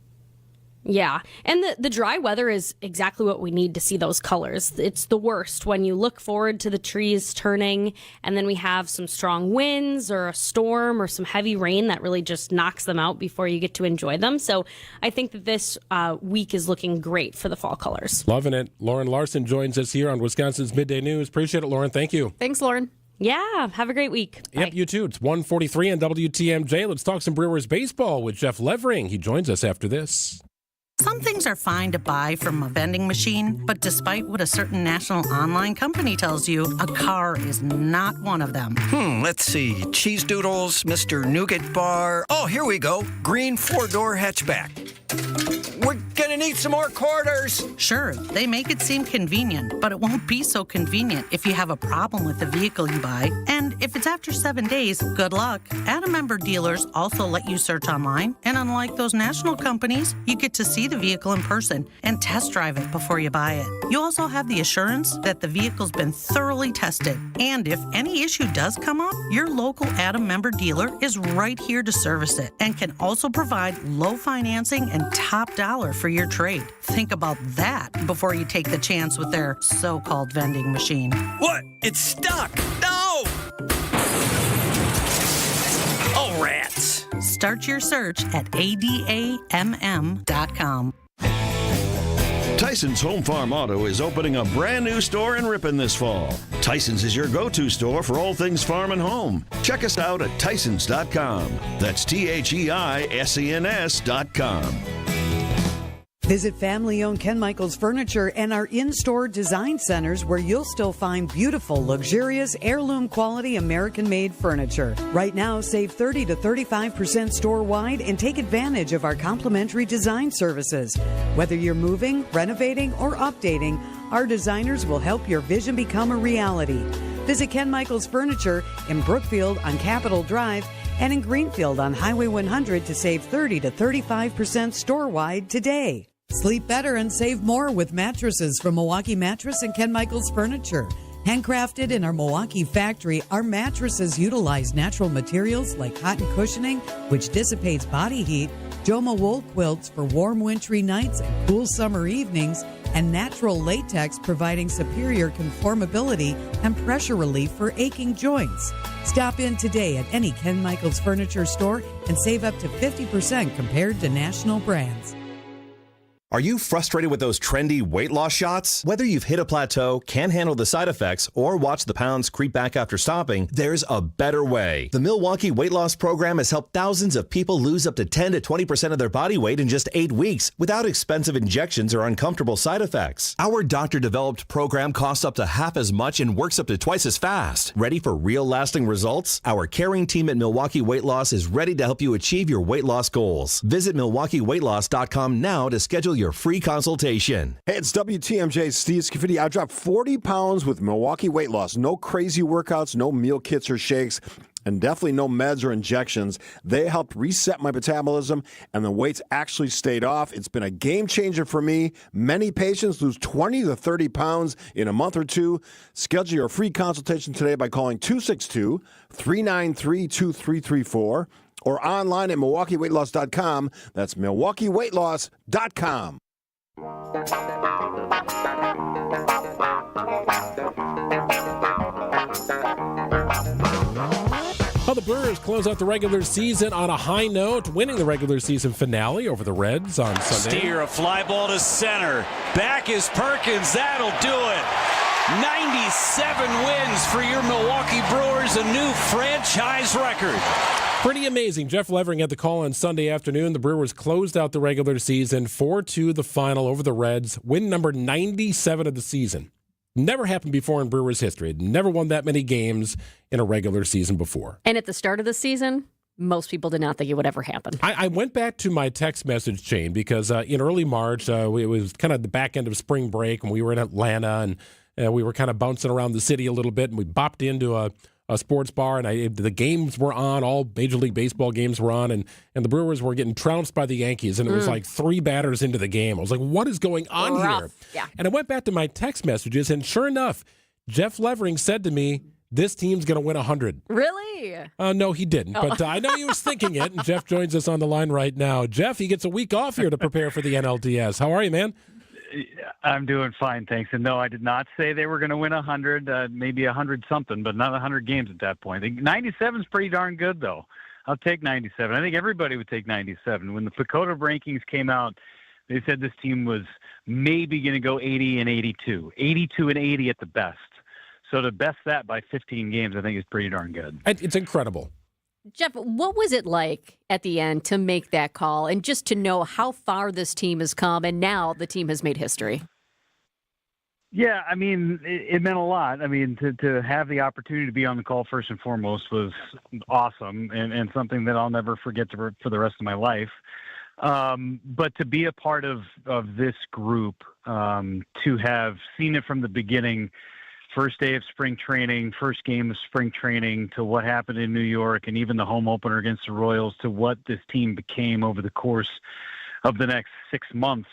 Speaker 9: Yeah, and the dry weather is exactly what we need to see those colors. It's the worst when you look forward to the trees turning and then we have some strong winds or a storm or some heavy rain that really just knocks them out before you get to enjoy them. So I think that this week is looking great for the fall colors.
Speaker 2: Loving it. Lauren Larson joins us here on Wisconsin's Midday News. Appreciate it, Lauren. Thank you.
Speaker 1: Thanks, Lauren.
Speaker 9: Yeah, have a great week.
Speaker 2: Yep, you too. It's 1:43 on WTMJ. Let's talk some Brewers baseball with Jeff Levering. He joins us after this.
Speaker 10: Some things are fine to buy from a vending machine, but despite what a certain national online company tells you, a car is not one of them.
Speaker 11: Let's see. Cheese Doodles, Mr. Nougat Bar. Oh, here we go. Green 4-door hatchback. We're gonna need some more quarters.
Speaker 10: Sure, they make it seem convenient, but it won't be so convenient if you have a problem with the vehicle you buy. And if it's after 7 days, good luck. Adam member dealers also let you search online, and unlike those national companies, you get to see the vehicle in person and test drive it before you buy it. You also have the assurance that the vehicle's been thoroughly tested. And if any issue does come up, your local Adam member dealer is right here to service it and can also provide low financing and top dollar for your trade. Think about that before you take the chance with their so-called vending machine.
Speaker 11: What? It's stuck. No! Oh, rats.
Speaker 10: Start your search at adamm.com.
Speaker 13: Tyson's Home Farm Auto is opening a brand new store in Ripon this fall. Tyson's is your go-to store for all things farm and home. Check us out at Tysons.com. That's THEISENS.com.
Speaker 14: Visit family-owned Ken Michaels Furniture and our in-store design centers where you'll still find beautiful, luxurious, heirloom-quality American-made furniture. Right now, save 30 to 35% store-wide and take advantage of our complimentary design services. Whether you're moving, renovating, or updating, our designers will help your vision become a reality. Visit Ken Michaels Furniture in Brookfield on Capitol Drive and in Greenfield on Highway 100 to save 30 to 35% store-wide today. Sleep better and save more with mattresses from Milwaukee Mattress and Ken Michaels Furniture. Handcrafted in our Milwaukee factory, our mattresses utilize natural materials like cotton cushioning, which dissipates body heat, Joma wool quilts for warm wintry nights and cool summer evenings, and natural latex providing superior conformability and pressure relief for aching joints. Stop in today at any Ken Michaels Furniture store and save up to 50% compared to national brands.
Speaker 3: Are you frustrated with those trendy weight loss shots? Whether you've hit a plateau, can't handle the side effects, or watch the pounds creep back after stopping, there's a better way. The Milwaukee Weight Loss Program has helped thousands of people lose up to 10 to 20% of their body weight in just 8 weeks without expensive injections or uncomfortable side effects. Our doctor-developed program costs up to half as much and works up to twice as fast. Ready for real lasting results? Our caring team at Milwaukee Weight Loss is ready to help you achieve your weight loss goals. Visit MilwaukeeWeightLoss.com now to schedule your free consultation.
Speaker 4: Hey, it's WTMJ's Steve Scafidi. I dropped 40 pounds with Milwaukee Weight Loss. No crazy workouts, no meal kits or shakes, and definitely no meds or injections. They helped reset my metabolism, and the weights actually stayed off. It's been a game changer for me. Many patients lose 20 to 30 pounds in a month or two. Schedule your free consultation today by calling 262-393-2334 or online at MilwaukeeWeightLoss.com. That's MilwaukeeWeightLoss.com.
Speaker 2: Well, the Brewers close out the regular season on a high note, winning the regular season finale over the Reds on Sunday.
Speaker 18: Steer, a fly ball to center. Back is Perkins. That'll do it. 97 wins for your Milwaukee Brewers, a new franchise record.
Speaker 2: Pretty amazing. Jeff Levering had the call on Sunday afternoon. The Brewers closed out the regular season 4-2 the final over the Reds. Win number 97 of the season. Never happened before in Brewers history. Never won that many games in a regular season before.
Speaker 1: And at the start of the season, most people did not think it would ever happen.
Speaker 2: I went back to my text message chain because in early March, it was kind of the back end of spring break, and we were in Atlanta, and we were kind of bouncing around the city a little bit, and we bopped into a sports bar, and the games were on. All Major League Baseball games were on, and the Brewers were getting trounced by the Yankees, and it was like 3 batters into the game. I was like, what is going on here?
Speaker 1: Yeah.
Speaker 2: And I went back to my text messages, and sure enough, Jeff Levering said to me, this team's going to win 100.
Speaker 1: Really?
Speaker 2: No, he didn't, but I know he was thinking it, and Jeff joins us on the line right now. Jeff, he gets a week off here to prepare for the NLDS. How are you, man?
Speaker 20: I'm doing fine, thanks. And no, I did not say they were going to win 100, maybe 100-something, but not 100 games at that point. 97 is pretty darn good, though. I'll take 97. I think everybody would take 97. When the Pacoda rankings came out, they said this team was maybe going to go 80 and 82. 82 and 80 at the best. So to best that by 15 games, I think is pretty darn good.
Speaker 2: It's incredible.
Speaker 1: Jeff, what was it like at the end to make that call and just to know how far this team has come and now the team has made history?
Speaker 20: Yeah, I mean, it meant a lot. I mean, to have the opportunity to be on the call first and foremost was awesome and something that I'll never forget for the rest of my life. But to be a part of this group, to have seen it from the beginning, first day of spring training, first game of spring training, to what happened in New York and even the home opener against the Royals, to what this team became over the course of the next 6 months.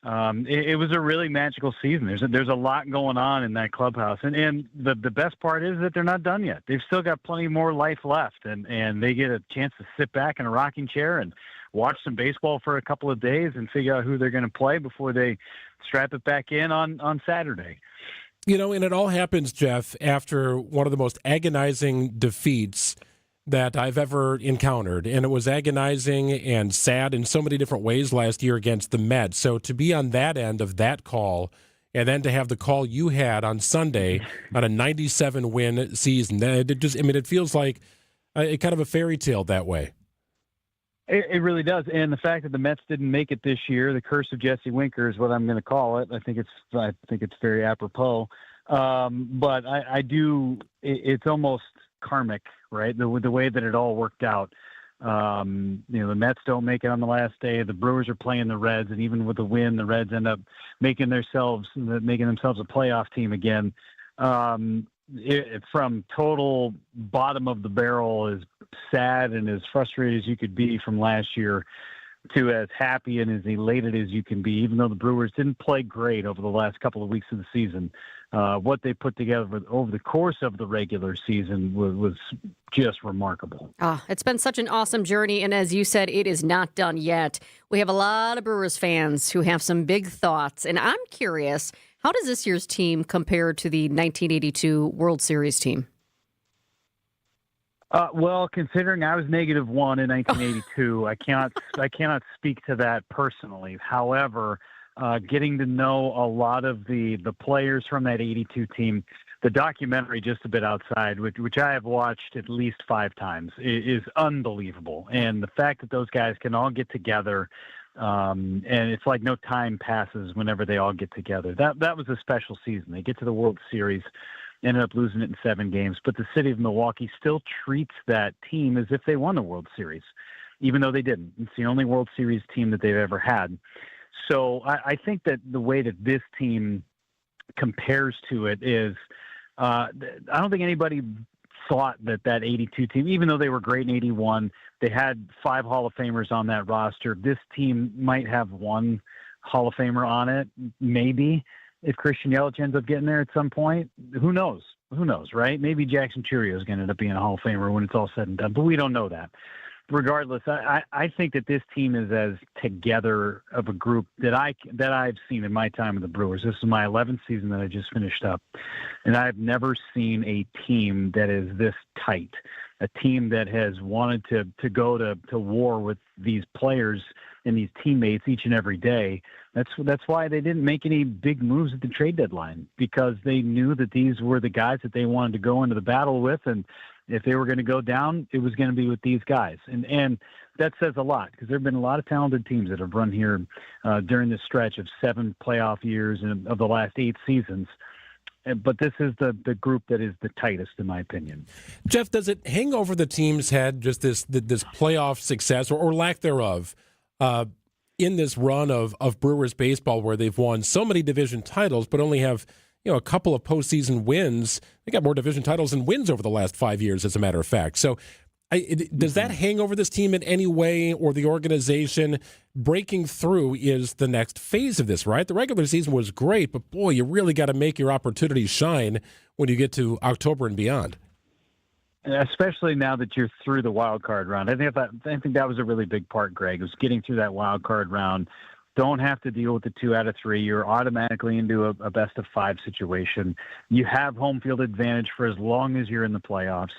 Speaker 20: It was a really magical season. There's a lot going on in that clubhouse. And the best part is that they're not done yet. They've still got plenty more life left, and they get a chance to sit back in a rocking chair and watch some baseball for a couple of days and figure out who they're going to play before they strap it back in on Saturday.
Speaker 2: You know, and it all happens, Jeff, after one of the most agonizing defeats that I've ever encountered. And it was agonizing and sad in so many different ways last year against the Mets. So to be on that end of that call and then to have the call you had on Sunday on a 97-win season, it feels like kind of a fairy tale that way.
Speaker 20: It really does, and the fact that the Mets didn't make it this year, the curse of Jesse Winker is what I'm going to call it. I think it's very apropos, but I do. It's almost karmic, right? The way that it all worked out. The Mets don't make it on the last day. The Brewers are playing the Reds, and even with the win, the Reds end up making themselves a playoff team again. From total bottom of the barrel, as sad and as frustrated as you could be from last year, to as happy and as elated as you can be, even though the Brewers didn't play great over the last couple of weeks of the season. What they put together over the course of the regular season was just remarkable.
Speaker 1: It's been such an awesome journey, and as you said, it is not done yet. We have a lot of Brewers fans who have some big thoughts, and I'm curious, how does this year's team compare to the 1982 World Series team?
Speaker 20: Well, considering I was -1 in 1982, I cannot speak to that personally. However, getting to know a lot of the players from that 82 team. The documentary, just a bit outside, which I have watched at least 5 times, is unbelievable. And the fact that those guys can all get together, and it's like no time passes whenever they all get together. That was a special season. They get to the World Series, ended up losing it in 7 games, but the city of Milwaukee still treats that team as if they won the World Series, even though they didn't. It's the only World Series team that they've ever had. So I think that the way that this team compares to it is, I don't think anybody thought that 82 team, even though they were great in 81, they had 5 Hall of Famers on that roster. This team might have 1 Hall of Famer on it, maybe, if Christian Yelich ends up getting there at some point. Who knows? Who knows, right? Maybe Jackson Churio is going to end up being a Hall of Famer when it's all said and done, but we don't know that. Regardless, I think that this team is as together of a group that I've seen in my time with the Brewers. This is my 11th season that I just finished up, and I've never seen a team that is this tight, a team that has wanted to go to war with these players and these teammates each and every day. That's why they didn't make any big moves at the trade deadline, because they knew that these were the guys that they wanted to go into the battle with, and if they were going to go down, it was going to be with these guys. And that says a lot, because there have been a lot of talented teams that have run here during this stretch of 7 playoff years and of the last 8 seasons. But this is the group that is the tightest, in my opinion.
Speaker 2: Jeff, does it hang over the team's head, just this playoff success or lack thereof in this run of Brewers baseball, where they've won so many division titles but only have a couple of postseason wins? They got more division titles than wins over the last 5 years, as a matter of fact. So does that hang over this team in any way, or the organization breaking through is the next phase of this, right? The regular season was great, but boy, you really got to make your opportunities shine when you get to October and beyond.
Speaker 20: Especially now that you're through the wild card round. I think that was a really big part, Greg, was getting through that wild card round. Don't have to deal with the 2 out of 3. You're automatically into a best of 5 situation. You have home field advantage for as long as you're in the playoffs.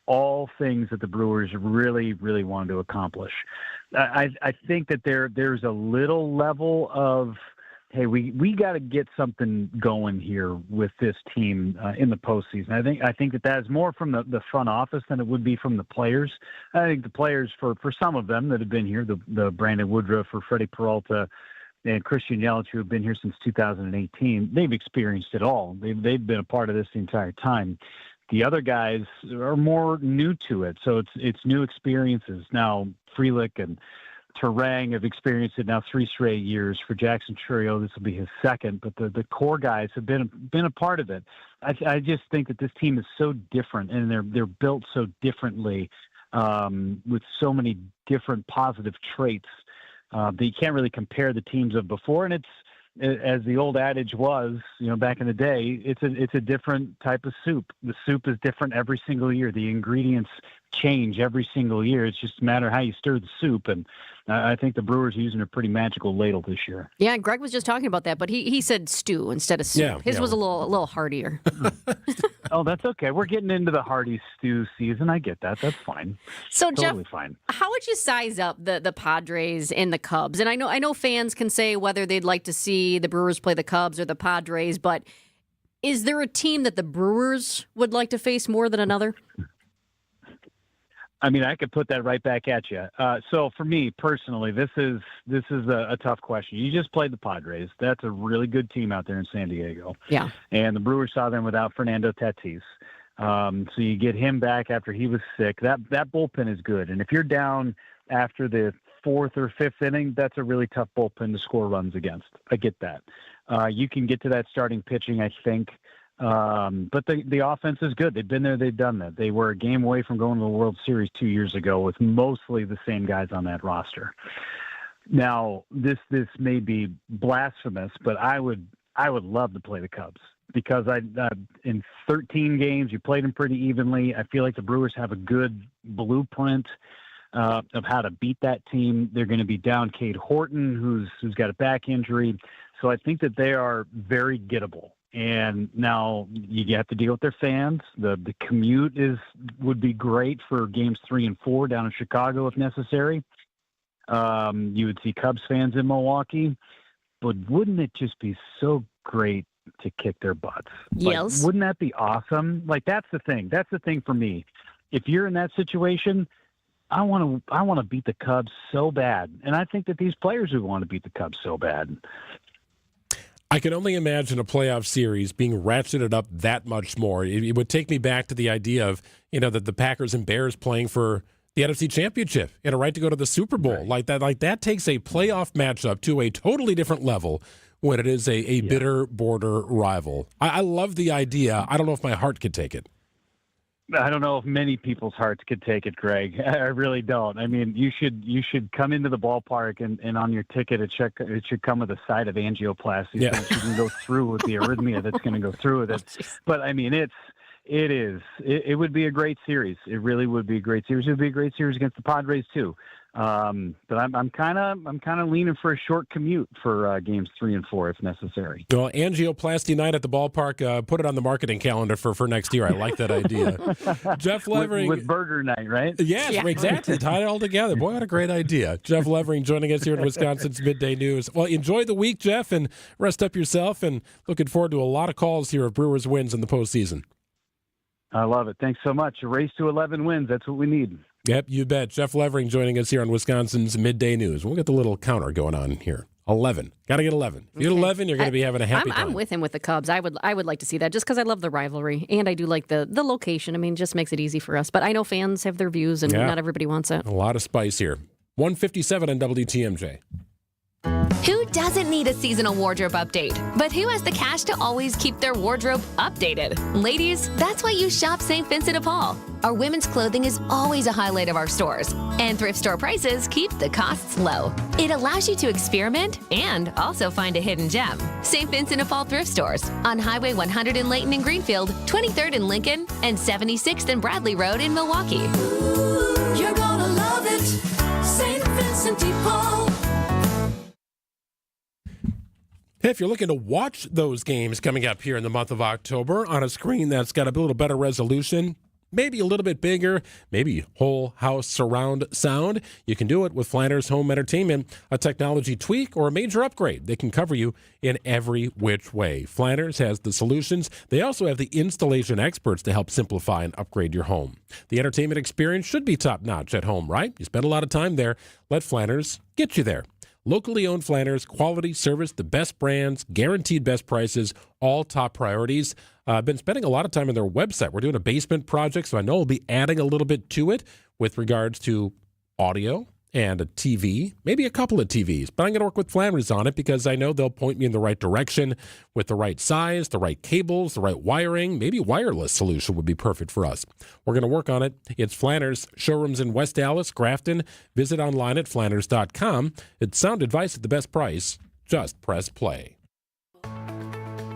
Speaker 20: All things that the Brewers really, really wanted to accomplish. I think that there's a little level of, hey, we got to get something going here with this team in the postseason. I think that is more from the front office than it would be from the players. I think the players, for some of them that have been here, the Brandon Woodruff or Freddie Peralta and Christian Yelich, who have been here since 2018, they've experienced it all. They've been a part of this the entire time. The other guys are more new to it, so it's new experiences. Now, Frelick and Terang have experienced it now 3 straight years. For Jackson Churio, this will be his 2nd, but the core guys have been a part of it. I just think that this team is so different, and they're built so differently, with so many different positive traits that you can't really compare the teams of before. And it's, as the old adage was, back in the day, it's a different type of soup. The soup is different every single year. The ingredients change every single year. It's just a matter of how you stir the soup. And I think the Brewers are using a pretty magical ladle this year.
Speaker 1: Yeah, Greg was just talking about that, but he said stew instead of soup.
Speaker 2: Yeah,
Speaker 1: His was a little heartier.
Speaker 20: Oh, that's okay. We're getting into the hearty stew season. I get that. That's fine.
Speaker 1: So,
Speaker 20: totally
Speaker 1: Jeff,
Speaker 20: fine.
Speaker 1: How would you size up the Padres and the Cubs? And I know fans can say whether they'd like to see the Brewers play the Cubs or the Padres, but is there a team that the Brewers would like to face more than another?
Speaker 20: I mean, I could put that right back at you. So for me personally, this is a tough question. You just played the Padres. That's a really good team out there in San Diego.
Speaker 1: Yeah.
Speaker 20: And the Brewers saw them without Fernando Tatis. So you get him back after he was sick. That bullpen is good. And if you're down after the 4th or 5th inning, that's a really tough bullpen to score runs against. I get that. You can get to that starting pitching, I think. But the offense is good. They've been there. They've done that. They were a game away from going to the World Series 2 years ago with mostly the same guys on that roster. Now, this may be blasphemous, but I would love to play the Cubs, because in 13 games, you played them pretty evenly. I feel like the Brewers have a good blueprint of how to beat that team. They're going to be down Cade Horton, who's got a back injury. So I think that they are very gettable. And now you have to deal with their fans. The commute would be great for games 3 and 4 down in Chicago if necessary. You would see Cubs fans in Milwaukee. but wouldn't it just be so great to kick their butts?
Speaker 1: Yes.
Speaker 20: Wouldn't that be awesome? That's the thing. That's the thing for me. If you're in that situation, I want to beat the Cubs so bad. And I think that these players would want to beat the Cubs so bad.
Speaker 2: I can only imagine a playoff series being ratcheted up that much more. It would take me back to the idea of, that the Packers and Bears playing for the NFC Championship and a right to go to the Super Bowl. Right. Like that takes a playoff matchup to a totally different level when it is a bitter border rival. I love the idea. I don't know if my heart could take it.
Speaker 20: I don't know if many people's hearts could take it, Greg. I really don't. I mean, you should come into the ballpark and on your ticket it should come with a side of angioplasty so that you can go through with the arrhythmia that's going to go through with it. But I mean, it would be a great series. It really would be a great series. It would be a great series against the Padres too. But I'm kind of leaning for a short commute for games 3 and 4 if necessary.
Speaker 2: Well, angioplasty night at the ballpark. Put it on the marketing calendar for next year. I like that idea. Jeff Levering
Speaker 20: with burger night, right?
Speaker 2: Yes, exactly. Tie it all together. Boy, what a great idea. Jeff Levering joining us here in Wisconsin's Midday News. Well, enjoy the week, Jeff, and rest up yourself. And looking forward to a lot of calls here of Brewers wins in the postseason.
Speaker 20: I love it. Thanks so much. A race to 11 wins. That's what we need.
Speaker 2: Yep, you bet. Jeff Levering joining us here on Wisconsin's Midday News. We'll get the little counter going on here. 11. Got to get 11. If you get 11, you're going to be having a happy time.
Speaker 1: I'm with him with the Cubs. I would like to see that just because I love the rivalry, and I do like the location. I mean, just makes it easy for us. But I know fans have their views, and not everybody wants it.
Speaker 2: A lot of spice here. 157 on WTMJ.
Speaker 15: Who doesn't need a seasonal wardrobe update? But who has the cash to always keep their wardrobe updated? Ladies, that's why you shop St. Vincent de Paul. Our women's clothing is always a highlight of our stores, and thrift store prices keep the costs low. It allows you to experiment and also find a hidden gem. St. Vincent de Paul thrift stores on Highway 100 in Layton and Greenfield, 23rd in Lincoln, and 76th and Bradley Road in Milwaukee.
Speaker 16: Ooh, you're gonna love it, St. Vincent de Paul.
Speaker 2: If you're looking to watch those games coming up here in the month of October on a screen that's got a little better resolution, maybe a little bit bigger, maybe whole house surround sound, you can do it with Flanders Home Entertainment, a technology tweak or a major upgrade. They can cover you in every which way. Flanders has the solutions. They also have the installation experts to help simplify and upgrade your home. The entertainment experience should be top-notch at home, right? You spend a lot of time there. Let Flanders get you there. Locally owned Flanders, quality service, the best brands, guaranteed best prices, all top priorities. I've been spending a lot of time on their website. We're doing a basement project, so I know we'll be adding a little bit to it with regards to audio and a TV, maybe a couple of TVs. But I'm going to work with Flanders on it because I know they'll point me in the right direction with the right size, the right cables, the right wiring. Maybe a wireless solution would be perfect for us. We're going to work on it. It's Flanders, showrooms in West Dallas, Grafton. Visit online at flanders.com. It's sound advice at the best price. Just press play.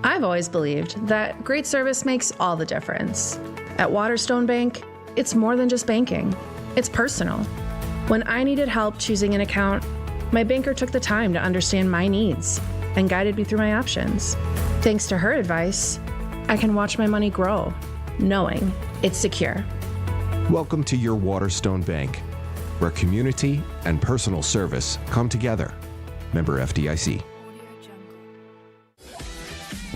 Speaker 17: I've always believed that great service makes all the difference. At Waterstone Bank, it's more than just banking. It's personal. When I needed help choosing an account, my banker took the time to understand my needs and guided me through my options. Thanks to her advice, I can watch my money grow, knowing it's secure.
Speaker 19: Welcome to your Waterstone Bank, where community and personal service come together. Member FDIC.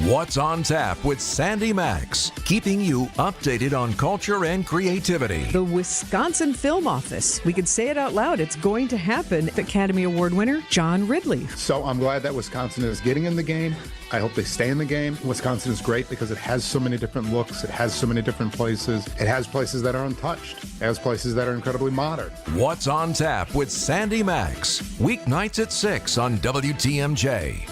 Speaker 21: What's on Tap with Sandy Max, keeping you updated on culture and creativity.
Speaker 14: The Wisconsin Film Office. We can say it out loud. It's going to happen. Academy Award winner John Ridley.
Speaker 22: So I'm glad that Wisconsin is getting in the game. I hope they stay in the game. Wisconsin is great because it has so many different looks. It has so many different places. It has places that are untouched. It has places that are incredibly modern.
Speaker 21: What's on Tap with Sandy Max. Weeknights at 6 on WTMJ.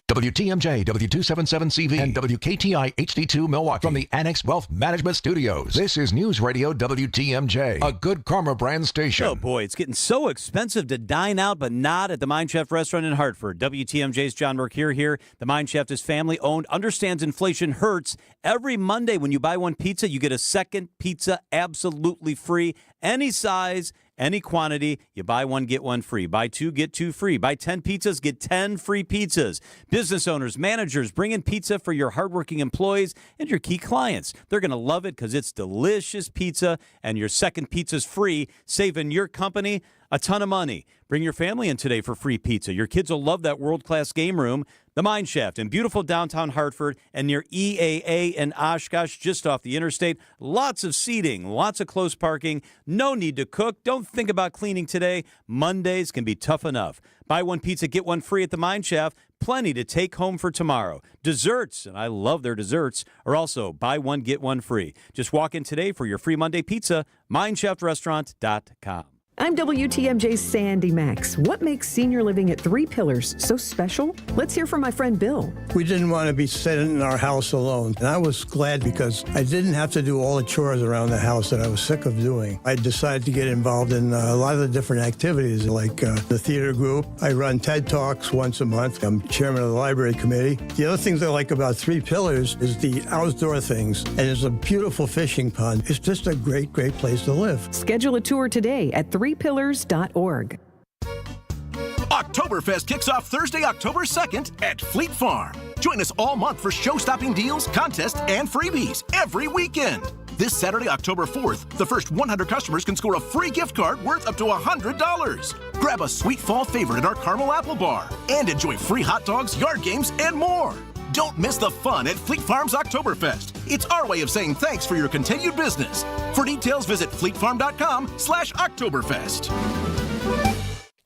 Speaker 21: WTMJ, W277CV, and WKTI HD2 Milwaukee. From the Annex Wealth Management Studios, this is News Radio WTMJ, a Good Karma brand station.
Speaker 23: Oh boy, it's getting so expensive to dine out, but not at the Mind Chef restaurant in Hartford. WTMJ's John Burke here. The Mind Chef is family-owned, understands inflation hurts. Every Monday when you buy one pizza, you get a second pizza absolutely free. Any size, any quantity, you buy one, get one free. Buy two, get two free. Buy 10 pizzas, get 10 free pizzas. Business owners, managers, bring in pizza for your hardworking employees and your key clients. They're going to love it because it's delicious pizza and your second pizza's free, saving your company a ton of money. Bring your family in today for free pizza. Your kids will love that world-class game room, the Mine Shaft in beautiful downtown Hartford and near EAA and Oshkosh, just off the interstate. Lots of seating, lots of close parking, no need to cook. Don't think about cleaning today. Mondays can be tough enough. Buy one pizza, get one free at the Mine Shaft. Plenty to take home for tomorrow. Desserts, and I love their desserts, are also buy one, get one free. Just walk in today for your free Monday pizza, mineshaft.restaurant.com.
Speaker 5: I'm WTMJ's Sandy Max. What makes senior living at Three Pillars so special? Let's hear from my friend Bill.
Speaker 12: We didn't want to be sitting in our house alone. And I was glad because I didn't have to do all the chores around the house that I was sick of doing. I decided to get involved in a lot of the different activities like the theater group. I run TED Talks once a month. I'm chairman of the library committee. The other things I like about Three Pillars is the outdoor things. And there's a beautiful fishing pond. It's just a great, great place to live.
Speaker 5: Schedule a tour today at threepillars.org.
Speaker 6: Oktoberfest kicks off Thursday, October 2nd at Fleet Farm. Join us all month for show-stopping deals, contests, and freebies every weekend. This Saturday, October 4th, the first 100 customers can score a free gift card worth up to $100. Grab a sweet fall favorite at our Caramel Apple Bar and enjoy free hot dogs, yard games, and more. Don't miss the fun at Fleet Farm's Oktoberfest. It's our way of saying thanks for your continued business. For details, visit fleetfarm.com/Oktoberfest.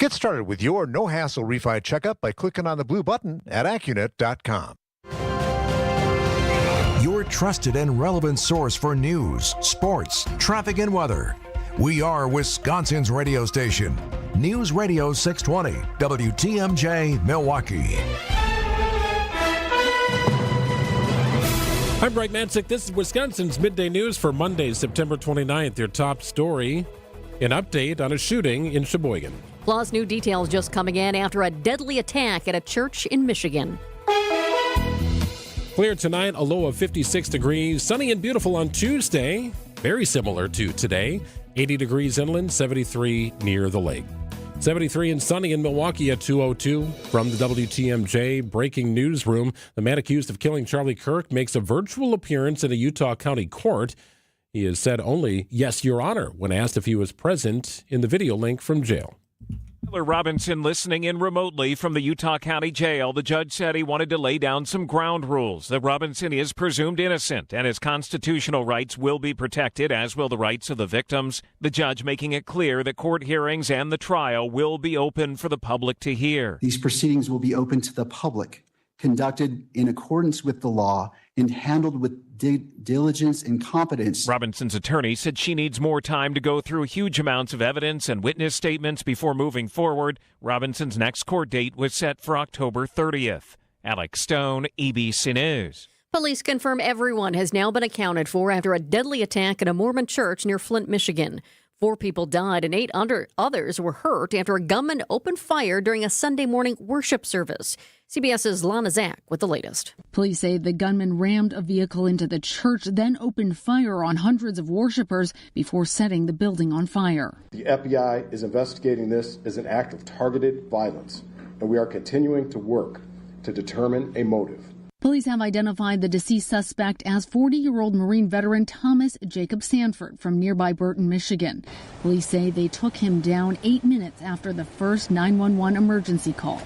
Speaker 7: Get started with your no-hassle refi checkup by clicking on the blue button at Accunet.com.
Speaker 21: Your trusted and relevant source for news, sports, traffic, and weather. We are Wisconsin's radio station. News Radio 620, WTMJ, Milwaukee.
Speaker 2: I'm Greg Matzek. This is Wisconsin's Midday News for Monday, September 29th. Your top story, an update on a shooting in Sheboygan.
Speaker 1: Plus, new details just coming in after a deadly attack at a church in Michigan.
Speaker 2: Clear tonight, a low of 56 degrees. Sunny and beautiful on Tuesday. Very similar to today. 80 degrees inland, 73 near the lake. 73 and sunny in Milwaukee at 2:02. From the WTMJ breaking newsroom, the man accused of killing Charlie Kirk makes a virtual appearance in a Utah County court. He has said only, "Yes, Your Honor," when asked if he was present in the video link from jail.
Speaker 24: Tyler Robinson listening in remotely from the Utah County Jail. The judge said he wanted to lay down some ground rules, that Robinson is presumed innocent and his constitutional rights will be protected, as will the rights of the victims. The judge making it clear that court hearings and the trial will be open for the public to hear.
Speaker 25: These proceedings will be open to the public, conducted in accordance with the law and handled with diligence and competence.
Speaker 24: Robinson's attorney said she needs more time to go through huge amounts of evidence and witness statements before moving forward. Robinson's next court date was set for October 30th. Alex Stone, ABC News.
Speaker 1: Police confirm everyone has now been accounted for after a deadly attack at a Mormon church near Flint, Michigan. 4 people died and 8 others were hurt after a gunman opened fire during a Sunday morning worship service. CBS's Lana Zach with the latest.
Speaker 26: Police say the gunman rammed a vehicle into the church, then opened fire on hundreds of worshipers before setting the building on fire.
Speaker 27: The FBI is investigating this as an act of targeted violence, and we are continuing to work to determine a motive.
Speaker 26: Police have identified the deceased suspect as 40-year-old Marine veteran Thomas Jacob Sanford from nearby Burton, Michigan. Police say they took him down 8 minutes after the first 911 emergency call.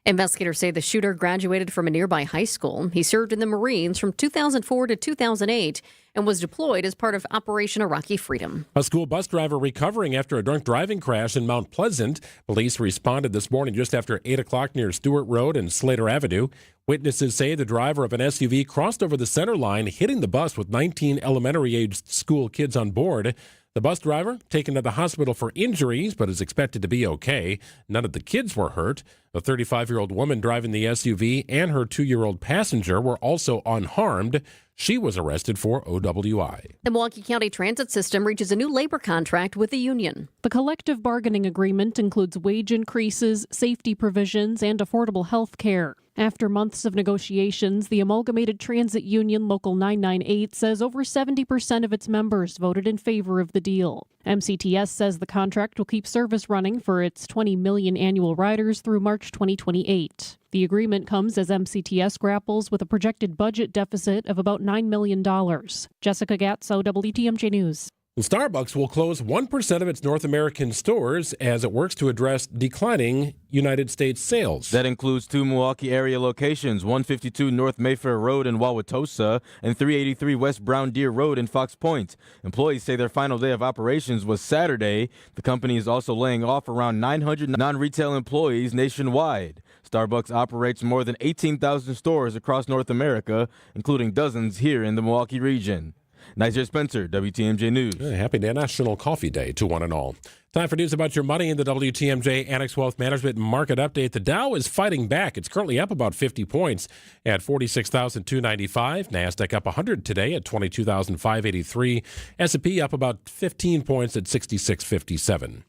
Speaker 1: Investigators say the shooter graduated from a nearby high school. He served in the Marines from 2004 to 2008 and was deployed as part of Operation Iraqi Freedom.
Speaker 2: A school bus driver recovering after a drunk driving crash in Mount Pleasant. Police responded this morning just after 8 o'clock near Stewart Road and Slater Avenue. Witnesses say the driver of an SUV crossed over the center line, hitting the bus with 19 elementary-aged school kids on board. The bus driver taken to the hospital for injuries, but is expected to be okay. None of the kids were hurt. The 35-year-old woman driving the SUV and her 2-year-old passenger were also unharmed. She was arrested for OWI.
Speaker 1: The Milwaukee County Transit System reaches a new labor contract with the union.
Speaker 28: The collective bargaining agreement includes wage increases, safety provisions, and affordable health care. After months of negotiations, the Amalgamated Transit Union Local 998 says over 70% of its members voted in favor of the deal. MCTS says the contract will keep service running for its 20 million annual riders through March 2028. The agreement comes as MCTS grapples with a projected budget deficit of about $9 million. Jessica Gatso, WTMJ News.
Speaker 2: Well, Starbucks will close 1% of its North American stores as it works to address declining United States sales.
Speaker 3: That includes 2 Milwaukee area locations, 152 North Mayfair Road in Wauwatosa and 383 West Brown Deer Road in Fox Point. Employees say their final day of operations was Saturday. The company is also laying off around 900 non-retail employees nationwide. Starbucks operates more than 18,000 stores across North America, including dozens here in the Milwaukee region. Nigel Spencer, WTMJ News.
Speaker 2: Happy National Coffee Day to one and all. Time for news about your money in the WTMJ Annex Wealth Management Market Update. The Dow is fighting back. It's currently up about 50 points at 46,295. NASDAQ up 100 today at 22,583. S&P up about 15 points at 6657.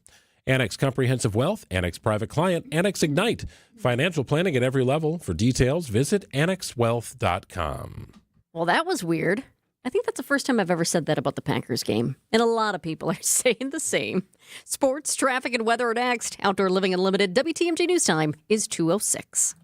Speaker 2: Annex Comprehensive Wealth, Annex Private Client, Annex Ignite. Financial planning at every level. For details, visit annexwealth.com.
Speaker 1: Well, that was weird. I think that's the first time I've ever said that about the Packers game. And a lot of people are saying the same. Sports, traffic, and weather are next. Outdoor Living Unlimited. WTMJ News Time is 2:06.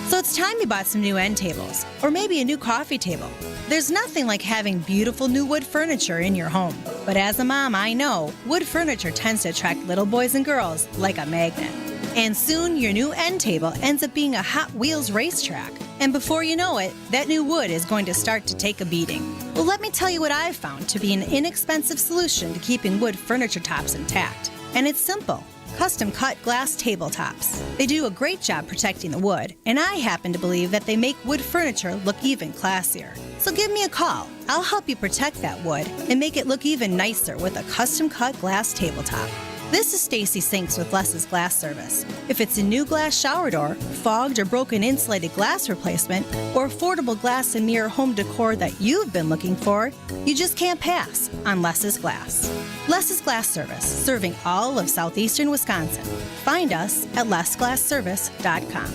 Speaker 4: So it's time you bought some new end tables, or maybe a new coffee table. There's nothing like having beautiful new wood furniture in your home. But as a mom, I know wood furniture tends to attract little boys and girls like a magnet. And soon your new end table ends up being a Hot Wheels racetrack. And before you know it, that new wood is going to start to take a beating. Well, let me tell you what I've found to be an inexpensive solution to keeping wood furniture tops intact. And it's simple. Custom cut glass tabletops. They do a great job protecting the wood, and I happen to believe that they make wood furniture look even classier. So give me a call. I'll help you protect that wood and make it look even nicer with a custom cut glass tabletop. This is Stacy Sinks with Les's Glass Service. If it's a new glass shower door, fogged or broken insulated glass replacement, or affordable glass and mirror home decor that you've been looking for, you just can't pass on Les's Glass. Les's Glass Service, serving all of southeastern Wisconsin. Find us at lesglassservice.com.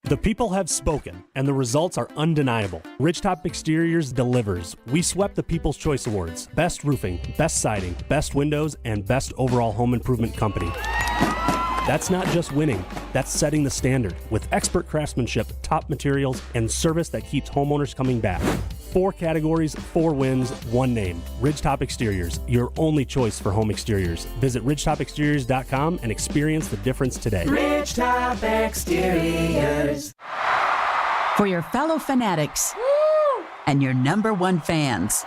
Speaker 8: The people have spoken, and the results are undeniable. Ridgetop Exteriors delivers. We swept the People's Choice Awards. Best roofing, best siding, best windows, and best overall home improvement company. That's not just winning, that's setting the standard with expert craftsmanship, top materials, and service that keeps homeowners coming back. 4 categories, 4 wins, 1 name. Ridgetop Exteriors, your only choice for home exteriors. Visit ridgetopexteriors.com and experience the difference today.
Speaker 16: Ridgetop Exteriors.
Speaker 9: For your fellow fanatics and your #1 fans.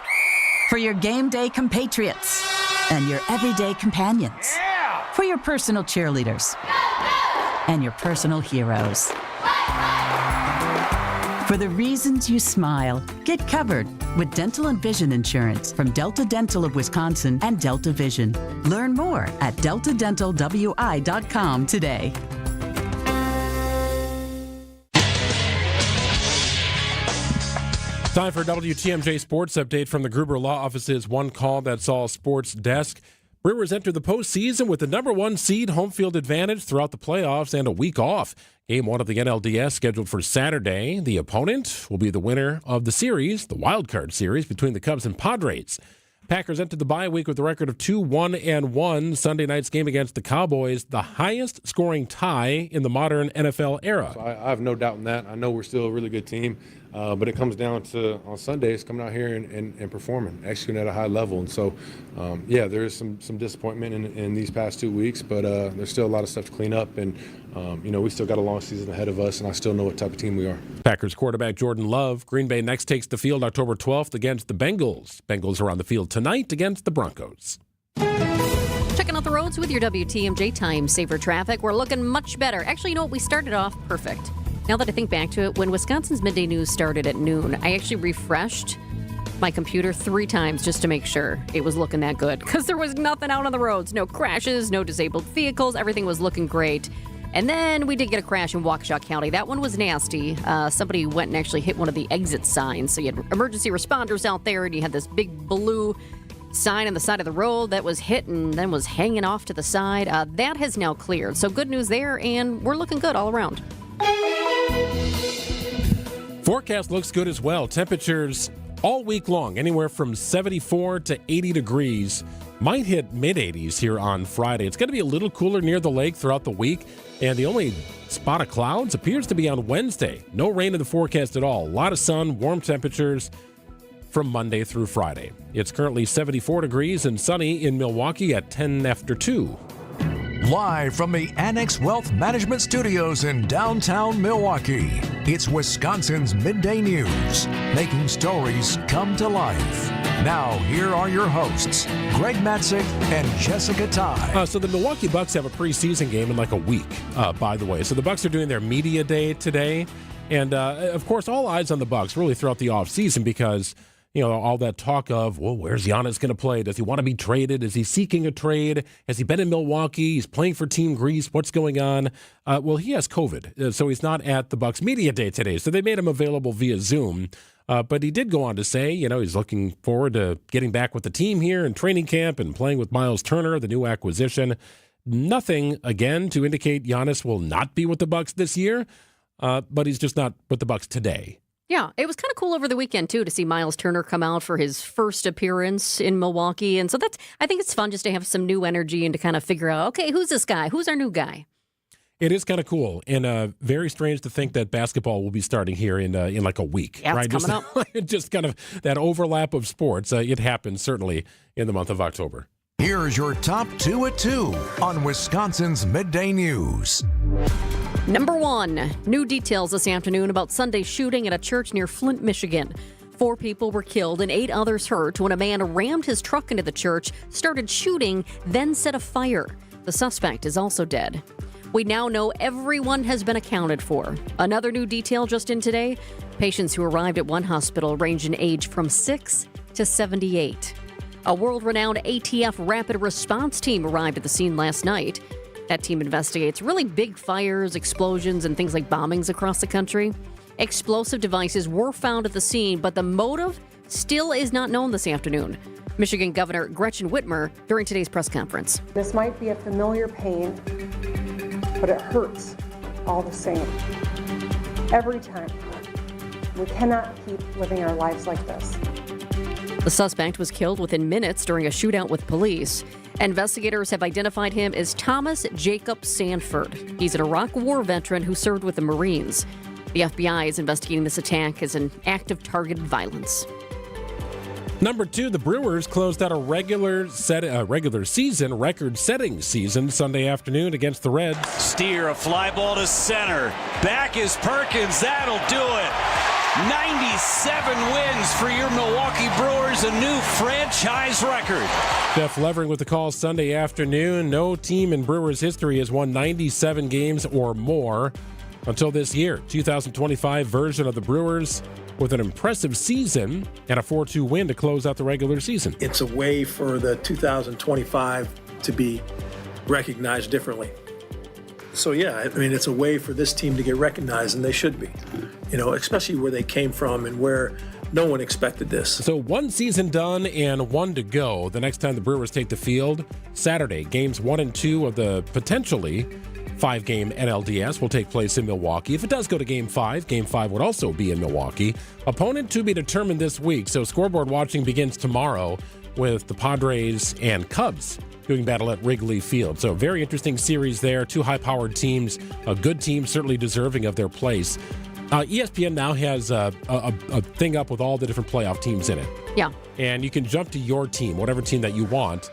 Speaker 9: For your game day compatriots and your everyday companions. For your personal cheerleaders and your personal heroes. For the reasons you smile, get covered with dental and vision insurance from Delta Dental of Wisconsin and Delta Vision. Learn more at deltadentalwi.com today.
Speaker 2: Time for a WTMJ Sports Update from the Gruber Law Office's One Call That's All Sports Desk. Brewers enter the postseason with the #1 seed, home field advantage throughout the playoffs, and a week off. Game 1 of the NLDS scheduled for Saturday. The opponent will be the winner of the series, the wild card series between the Cubs and Padres. Packers entered the bye week with a record of 2-1-1. Sunday night's game against the Cowboys, the highest scoring tie in the modern NFL era.
Speaker 10: So I have no doubt in that. I know we're still a really good team, but it comes down to on Sundays coming out here and performing, executing at a high level. And so, there is some disappointment in these past 2 weeks, but there's still a lot of stuff to clean up. And, we still got a long season ahead of us, and I still know what type of team we are.
Speaker 2: Packers quarterback Jordan Love. Green Bay next takes the field October 12th against the Bengals. Bengals are on the field tonight against the Broncos.
Speaker 1: Checking out the roads with your WTMJ Time Saver Traffic. We're looking much better. Actually, you know what? We started off perfect. Now that I think back to it, when Wisconsin's Midday News started at noon, I actually refreshed my computer 3 times just to make sure it was looking that good, because there was nothing out on the roads. No crashes, no disabled vehicles. Everything was looking great. And then we did get a crash in Waukesha County. That one was nasty. Somebody went and actually hit one of the exit signs. So you had emergency responders out there, and you had this big blue sign on the side of the road that was hit and then was hanging off to the side. That has now cleared. So good news there, and we're looking good all around.
Speaker 2: Forecast looks good as well. Temperatures all week long, anywhere from 74 to 80 degrees. Might hit mid-80s here on Friday. It's going to be a little cooler near the lake throughout the week, and the only spot of clouds appears to be on Wednesday. No rain in the forecast at all. A lot of sun, warm temperatures. from Monday through Friday. It's currently 74 degrees and sunny in Milwaukee at 10 after 2.
Speaker 21: Live from the Annex Wealth Management Studios in downtown Milwaukee, it's Wisconsin's Midday News, making stories come to life. Now, here are your hosts, Greg Matzek and Jessica Tighe.
Speaker 2: So the Milwaukee Bucks have a preseason game in like a week, by the way. So the Bucks are doing their media day today. And, of course, all eyes on the Bucks really throughout the offseason because, all that talk of, well, where's Giannis going to play? Does he want to be traded? Is he seeking a trade? Has he been in Milwaukee? He's playing for Team Greece. What's going on? Well, he has COVID, so he's not at the Bucks media day today. So they made him available via Zoom. But he did go on to say, he's looking forward to getting back with the team here in training camp and playing with Miles Turner, the new acquisition. Nothing, again, to indicate Giannis will not be with the Bucks this year, but he's just not with the Bucks today.
Speaker 1: Yeah, it was kind of cool over the weekend, too, to see Miles Turner come out for his first appearance in Milwaukee. And so I think it's fun just to have some new energy and to kind of figure out, okay, who's this guy? Who's our new guy?
Speaker 2: It is kind of cool and very strange to think that basketball will be starting here in like a week.
Speaker 1: Yeah,
Speaker 2: right?
Speaker 1: It's coming up.
Speaker 2: Just kind of that overlap of sports. It happens certainly in the month of October.
Speaker 21: Here's your top 2 at 2 on Wisconsin's Midday News.
Speaker 1: Number 1, new details this afternoon about Sunday's shooting at a church near Flint, Michigan. 4 people were killed and 8 others hurt when a man rammed his truck into the church, started shooting, then set a fire. The suspect is also dead. We now know everyone has been accounted for. Another new detail just in today, patients who arrived at one hospital range in age from 6 to 78. A world-renowned ATF rapid response team arrived at the scene last night. That team investigates really big fires, explosions, and things like bombings across the country. Explosive devices were found at the scene, but the motive still is not known this afternoon. Michigan Governor Gretchen Whitmer during today's press conference.
Speaker 11: This might be a familiar pain, but it hurts all the same. Every time. We cannot keep living our lives like this.
Speaker 1: The suspect was killed within minutes during a shootout with police. Investigators have identified him as Thomas Jacob Sanford. He's an Iraq War veteran who served with the Marines. The FBI is investigating this attack as an act of targeted violence.
Speaker 2: Number 2, the Brewers closed out a regular season record-setting season Sunday afternoon against the Reds.
Speaker 23: Steer, a fly ball to center. Back is Perkins. That'll do it. 97 wins for your Milwaukee Brewers, a new franchise record.
Speaker 2: Jeff Levering with the call Sunday afternoon. No team in Brewers history has won 97 games or more until this year. 2025 version of the Brewers with an impressive season and a 4-2 win to close out the regular season.
Speaker 13: It's a way for the 2025 to be recognized differently. So, yeah, it's a way for this team to get recognized, and they should be, especially where they came from and where no one expected this.
Speaker 2: So 1 season done and 1 to go. The next time the Brewers take the field, Saturday, games 1 and 2 of the potentially 5-game NLDS will take place in Milwaukee. If it does go to Game 5 would also be in Milwaukee. Opponent to be determined this week. So scoreboard watching begins tomorrow with the Padres and Cubs doing battle at Wrigley Field. So very interesting series there. 2 high-powered teams, a good team, certainly deserving of their place. ESPN now has a thing up with all the different playoff teams in it.
Speaker 1: Yeah.
Speaker 2: And you can jump to your team, whatever team that you want.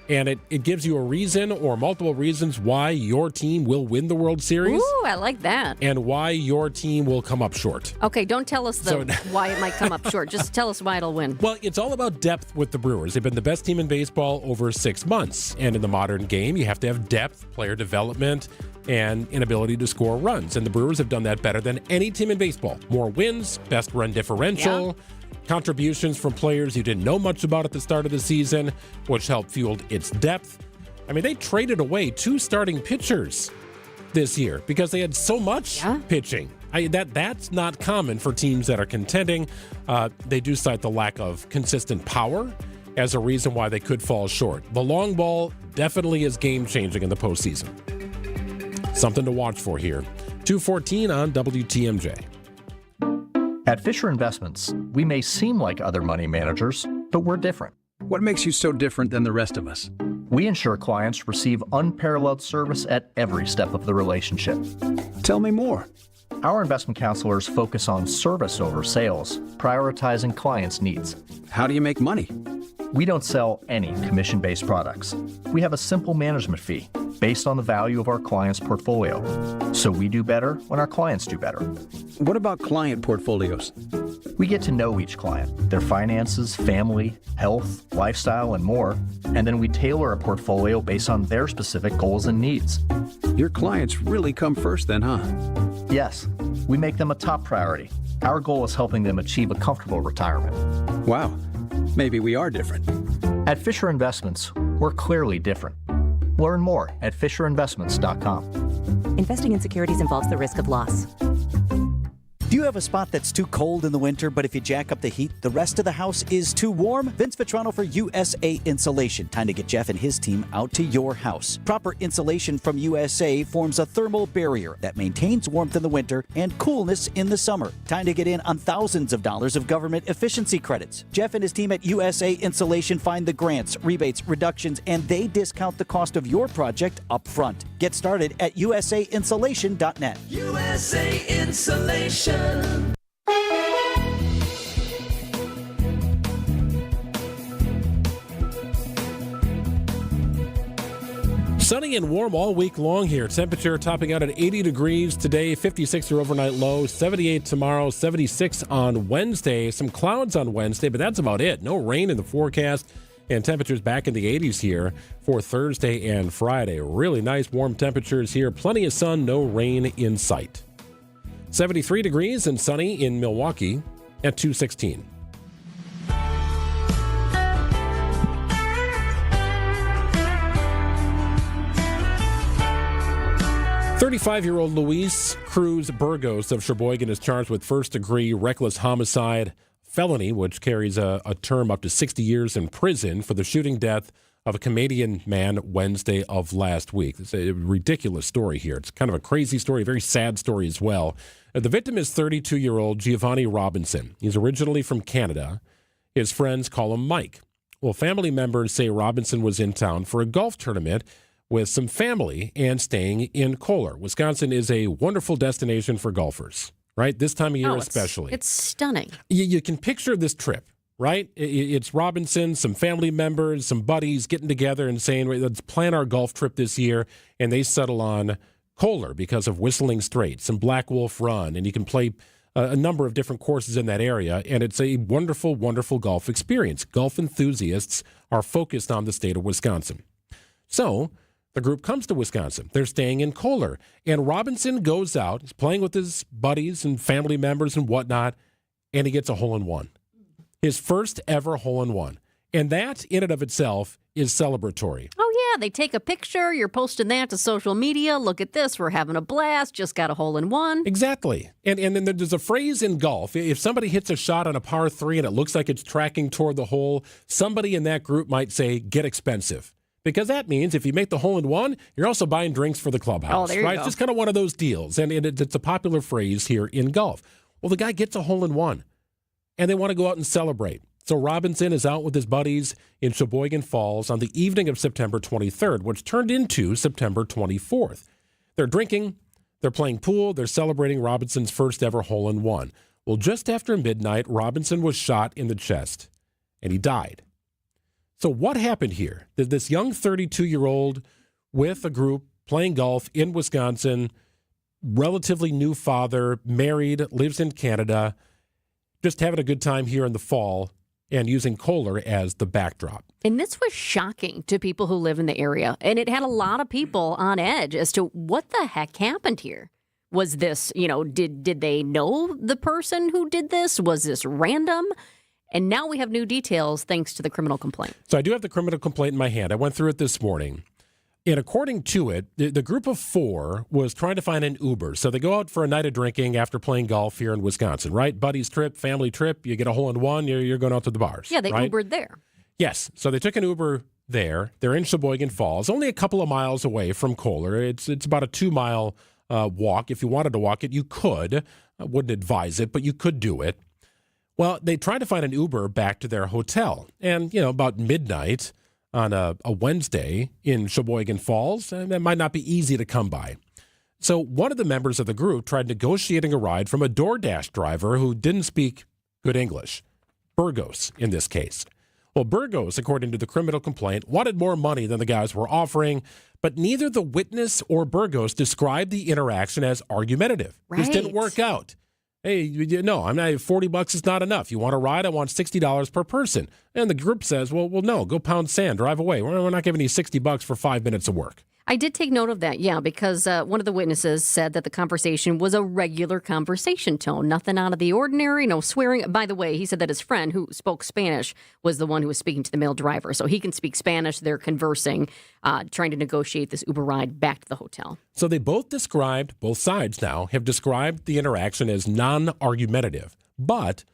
Speaker 2: And it gives you a reason or multiple reasons why your team will win the World Series.
Speaker 1: Ooh, I like that.
Speaker 2: And why your team will come up short.
Speaker 1: Okay, don't tell us why it might come up short. Just tell us why it'll win.
Speaker 2: Well, it's all about depth with the Brewers. They've been the best team in baseball over 6 months. And in the modern game, you have to have depth, player development, and an ability to score runs. And the Brewers have done that better than any team in baseball. More wins, best run differential, contributions from players you didn't know much about at the start of the season, which helped fuel its depth. They traded away 2 starting pitchers this year because they had so much pitching. That's not common for teams that are contending. They do cite the lack of consistent power as a reason why they could fall short. The long ball definitely is game-changing in the postseason. Something to watch for here. 2:14 on WTMJ.
Speaker 14: At Fisher Investments, we may seem like other money managers, but we're different.
Speaker 15: What makes you so different than the rest of us?
Speaker 14: We ensure clients receive unparalleled service at every step of the relationship.
Speaker 15: Tell me more.
Speaker 14: Our investment counselors focus on service over sales, prioritizing clients' needs.
Speaker 15: How do you make money?
Speaker 14: We don't sell any commission-based products. We have a simple management fee based on the value of our client's portfolio. So we do better when our clients do better.
Speaker 15: What about client portfolios?
Speaker 14: We get to know each client, their finances, family, health, lifestyle, and more, and then we tailor a portfolio based on their specific goals and needs.
Speaker 15: Your clients really come first then, huh?
Speaker 14: Yes, we make them a top priority. Our goal is helping them achieve a comfortable retirement.
Speaker 15: Wow, maybe we are different.
Speaker 14: At Fisher Investments, we're clearly different. Learn more at FisherInvestments.com.
Speaker 5: Investing in securities involves the risk of loss.
Speaker 6: Do you have a spot that's too cold in the winter, but if you jack up the heat, the rest of the house is too warm? Vince Vitrano for USA Insulation. Time to get Jeff and his team out to your house. Proper insulation from USA forms a thermal barrier that maintains warmth in the winter and coolness in the summer. Time to get in on thousands of dollars of government efficiency credits. Jeff and his team at USA Insulation find the grants, rebates, reductions, and they discount the cost of your project up front. Get started at usainsulation.net.
Speaker 16: USA Insulation.
Speaker 2: Sunny and warm all week long here. Temperature topping out at 80 degrees today, 56 your overnight low, 78 tomorrow, 76 on Wednesday. Some clouds on Wednesday, but that's about it. No rain in the forecast, and temperatures back in the 80s here for Thursday and Friday. Really nice warm temperatures here. Plenty of sun, no rain in sight. 73 degrees and sunny in Milwaukee at 216. "35-year-old Luis Cruz Burgos of Sheboygan is charged with first-degree reckless homicide felony, which carries a term up to 60 years in prison for the shooting death of a Canadian man Wednesday of last week." It's a ridiculous story here. It's kind of a crazy story, a very sad story as well. The victim is 32-year-old Giovanni Robinson. He's originally from Canada. His friends call him Mike. Well, family members say Robinson was in town for a golf tournament with some family and staying in Kohler. Wisconsin is a wonderful destination for golfers, right? This time of year especially.
Speaker 1: It's stunning.
Speaker 2: You can picture this trip, right? It's Robinson, some family members, some buddies getting together and saying, let's plan our golf trip this year. And they settle on Kohler because of Whistling Straits and Black Wolf Run. And you can play a number of different courses in that area. And it's a wonderful, wonderful golf experience. Golf enthusiasts are focused on the state of Wisconsin. So the group comes to Wisconsin. They're staying in Kohler. And Robinson goes out, he's playing with his buddies and family members and whatnot, and he gets a hole-in-one. His first ever hole-in-one. And that, in and of itself, is celebratory.
Speaker 1: Oh, yeah. They take a picture. You're posting that to social media. Look at this. We're having a blast. Just got a hole-in-one.
Speaker 2: Exactly. And then there's a phrase in golf. If somebody hits a shot on a par 3 and it looks like it's tracking toward the hole, somebody in that group might say, get expensive. Because that means if you make the hole-in-one, you're also buying drinks for the clubhouse.
Speaker 1: Oh, there you
Speaker 2: right?
Speaker 1: go.
Speaker 2: It's just kind of one of those deals. And it's a popular phrase here in golf. Well, the guy gets a hole-in-one, and they want to go out and celebrate. So Robinson is out with his buddies in Sheboygan Falls on the evening of September 23rd, which turned into September 24th. They're drinking, they're playing pool, they're celebrating Robinson's first ever hole-in-one. Well, just after midnight, Robinson was shot in the chest, and he died. So what happened here? This young 32-year-old with a group playing golf in Wisconsin, relatively new father, married, lives in Canada, just having a good time here in the fall and using Kohler as the backdrop.
Speaker 1: And this was shocking to people who live in the area. And it had a lot of people on edge as to what the heck happened here. Was this, did they know the person who did this? Was this random? And now we have new details thanks to the criminal complaint.
Speaker 2: So I do have the criminal complaint in my hand. I went through it this morning. And according to it, the group of 4 was trying to find an Uber. So they go out for a night of drinking after playing golf here in Wisconsin, right? Buddies trip, family trip. You get a hole-in-one, you're going out to the bars.
Speaker 1: Yeah, they
Speaker 2: right?
Speaker 1: Ubered there.
Speaker 2: Yes. So they took an Uber there. They're in Sheboygan Falls, only a couple of miles away from Kohler. It's about a 2-mile walk. If you wanted to walk it, you could. I wouldn't advise it, but you could do it. Well, they tried to find an Uber back to their hotel. And, about midnight on a Wednesday in Sheboygan Falls, that might not be easy to come by. So one of the members of the group tried negotiating a ride from a DoorDash driver who didn't speak good English. Burgos, in this case. Well, Burgos, according to the criminal complaint, wanted more money than the guys were offering, but neither the witness or Burgos described the interaction as argumentative. This didn't work out. Hey, no, I'm not. $40 is not enough. You want a ride? I want $60 per person. And the group says, well, no, go pound sand, drive away. We're not giving you $60 for 5 minutes of work.
Speaker 1: I did take note of that, yeah, because one of the witnesses said that the conversation was a regular conversation tone, nothing out of the ordinary, no swearing. By the way, he said that his friend who spoke Spanish was the one who was speaking to the male driver, so he can speak Spanish. They're conversing, trying to negotiate this Uber ride back to the hotel.
Speaker 2: So they both sides now have described the interaction as non-argumentative, but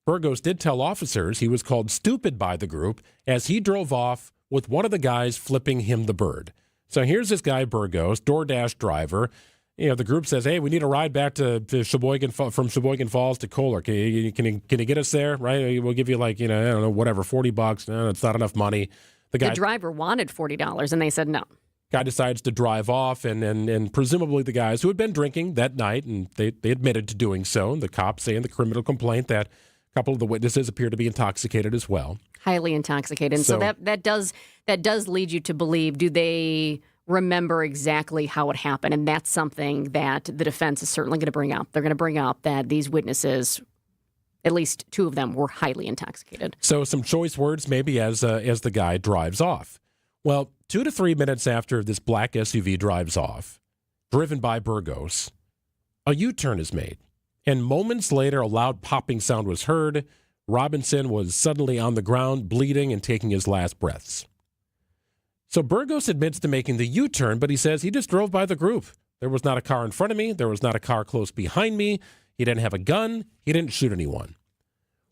Speaker 2: Burgos did tell officers he was called stupid by the group as he drove off with one of the guys flipping him the bird. So here's this guy, Burgos, DoorDash driver. The group says, hey, we need a ride back to Sheboygan, from Sheboygan Falls to Kohler. Can you get us there, right? We'll give you whatever, $40. No, it's not enough money. The
Speaker 1: driver wanted $40, and they said no.
Speaker 2: Guy decides to drive off, and presumably the guys who had been drinking that night, and they admitted to doing so. And the cops say in the criminal complaint that a couple of the witnesses appear to be intoxicated as well.
Speaker 1: Highly intoxicated. And so that does lead you to believe, do they remember exactly how it happened? And that's something that the defense is certainly going to bring up. They're going to bring up that these witnesses, at least two of them, were highly intoxicated.
Speaker 2: So some choice words maybe as the guy drives off. Well, 2 to 3 minutes after this black SUV drives off, driven by Burgos, a U-turn is made. And moments later, a loud popping sound was heard. Robinson was suddenly on the ground, bleeding and taking his last breaths. So Burgos admits to making the U-turn, but he says he just drove by the group. There was not a car in front of me. There was not a car close behind me. He didn't have a gun. He didn't shoot anyone.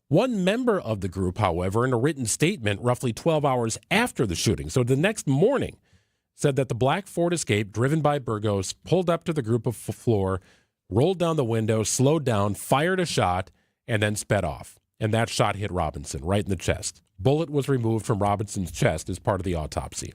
Speaker 2: One member of the group, however, in a written statement roughly 12 hours after the shooting, so the next morning, said that the black Ford Escape driven by Burgos pulled up to the group of floor, rolled down the window, slowed down, fired a shot, and then sped off. And that shot hit Robinson right in the chest. Bullet was removed from Robinson's chest as part of the autopsy.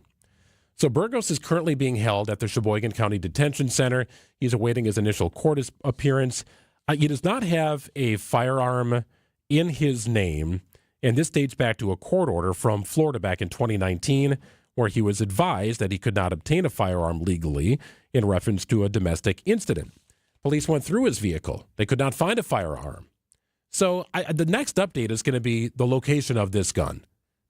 Speaker 2: So Burgos is currently being held at the Sheboygan County Detention Center. He's awaiting his initial court appearance. He does not have a firearm in his name, and this dates back to a court order from Florida back in 2019, where he was advised that he could not obtain a firearm legally in reference to a domestic incident. Police went through his vehicle. They could not find a firearm. So the next update is going to be the location of this gun,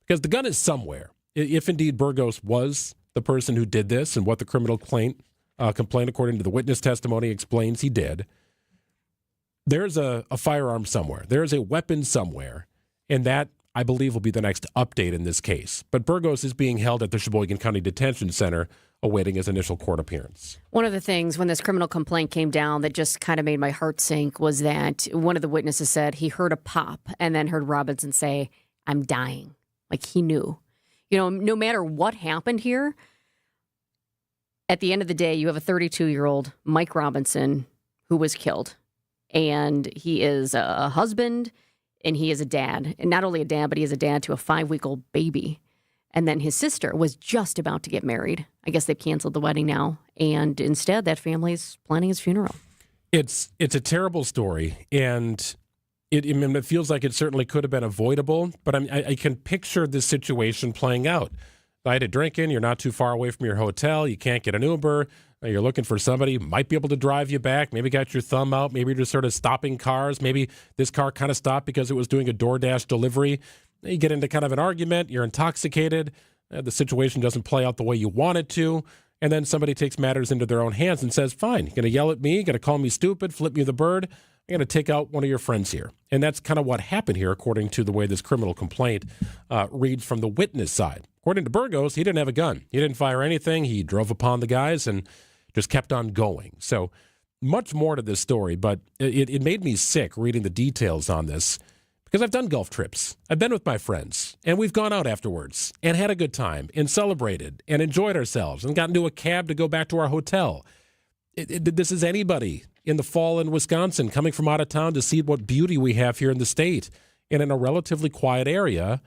Speaker 2: because the gun is somewhere. If indeed Burgos was the person who did this, and what the criminal complaint, according to the witness testimony, explains he did, there's a firearm somewhere. There is a weapon somewhere, and that, I believe, will be the next update in this case. But Burgos is being held at the Sheboygan County Detention Center, awaiting his initial court appearance.
Speaker 1: One of the things when this criminal complaint came down that just kind of made my heart sink was that one of the witnesses said he heard a pop and then heard Robinson say, "I'm dying." Like he knew. No matter what happened here, at the end of the day, you have a 32-year-old Mike Robinson who was killed. And he is a husband and he is a dad. And not only a dad, but he is a dad to a 5-week-old baby. And then his sister was just about to get married. I guess they've canceled the wedding now. And instead, that family's planning his funeral.
Speaker 2: It's a terrible story. And it feels like it certainly could have been avoidable. But I can picture this situation playing out. Night of drinking, you're not too far away from your hotel. You can't get an Uber. You're looking for somebody who might be able to drive you back. Maybe got your thumb out. Maybe you're just sort of stopping cars. Maybe this car kind of stopped because it was doing a DoorDash delivery. You get into kind of an argument. You're intoxicated. The situation doesn't play out the way you want it to. And then somebody takes matters into their own hands and says, fine, you're going to yell at me. You're going to call me stupid, flip me the bird. I'm going to take out one of your friends here. And that's kind of what happened here, according to the way this criminal complaint reads from the witness side. According to Burgos, he didn't have a gun. He didn't fire anything. He drove upon the guys and just kept on going. So much more to this story, but it made me sick reading the details on this because I've done golf trips. I've been with my friends, and we've gone out afterwards and had a good time and celebrated and enjoyed ourselves and got into a cab to go back to our hotel. This is anybody in the fall in Wisconsin coming from out of town to see what beauty we have here in the state. And in a relatively quiet area,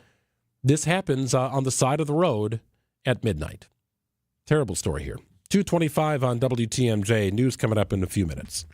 Speaker 2: this happens on the side of the road at midnight. Terrible story here. 2:25 on WTMJ. News coming up in a few minutes.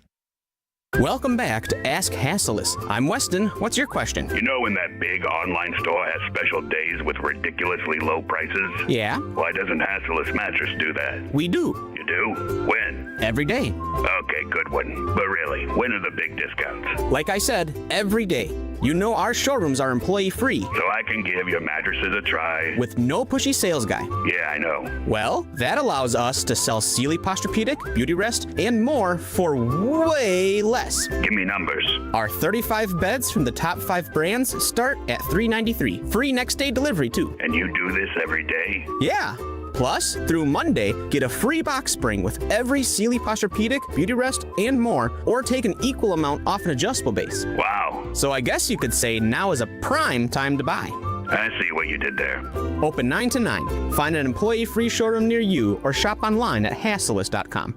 Speaker 7: Welcome back to Ask Hasselus. I'm Weston. What's your question?
Speaker 12: You know when that big online store has special days with ridiculously low prices?
Speaker 7: Yeah?
Speaker 12: Why doesn't Hasselus Mattress do that?
Speaker 7: We do.
Speaker 12: You do? When?
Speaker 7: Every day.
Speaker 12: Okay, good one. But really, when are the big discounts?
Speaker 7: Like I said, every day. You know our showrooms are employee-free.
Speaker 12: So I can give your mattresses a try?
Speaker 7: With no pushy sales guy.
Speaker 12: Yeah, I know.
Speaker 7: Well, that allows us to sell Sealy Posturepedic, Beauty Rest, and more for way less.
Speaker 12: Give me numbers.
Speaker 7: Our 35 beds from the top 5 brands start at $393. Free next day delivery, too.
Speaker 12: And you do this every day?
Speaker 7: Yeah. Plus, through Monday, get a free box spring with every Sealy Posturepedic, Beauty Rest, and more, or take an equal amount off an adjustable base.
Speaker 12: Wow.
Speaker 7: So I guess you could say now is a prime time to buy.
Speaker 12: I see what you did there.
Speaker 7: Open 9 to 9. Find an employee-free showroom near you or shop online at Hasselus.com.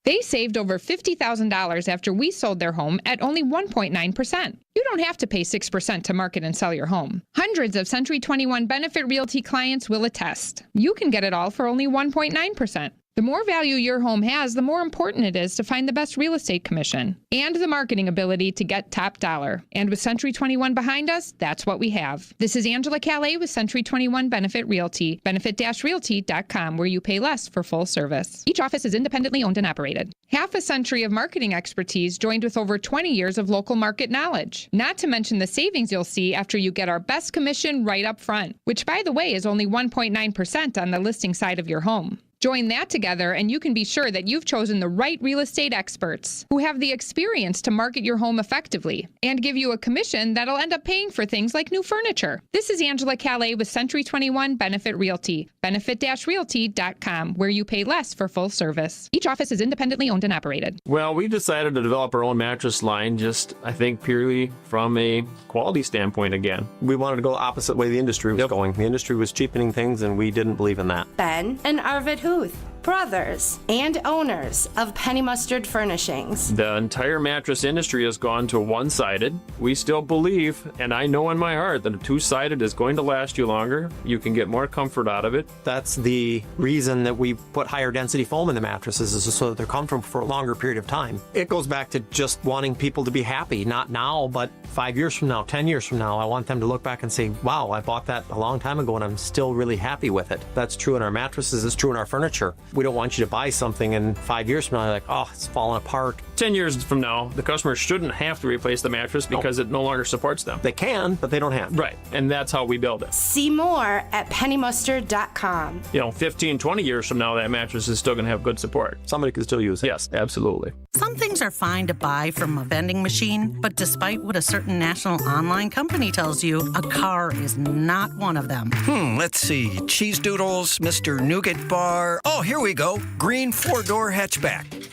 Speaker 17: They saved over $50,000 after we sold their home at only 1.9%. You don't have to pay 6% to market and sell your home. Hundreds of Century 21 Benefit Realty clients will attest. You can get it all for only 1.9%. The more value your home has, the more important it is to find the best real estate commission and the marketing ability to get top dollar. And with Century 21 behind us, that's what we have. This is Angela Calais with Century 21 Benefit Realty, benefit-realty.com, where you pay less for full service. Each office is independently owned and operated. Half a century of marketing expertise joined with over 20 years of local market knowledge. Not to mention the savings you'll see after you get our best commission right up front, which, by the way, is only 1.9% on the listing side of your home. Join that together and you can be sure that you've chosen the right real estate experts who have the experience to market your home effectively and give you a commission that'll end up paying for things like new furniture. This is Angela Calais with Century 21 Benefit Realty, benefit-realty.com, where you pay less for full service. Each office is independently owned and operated.
Speaker 18: Well, we decided to develop our own mattress line just, I think, purely from a quality standpoint again.
Speaker 19: We wanted to go the opposite way the industry was going. The industry was cheapening things and we didn't believe in that.
Speaker 20: Ben and Arvid Huth, brothers and owners of Penny Mustard Furnishings.
Speaker 18: The entire mattress industry has gone to one-sided. We still believe, and I know in my heart, that a two-sided is going to last you longer. You can get more comfort out of it.
Speaker 19: That's the reason that we put higher density foam in the mattresses, is so that they're comfortable for a longer period of time. It goes back to just wanting people to be happy, not now, but 5 years from now, 10 years from now. I want them to look back and say, wow, I bought that a long time ago and I'm still really happy with it. That's true in our mattresses, it's true in our furniture. We don't want you to buy something and 5 years from now, you're like, oh, it's falling apart.
Speaker 18: 10 years from now, the customer shouldn't have to replace the mattress because it no longer supports them.
Speaker 19: They can, but they don't have to.
Speaker 18: Right, and that's how we build it.
Speaker 20: See more at pennymustard.com.
Speaker 18: 15, 20 years from now, that mattress is still going to have good support.
Speaker 19: Somebody can still use it.
Speaker 18: Yes, absolutely.
Speaker 22: Some things are fine to buy from a vending machine, but despite what a certain national online company tells you, a car is not one of them.
Speaker 25: Let's see. Cheese doodles, Mr. Nougat bar. Oh, here we go. Green 4-door hatchback.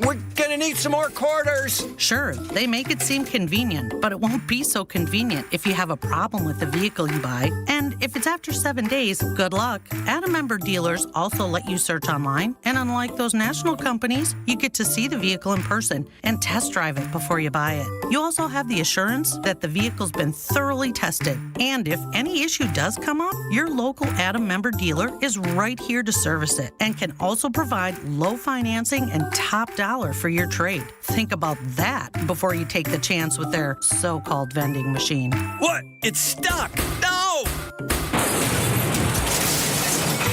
Speaker 25: We're gonna need some more quarters.
Speaker 22: Sure, they make it seem convenient, but it won't be so convenient if you have a problem with the vehicle you buy. And if it's after 7 days, good luck. Adam member dealers also let you search online, and unlike those national companies, you get to see the vehicle in person and test drive it before you buy it. You also have the assurance that the vehicle's been thoroughly tested, and if any issue does come up, your local Adam member dealer is right here to service it and can also provide low financing and top dollar for your trade. Think about that before you take the chance with their so-called vending machine.
Speaker 25: What? It's stuck. No!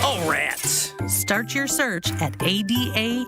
Speaker 25: Oh, rats.
Speaker 22: Start your search at adamm.com.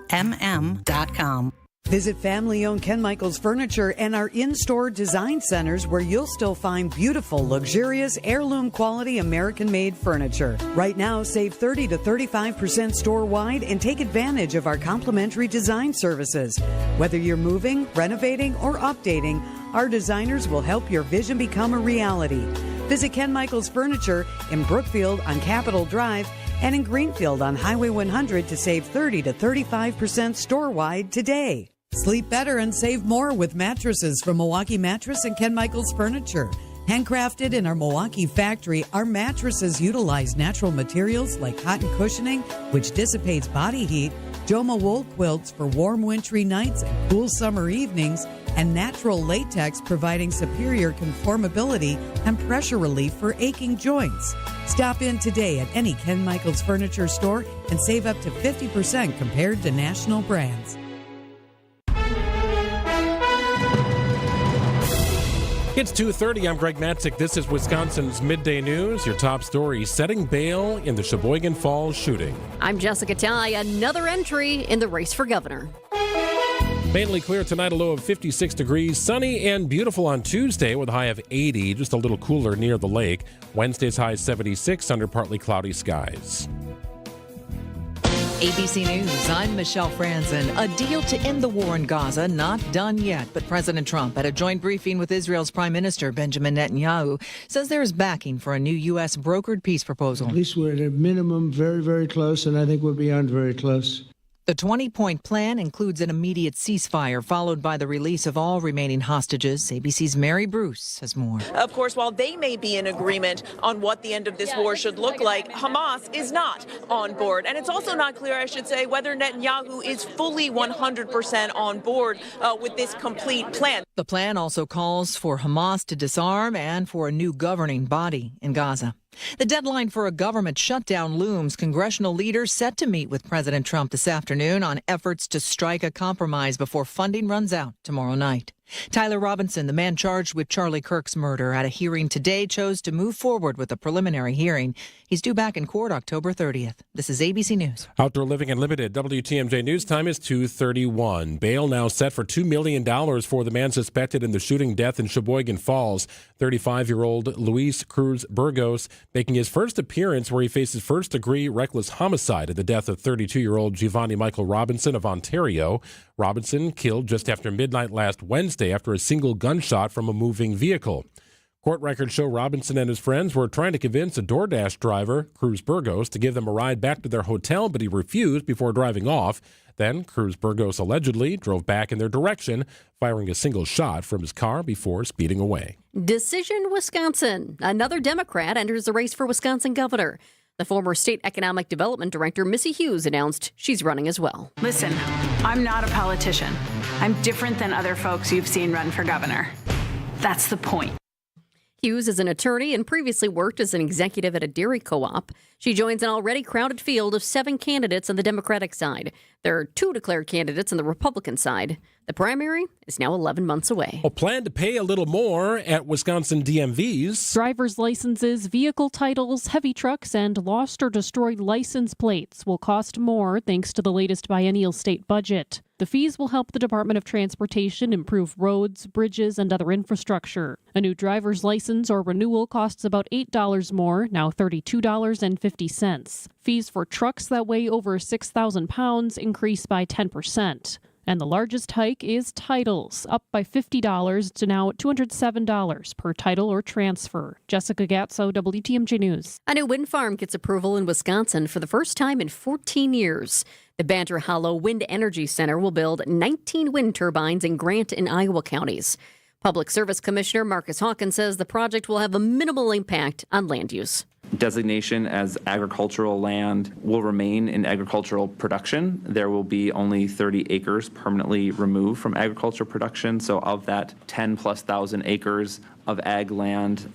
Speaker 29: Visit family-owned Ken Michaels Furniture and our in-store design centers where you'll still find beautiful, luxurious, heirloom-quality American-made furniture. Right now, save 30 to 35% store-wide and take advantage of our complimentary design services. Whether you're moving, renovating, or updating, our designers will help your vision become a reality. Visit Ken Michaels Furniture in Brookfield on Capitol Drive and in Greenfield on Highway 100 to save 30 to 35% store-wide today. Sleep better and save more with mattresses from Milwaukee Mattress and Ken Michaels Furniture. Handcrafted in our Milwaukee factory, our mattresses utilize natural materials like cotton cushioning, which dissipates body heat, Joma wool quilts for warm wintry nights and cool summer evenings, and natural latex providing superior conformability and pressure relief for aching joints. Stop in today at any Ken Michaels Furniture store and save up to 50% compared to national brands.
Speaker 2: It's 2:30. I'm Greg Matzek. This is Wisconsin's Midday News. Your top story, setting bail in the Sheboygan Falls shooting.
Speaker 1: I'm Jessica Tighe. Another entry in the race for governor.
Speaker 2: Mainly clear tonight, a low of 56 degrees. Sunny and beautiful on Tuesday with a high of 80, just a little cooler near the lake. Wednesday's high 76 under partly cloudy skies.
Speaker 3: ABC News, I'm Michelle Franzen. A deal to end the war in Gaza not done yet, but President Trump, at a joint briefing with Israel's Prime Minister Benjamin Netanyahu, says there is backing for a new U.S. brokered peace proposal.
Speaker 4: At least we're at a minimum very, very close, and I think we're beyond very close.
Speaker 3: The 20-point plan includes an immediate ceasefire, followed by the release of all remaining hostages. ABC's Mary Bruce has more.
Speaker 8: Of course, while they may be in agreement on what the end of this war should look like, Hamas is not on board. And it's also not clear, I should say, whether Netanyahu is fully 100% on board with this complete plan.
Speaker 3: The plan also calls for Hamas to disarm and for a new governing body in Gaza. The deadline for a government shutdown looms. Congressional leaders set to meet with President Trump this afternoon on efforts to strike a compromise before funding runs out tomorrow night. Tyler Robinson, the man charged with Charlie Kirk's murder, at a hearing today chose to move forward with a preliminary hearing. He's due back in court October 30th. This is ABC News.
Speaker 2: Outdoor Living Unlimited. WTMJ News time is 2:31. Bail now set for $2 million for the man suspected in the shooting death in Sheboygan Falls. 35-year-old Luis Cruz Burgos making his first appearance where he faces first-degree reckless homicide in the death of 32-year-old Giovanni Michael Robinson of Ontario. Robinson killed just after midnight last Wednesday after a single gunshot from a moving vehicle. Court records show Robinson and his friends were trying to convince a DoorDash driver, Cruz Burgos, to give them a ride back to their hotel, but he refused before driving off. Then Cruz Burgos allegedly drove back in their direction, firing a single shot from his car before speeding away.
Speaker 1: Decision, Wisconsin. Another Democrat enters the race for Wisconsin governor. The former state economic development director, Missy Hughes, announced she's running as well.
Speaker 9: Listen, I'm not a politician. I'm different than other folks you've seen run for governor. That's the point.
Speaker 1: Hughes is an attorney and previously worked as an executive at a dairy co-op. She joins an already crowded field of 7 candidates on the Democratic side. There are 2 declared candidates on the Republican side. The primary is now 11 months away.
Speaker 2: Well, plan to pay a little more at Wisconsin DMVs.
Speaker 10: Driver's licenses, vehicle titles, heavy trucks, and lost or destroyed license plates will cost more thanks to the latest biennial state budget. The fees will help the Department of Transportation improve roads, bridges, and other infrastructure. A new driver's license or renewal costs about $8 more, now $32.50. Fees for trucks that weigh over 6,000 pounds increase by 10%. And the largest hike is titles, up by $50 to now $207 per title or transfer. Jessica Gatso, WTMJ News.
Speaker 1: A new wind farm gets approval in Wisconsin for the first time in 14 years. The Banter Hollow Wind Energy Center will build 19 wind turbines in Grant and Iowa counties. Public Service Commissioner Marcus Hawkins says the project will have a minimal impact on land use.
Speaker 24: Designation as agricultural land will remain in agricultural production. There will be only 30 acres permanently removed from agricultural production. So of that 10,000+ acres of ag land,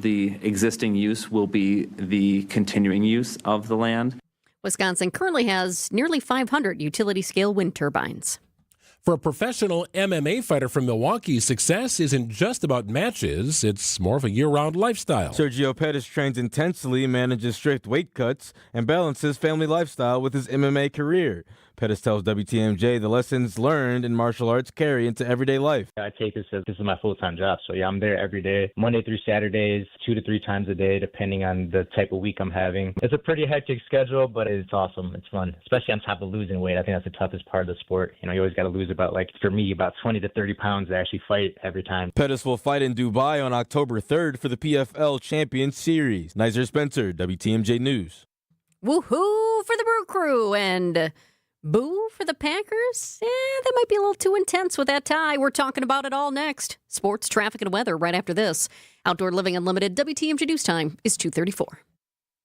Speaker 24: the existing use will be the continuing use of the land.
Speaker 1: Wisconsin currently has nearly 500 utility-scale wind turbines.
Speaker 2: For a professional MMA fighter from Milwaukee, success isn't just about matches, it's more of a year-round lifestyle.
Speaker 26: Sergio Pettis trains intensely, manages strict weight cuts, and balances family lifestyle with his MMA career. Pettis tells WTMJ the lessons learned in martial arts carry into everyday life.
Speaker 27: I take this as my full-time job, so I'm there every day, Monday through Saturdays, 2 to 3 times a day, depending on the type of week I'm having. It's a pretty hectic schedule, but it's awesome. It's fun, especially on top of losing weight. I think that's the toughest part of the sport. You always got to lose about 20 to 30 pounds to actually fight every time.
Speaker 26: Pettis will fight in Dubai on October 3rd for the PFL Champions Series. Nizer Spencer, WTMJ News.
Speaker 1: Woohoo for the Brew Crew and boo for the Packers? That might be a little too intense with that tie. We're talking about it all next. Sports, traffic, and weather right after this. Outdoor Living Unlimited WTMJ News time is 2:34.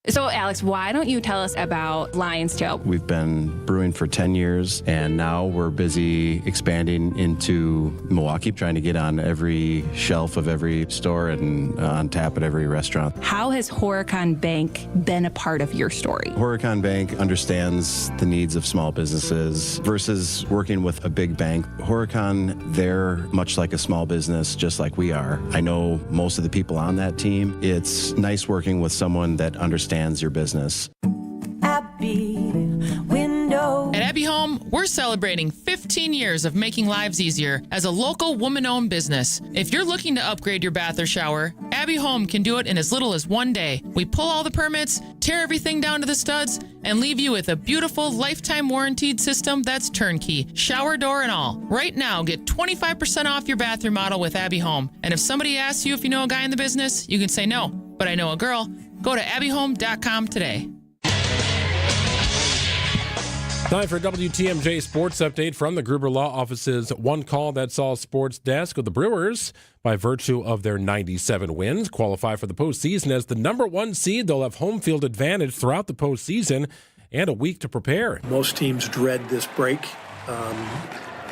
Speaker 5: So, Alex, why don't you tell us about Lion's Tail?
Speaker 6: We've been brewing for 10 years, and now we're busy expanding into Milwaukee, trying to get on every shelf of every store and on tap at every restaurant.
Speaker 5: How has Horicon Bank been a part of your story?
Speaker 6: Horicon Bank understands the needs of small businesses versus working with a big bank. Horicon, they're much like a small business, just like we are. I know most of the people on that team. It's nice working with someone that understands your business.
Speaker 16: Abbey Window.
Speaker 11: At Abbey Home, we're celebrating 15 years of making lives easier as a local woman-owned business. If you're looking to upgrade your bath or shower, Abbey Home can do it in as little as one day. We pull all the permits, tear everything down to the studs, and leave you with a beautiful lifetime warranted system that's turnkey, shower door and all. Right now, get 25% off your bath remodel with Abbey Home. And if somebody asks you if you know a guy in the business, you can say no, but I know a girl. Go to abbeyhome.com today.
Speaker 2: Time for WTMJ Sports Update from the Gruber Law Office's One Call That's All Sports Desk. With the Brewers, by virtue of their 97 wins, qualify for the postseason as the number one seed. They'll have home field advantage throughout the postseason and a week to prepare.
Speaker 13: Most teams dread this break.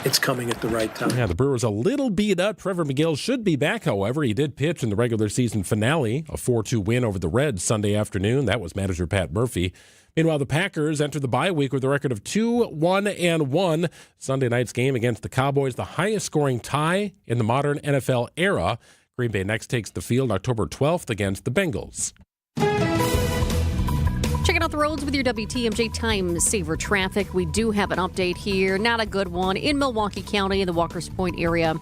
Speaker 13: It's coming at the right time.
Speaker 2: Yeah, the Brewers a little beat up. Trevor McGill should be back, however. He did pitch in the regular season finale, a 4-2 win over the Reds Sunday afternoon. That was manager Pat Murphy. Meanwhile, the Packers entered the bye week with a record of 2-1-1. Sunday night's game against the Cowboys, the highest scoring tie in the modern NFL era. Green Bay next takes the field October 12th against the Bengals.
Speaker 1: Checking out the roads with your WTMJ Time Saver traffic. We do have an update here. Not a good one in Milwaukee County in the Walker's Point area.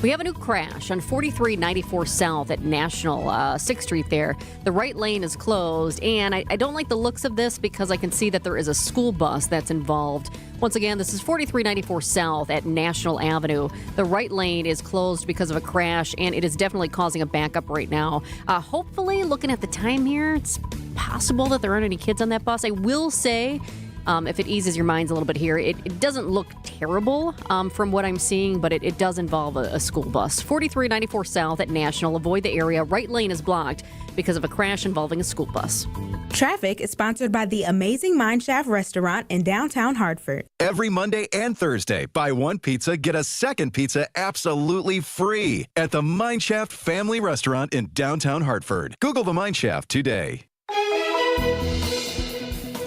Speaker 1: We have a new crash on 4394 South at National 6th Street there. The right lane is closed, and I don't like the looks of this because I can see that there is a school bus that's involved. Once again, this is 4394 South at National Avenue. The right lane is closed because of a crash, and it is definitely causing a backup right now. Hopefully, looking at the time here, it's possible that there aren't any kids on that bus. I will say, if it eases your minds a little bit here, it doesn't look terrible from what I'm seeing, but it does involve a school bus. 4394 South at National. Avoid the area. Right lane is blocked because of a crash involving a school bus.
Speaker 14: Traffic is sponsored by the amazing Mineshaft Restaurant in downtown Hartford.
Speaker 15: Every Monday and Thursday, buy one pizza, get a second pizza absolutely free at the Mineshaft Family Restaurant in downtown Hartford. Google the Mineshaft today.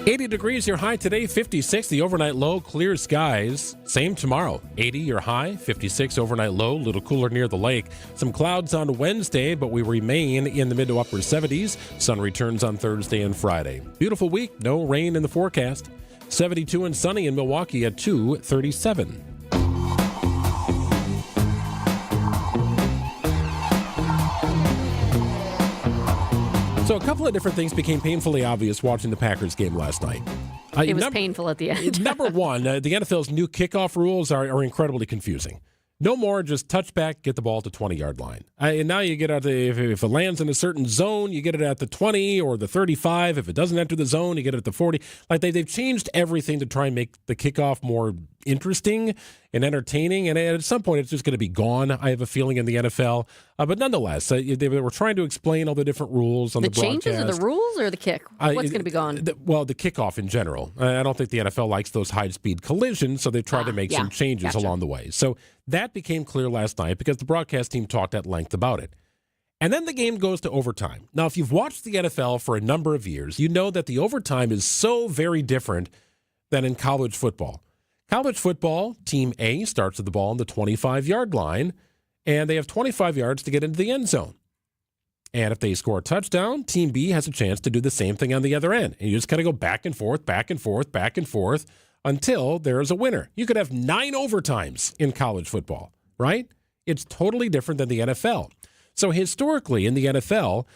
Speaker 2: 80 degrees your high today, 56 the overnight low, clear skies. Same tomorrow, 80 your high, 56 overnight low, little cooler near the lake. Some clouds on Wednesday, but we remain in the mid to upper 70s. Sun returns on Thursday and Friday. Beautiful week, no rain in the forecast. 72 and sunny in Milwaukee at 2:37. So a couple of different things became painfully obvious watching the Packers game last night.
Speaker 1: It was painful at the end.
Speaker 2: Number one, the NFL's new kickoff rules are incredibly confusing. No more just touchback, get the ball at the 20-yard line. And now you get out if it lands in a certain zone, you get it at the 20 or the 35. If it doesn't enter the zone, you get it at the 40. Like they've changed everything to try and make the kickoff more interesting and entertaining. And at some point, it's just going to be gone, I have a feeling, in the NFL. But nonetheless, they were trying to explain all the different rules on the broadcast.
Speaker 1: The changes or the rules or the kick? What's going to be gone?
Speaker 2: The kickoff in general. I don't think the NFL likes those high-speed collisions, so they tried to make some changes along the way. So that became clear last night because the broadcast team talked at length about it. And then the game goes to overtime. Now, if you've watched the NFL for a number of years, you know that the overtime is so very different than in college football. College football, Team A starts with the ball on the 25-yard line, and they have 25 yards to get into the end zone. And if they score a touchdown, Team B has a chance to do the same thing on the other end. And you just kind of go back and forth, back and forth, back and forth until there is a winner. You could have 9 overtimes in college football, right? It's totally different than the NFL. So historically in the NFL,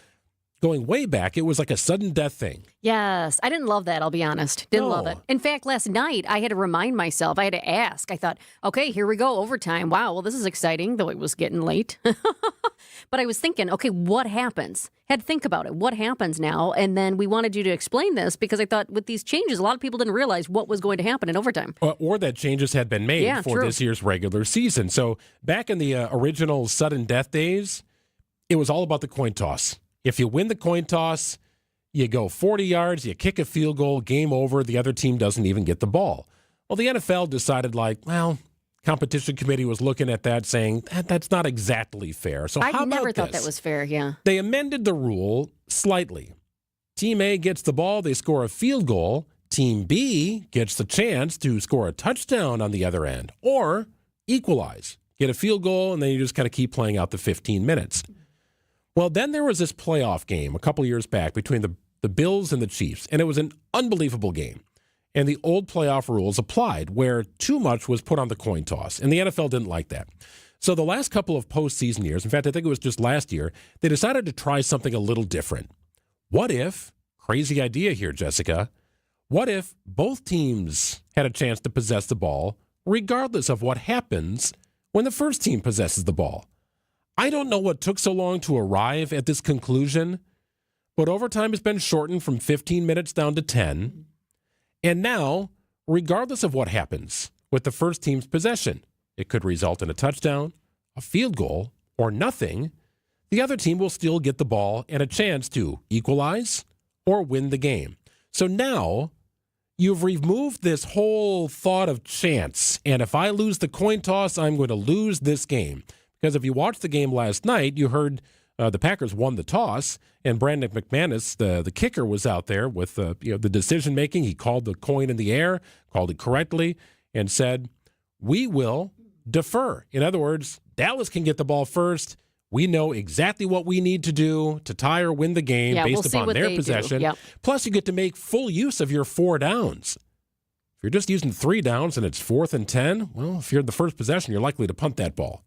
Speaker 2: going way back, it was like a sudden death thing.
Speaker 1: Yes. I didn't love that, I'll be honest. Didn't love it. In fact, last night, I had to remind myself, I had to ask. I thought, okay, here we go, overtime. Wow, well, this is exciting, though it was getting late. But I was thinking, okay, what happens? Had to think about it. What happens now? And then we wanted you to explain this because I thought with these changes, a lot of people didn't realize what was going to happen in overtime.
Speaker 2: Or that changes had been made for this year's regular season. So back in the original sudden death days, it was all about the coin toss. If you win the coin toss, You go 40 yards, you kick a field goal, game over, the other team doesn't even get the ball. Well, the NFL decided competition committee was looking at that saying, that's not exactly fair. So
Speaker 1: I never thought that was fair, yeah.
Speaker 2: They amended the rule slightly. Team A gets the ball, they score a field goal. Team B gets the chance to score a touchdown on the other end or equalize, get a field goal, and then you just kind of keep playing out the 15 minutes. Well, then there was this playoff game a couple years back between the Bills and the Chiefs, and it was an unbelievable game. And the old playoff rules applied where too much was put on the coin toss, and the NFL didn't like that. So the last couple of postseason years, in fact, I think it was just last year, they decided to try something a little different. What if, crazy idea here, Jessica, what if both teams had a chance to possess the ball regardless of what happens when the first team possesses the ball? I don't know what took so long to arrive at this conclusion, but overtime has been shortened from 15 minutes down to 10. And now, regardless of what happens with the first team's possession, it could result in a touchdown, a field goal, or nothing. The other team will still get the ball and a chance to equalize or win the game. So now you've removed this whole thought of chance. And if I lose the coin toss, I'm going to lose this game. Because if you watched the game last night, you heard the Packers won the toss, and Brandon McManus, the kicker, was out there with the decision making. He called the coin in the air, called it correctly, and said, "We will defer." In other words, Dallas can get the ball first. We know exactly what we need to do to tie or win the game based upon their possession.
Speaker 1: Yep.
Speaker 2: Plus, you get to make full use of your 4 downs. If you're just using 3 downs and it's 4th and 10, well, if you're in the first possession, you're likely to punt that ball.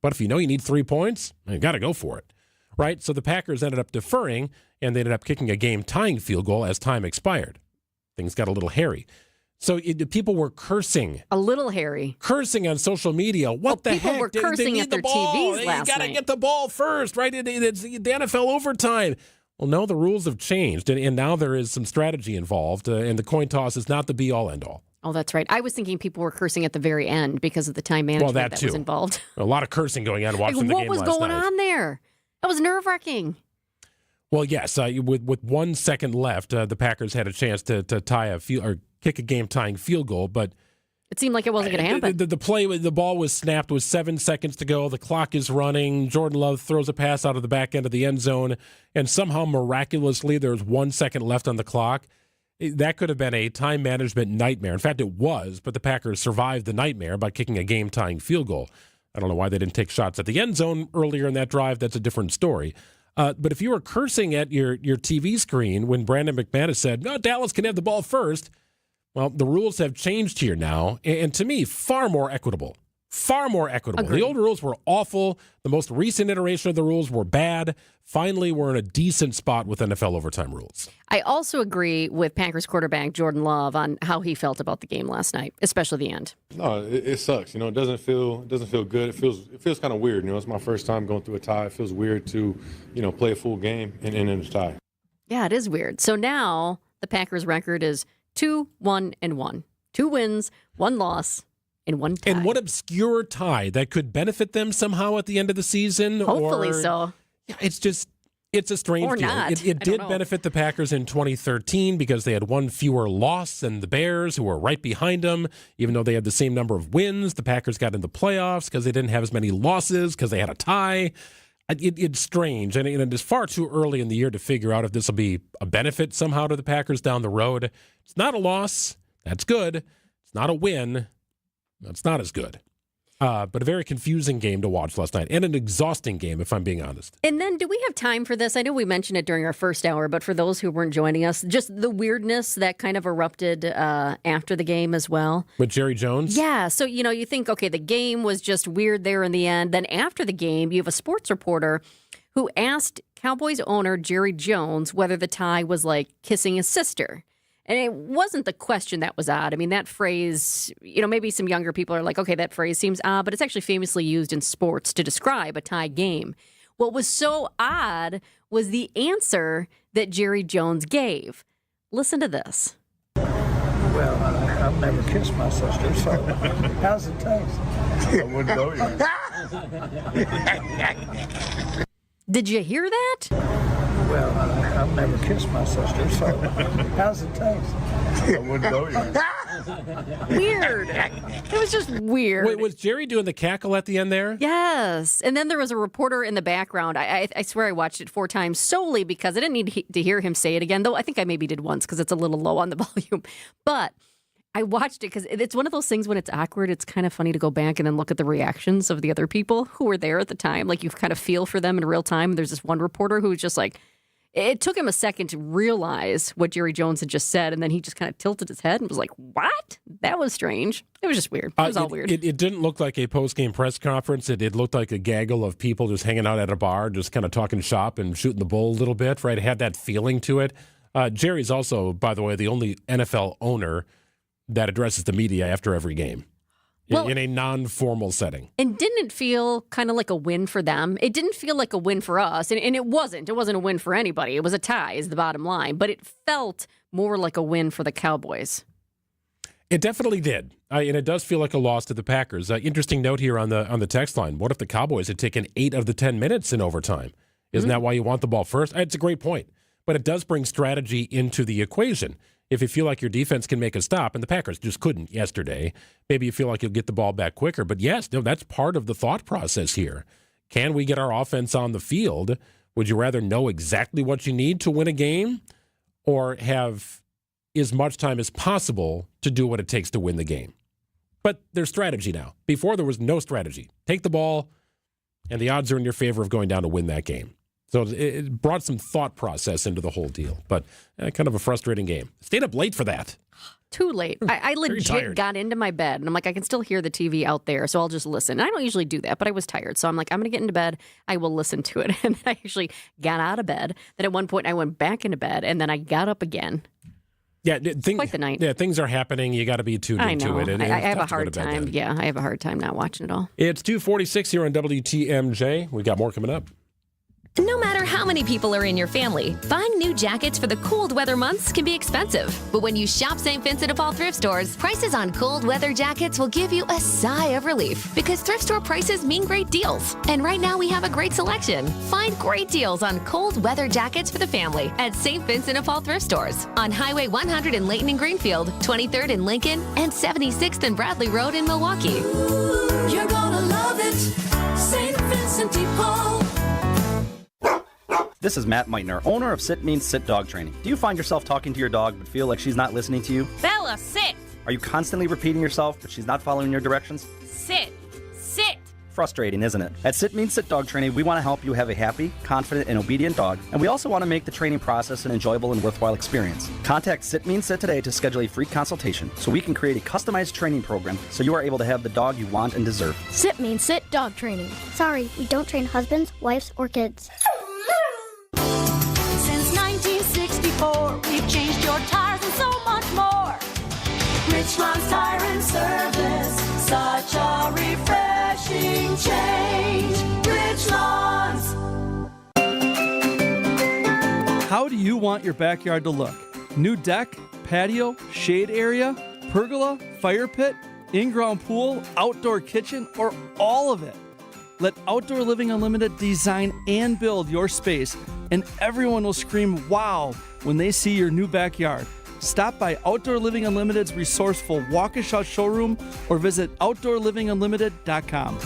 Speaker 2: But if you know you need 3 points, you got to go for it, right? So the Packers ended up deferring, and they ended up kicking a game-tying field goal as time expired. Things got a little hairy. So people were cursing.
Speaker 1: A little hairy.
Speaker 2: Cursing on social media. What the heck?
Speaker 1: People were cursing at their TVs last
Speaker 2: night. You got to
Speaker 1: night.
Speaker 2: get the ball first, right? It's the NFL overtime. Well, no, the rules have changed, and now there is some strategy involved, and the coin toss is not the be-all, end-all.
Speaker 1: Oh, that's right. I was thinking people were cursing at the very end because of the time management that was involved.
Speaker 2: A lot of cursing going on watching the game last night.
Speaker 1: What was going on there? That was nerve-wracking.
Speaker 2: Well, yes. With 1 second left, the Packers had a chance to tie or kick a game-tying field goal, but
Speaker 1: it seemed like it wasn't going to happen.
Speaker 2: The ball was snapped with 7 seconds to go. The clock is running. Jordan Love throws a pass out of the back end of the end zone, and somehow miraculously there's 1 second left on the clock. That could have been a time management nightmare. In fact, it was, but the Packers survived the nightmare by kicking a game-tying field goal. I don't know why they didn't take shots at the end zone earlier in that drive. That's a different story. But if you were cursing at your TV screen when Brandon McManus said, "No, Dallas can have the ball first," well, the rules have changed here now, and to me, far more equitable. Far more equitable.
Speaker 1: Agreed.
Speaker 2: The old rules were awful. The most recent iteration of the rules were bad. Finally, we're in a decent spot with NFL overtime rules.
Speaker 1: I also agree with Packers quarterback Jordan Love on how he felt about the game last night, especially the end.
Speaker 7: No, it sucks. It doesn't feel good. It feels kind of weird. It's my first time going through a tie. It feels weird to, play a full game and end in a tie.
Speaker 1: Yeah, it is weird. So now the Packers record is 2-1-1. 2 wins, 1 loss. In one tie.
Speaker 2: And what obscure tie that could benefit them somehow at the end of the season?
Speaker 1: Hopefully so.
Speaker 2: Yeah, it's a strange
Speaker 1: or
Speaker 2: deal.
Speaker 1: Not.
Speaker 2: It did benefit the Packers in 2013 because they had 1 fewer loss than the Bears, who were right behind them. Even though they had the same number of wins, the Packers got in the playoffs because they didn't have as many losses because they had a tie. It's strange, and it's far too early in the year to figure out if this will be a benefit somehow to the Packers down the road. It's not a loss. That's good. It's not a win. That's not as good. But a very confusing game to watch last night, and an exhausting game, if I'm being honest.
Speaker 1: And then, do we have time for this? I know we mentioned it during our first hour, but for those who weren't joining us, just the weirdness that kind of erupted after the game as well.
Speaker 2: With Jerry Jones?
Speaker 1: Yeah. So, you think, okay, the game was just weird there in the end. Then after the game, you have a sports reporter who asked Cowboys owner Jerry Jones whether the tie was like kissing his sister. And it wasn't the question that was odd. I mean, that phrase, maybe some younger people are like, okay, that phrase seems odd, but it's actually famously used in sports to describe a tie game. What was so odd was the answer that Jerry Jones gave. Listen to this.
Speaker 12: Well, I've never kissed my sister, so how's it taste? I wouldn't know you.
Speaker 1: Did you hear that?
Speaker 12: Well, I've never kissed my sister, so how's it taste? I wouldn't know you.
Speaker 1: Weird. It was just weird.
Speaker 2: Wait, was Jerry doing the cackle at the end there?
Speaker 1: Yes. And then there was a reporter in the background. I swear I watched it 4 times solely because I didn't need to hear him say it again, though I think I maybe did once because it's a little low on the volume. But I watched it because it's one of those things when it's awkward, it's kind of funny to go back and then look at the reactions of the other people who were there at the time. Like you kind of feel for them in real time. There's this one reporter who was just like, it took him a second to realize what Jerry Jones had just said, and then he just kind of tilted his head and was like, what? That was strange. It was just weird. It was all weird.
Speaker 2: It didn't look like a post-game press conference. It looked like a gaggle of people just hanging out at a bar, just kind of talking shop and shooting the bull a little bit, right? It had that feeling to it. Jerry's also, by the way, the only NFL owner that addresses the media after every game. Well, in a non-formal setting.
Speaker 1: And didn't it feel kind of like a win for them? It didn't feel like a win for us, and it wasn't. It wasn't a win for anybody. It was a tie is the bottom line, but it felt more like a win for the Cowboys.
Speaker 2: It definitely did, and it does feel like a loss to the Packers. Interesting note here on the text line. What if the Cowboys had taken 8 of the 10 minutes in overtime? Isn't that why you want the ball first? It's a great point, but it does bring strategy into the equation. If you feel like your defense can make a stop, and the Packers just couldn't yesterday, maybe you feel like you'll get the ball back quicker. But yes, no, that's part of the thought process here. Can we get our offense on the field? Would you rather know exactly what you need to win a game or have as much time as possible to do what it takes to win the game? But there's strategy now. Before, there was no strategy. Take the ball, and the odds are in your favor of going down to win that game. So it brought some thought process into the whole deal, but kind of a frustrating game. Stayed up late for that.
Speaker 1: Too late. I legit got into my bed, and I'm like, I can still hear the TV out there, so I'll just listen. And I don't usually do that, but I was tired, so I'm like, I'm going to get into bed. I will listen to it. And I actually got out of bed. Then at one point, I went back into bed, and then I got up again.
Speaker 2: Yeah,
Speaker 1: quite the night.
Speaker 2: Yeah, things are happening. You got to be tuned into it.
Speaker 1: I have a hard time. Yeah, I have a hard time not watching it all.
Speaker 2: It's 2:46 here on WTMJ. We got more coming up.
Speaker 17: No matter how many people are in your family, buying new jackets for the cold weather months can be expensive. But when you shop St. Vincent de Paul thrift stores, prices on cold weather jackets will give you a sigh of relief because thrift store prices mean great deals. And right now we have a great selection. Find great deals on cold weather jackets for the family at St. Vincent de Paul thrift stores on Highway 100 in Layton and Greenfield, 23rd in Lincoln, and 76th and Bradley Road in Milwaukee.
Speaker 16: You're gonna love it, St. Vincent de Paul.
Speaker 18: This is Matt Meitner, owner of Sit Means Sit Dog Training. Do you find yourself talking to your dog but feel like she's not listening to you?
Speaker 17: Bella, sit!
Speaker 18: Are you constantly repeating yourself but she's not following your directions?
Speaker 17: Sit! Sit!
Speaker 18: Frustrating, isn't it? At Sit Means Sit Dog Training, we want to help you have a happy, confident, and obedient dog, and we also want to make the training process an enjoyable and worthwhile experience. Contact Sit Means Sit today to schedule a free consultation so we can create a customized training program so you are able to have the dog you want and deserve.
Speaker 19: Sit Means Sit Dog Training. Sorry, we don't train husbands, wives, or kids.
Speaker 16: Since 1964, we've changed your tires and so much more. Richland's Tire and Service, such a refreshing change. Richland's.
Speaker 20: How do you want your backyard to look? New deck, patio, shade area, pergola, fire pit, in-ground pool, outdoor kitchen, or all of it? Let Outdoor Living Unlimited design and build your space, and everyone will scream wow when they see your new backyard. Stop by Outdoor Living Unlimited's resourceful walk-a-shot showroom or visit OutdoorLivingUnlimited.com.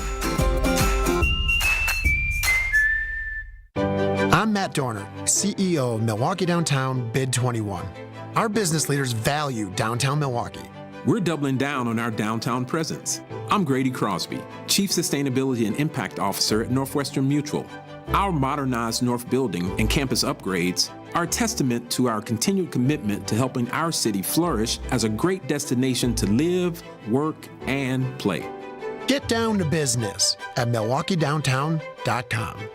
Speaker 21: I'm Matt Dorner, CEO of Milwaukee Downtown Bid 21. Our business leaders value downtown Milwaukee.
Speaker 22: We're doubling down on our downtown presence. I'm Grady Crosby, Chief Sustainability and Impact Officer at Northwestern Mutual. Our modernized North Building and campus upgrades are a testament to our continued commitment to helping our city flourish as a great destination to live, work, and play.
Speaker 21: Get down to business at MilwaukeeDowntown.com.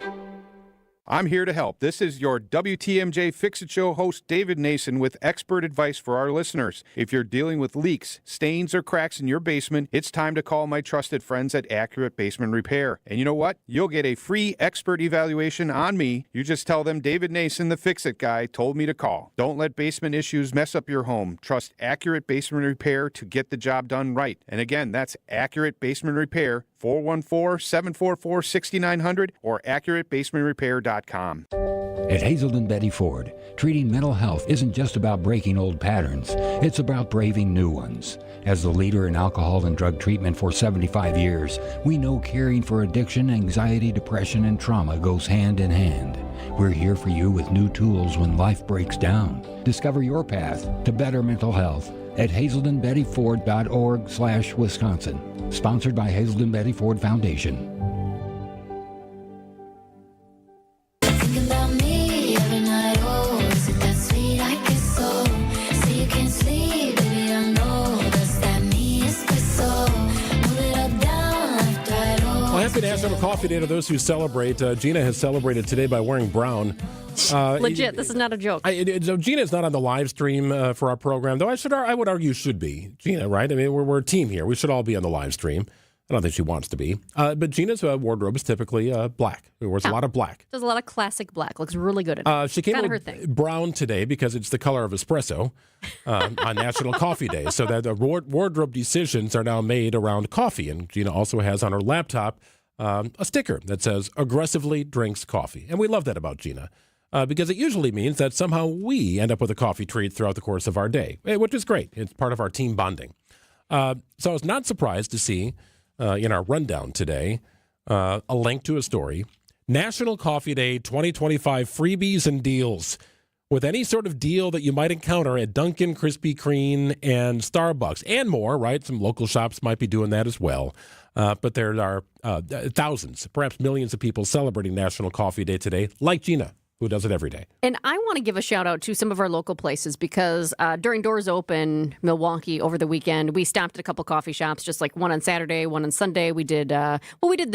Speaker 23: I'm here to help. This is your WTMJ Fix-It Show host, David Nason, with expert advice for our listeners. If you're dealing with leaks, stains, or cracks in your basement, it's time to call my trusted friends at Accurate Basement Repair. And you know what? You'll get a free expert evaluation on me. You just tell them David Nason, the Fix-It guy, told me to call. Don't let basement issues mess up your home. Trust Accurate Basement Repair to get the job done right. And again, that's Accurate Basement Repair, 414-744-6900 or accuratebasementrepair.com.
Speaker 3: At Hazelden Betty Ford, treating mental health isn't just about breaking old patterns, it's about braving new ones. As the leader in alcohol and drug treatment for 75 years, we know caring for addiction, anxiety, depression, and trauma goes hand in hand. We're here for you with new tools when life breaks down. Discover your path to better mental health at hazeldenbettyford.org/Wisconsin. Sponsored by Hazelden Betty Ford Foundation.
Speaker 2: Happy National Coffee Day to those who celebrate. Gina has celebrated today by wearing brown.
Speaker 1: Legit, this is not a joke.
Speaker 2: Gina is not on the live stream for our program, though I would argue should be. Gina, right? I mean, we're a team here. We should all be on the live stream. I don't think she wants to be. But Gina's wardrobe is typically black. She wears a lot of black.
Speaker 1: Does a lot of classic black. Looks really good at it.
Speaker 2: She came
Speaker 1: with
Speaker 2: with brown today because it's the color of espresso on National Coffee Day. So that the wardrobe decisions are now made around coffee. And Gina also has on her laptop a sticker that says aggressively drinks coffee. And we love that about Gina because it usually means that somehow we end up with a coffee treat throughout the course of our day, which is great. It's part of our team bonding. So I was not surprised to see in our rundown today a link to a story. National Coffee Day 2025 freebies and deals. With any sort of deal that you might encounter at Dunkin', Krispy Kreme, and Starbucks, and more, right? Some local shops might be doing that as well. But there are thousands, perhaps millions of people celebrating National Coffee Day today, like Gina, who does it every day.
Speaker 1: And I want to give a shout out to some of our local places because during Doors Open Milwaukee over the weekend, we stopped at a couple coffee shops, just like one on Saturday, one on Sunday. We did the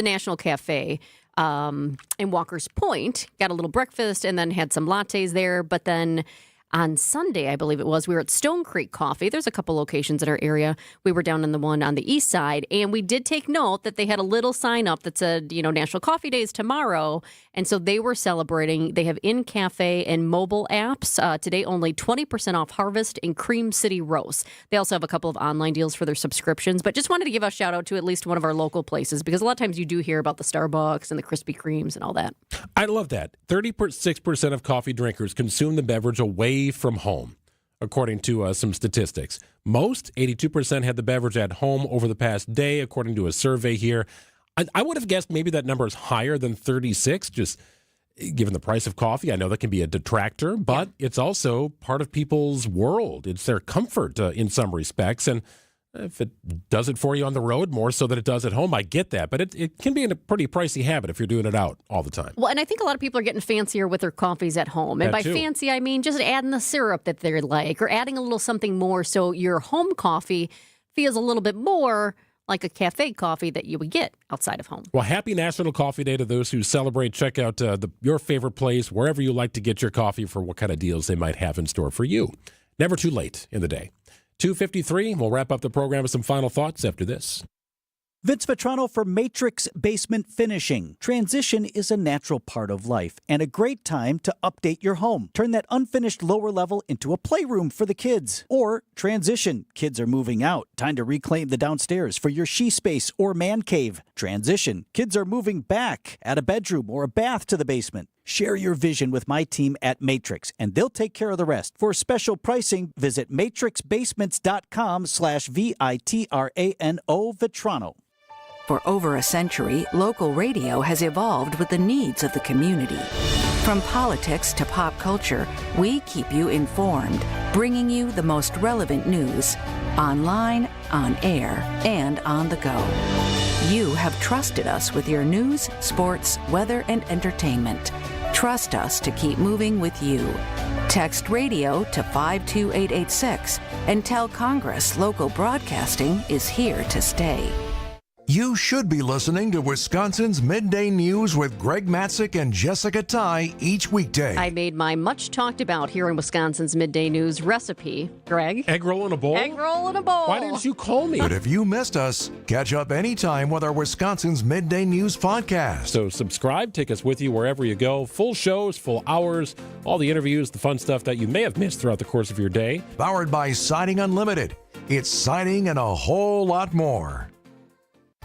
Speaker 1: National Cafe in Walker's Point, got a little breakfast and then had some lattes there. But then on Sunday, I believe it was, we were at Stone Creek Coffee. There's a couple locations in our area. We were down in the one on the east side, and we did take note that they had a little sign up that said, National Coffee Day is tomorrow. And so they were celebrating. They have in-cafe and mobile apps. Today, only 20% off Harvest and Cream City Roast. They also have a couple of online deals for their subscriptions, but just wanted to give a shout out to at least one of our local places because a lot of times you do hear about the Starbucks and the Krispy Kremes and all that.
Speaker 2: I love that. 36% of coffee drinkers consume the beverage away from home, according to some statistics. Most, 82%, had the beverage at home over the past day, according to a survey here. I would have guessed maybe that number is higher than 36, just given the price of coffee. I know that can be a detractor, but it's also part of people's world. It's their comfort in some respects, and if it does it for you on the road more so than it does at home, I get that. But it can be a pretty pricey habit if you're doing it out all the time.
Speaker 1: Well, and I think a lot of people are getting fancier with their coffees at home. And by fancy, I mean just adding the syrup that they like or adding a little something more so your home coffee feels a little bit more like a cafe coffee that you would get outside of home.
Speaker 2: Well, happy National Coffee Day to those who celebrate. Check out your favorite place, wherever you like to get your coffee, for what kind of deals they might have in store for you. Never too late in the day. 2:53. We'll wrap up the program with some final thoughts after this.
Speaker 4: Vince Vetrano for Matrix Basement Finishing. Transition is a natural part of life and a great time to update your home. Turn that unfinished lower level into a playroom for the kids. Or transition. Kids are moving out. Time to reclaim the downstairs for your she space or man cave. Transition. Kids are moving back. Add a bedroom or a bath to the basement. Share your vision with my team at Matrix, and they'll take care of the rest. For special pricing, visit matrixbasements.com/VITRANO Vetrano.
Speaker 8: For over a century, local radio has evolved with the needs of the community. From politics to pop culture, we keep you informed, bringing you the most relevant news, online, on air, and on the go. You have trusted us with your news, sports, weather, and entertainment. Trust us to keep moving with you. Text radio to 52886 and tell Congress local broadcasting is here to stay.
Speaker 9: You should be listening to Wisconsin's Midday News with Greg Matzek and Jessica Tighe each weekday.
Speaker 1: I made my much talked about here in Wisconsin's Midday News recipe. Greg?
Speaker 2: Egg roll in a bowl?
Speaker 1: Egg roll in a bowl.
Speaker 2: Why didn't you call me?
Speaker 9: But if you missed us, catch up anytime with our Wisconsin's Midday News podcast.
Speaker 2: So subscribe, take us with you wherever you go. Full shows, full hours, all the interviews, the fun stuff that you may have missed throughout the course of your day.
Speaker 9: Powered by Siding Unlimited. It's siding and a whole lot more.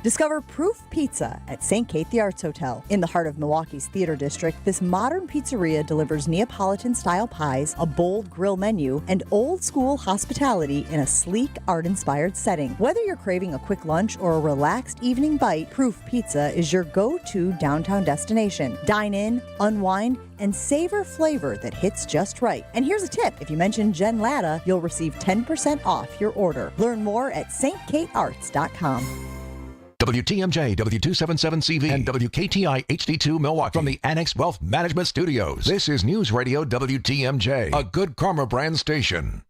Speaker 5: Discover Proof Pizza at St. Kate the Arts Hotel. In the heart of Milwaukee's Theater District, this modern pizzeria delivers Neapolitan-style pies, a bold grill menu, and old-school hospitality in a sleek, art-inspired setting. Whether you're craving a quick lunch or a relaxed evening bite, Proof Pizza is your go-to downtown destination. Dine in, unwind, and savor flavor that hits just right. And here's a tip. If you mention Jen Latta, you'll receive 10% off your order. Learn more at stkatearts.com.
Speaker 9: WTMJ, W277CV, and WKTI HD2 Milwaukee from the Annex Wealth Management Studios. This is News Radio WTMJ, a Good Karma brand station.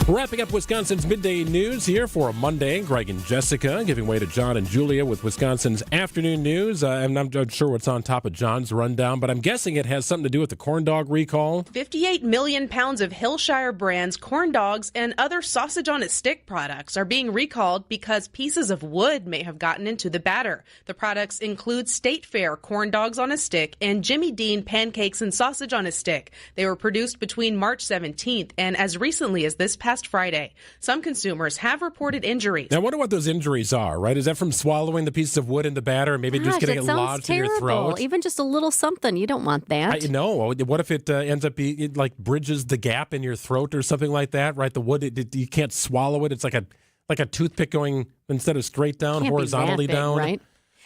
Speaker 2: Wrapping up Wisconsin's midday news here for a Monday. Greg and Jessica giving way to John and Julia with Wisconsin's afternoon news. I'm not sure what's on top of John's rundown, but I'm guessing it has something to do with the corn dog recall.
Speaker 6: 58 million pounds of Hillshire Brands corn dogs and other sausage on a stick products are being recalled because pieces of wood may have gotten into the batter. The products include State Fair corn dogs on a stick and Jimmy Dean pancakes and sausage on a stick. They were produced between March 17th and as recently as this past Friday. Some consumers have reported injuries.
Speaker 2: Now, I wonder what those injuries are, right? Is that from swallowing the pieces of wood in the batter and maybe just getting it lodged in your throat?
Speaker 1: Even just a little something. You don't want that.
Speaker 2: No. What if it ends up being, like, bridges the gap in your throat or something like that, right? The wood, you can't swallow it. It's like a toothpick going, instead of straight down, horizontally down.
Speaker 1: Right?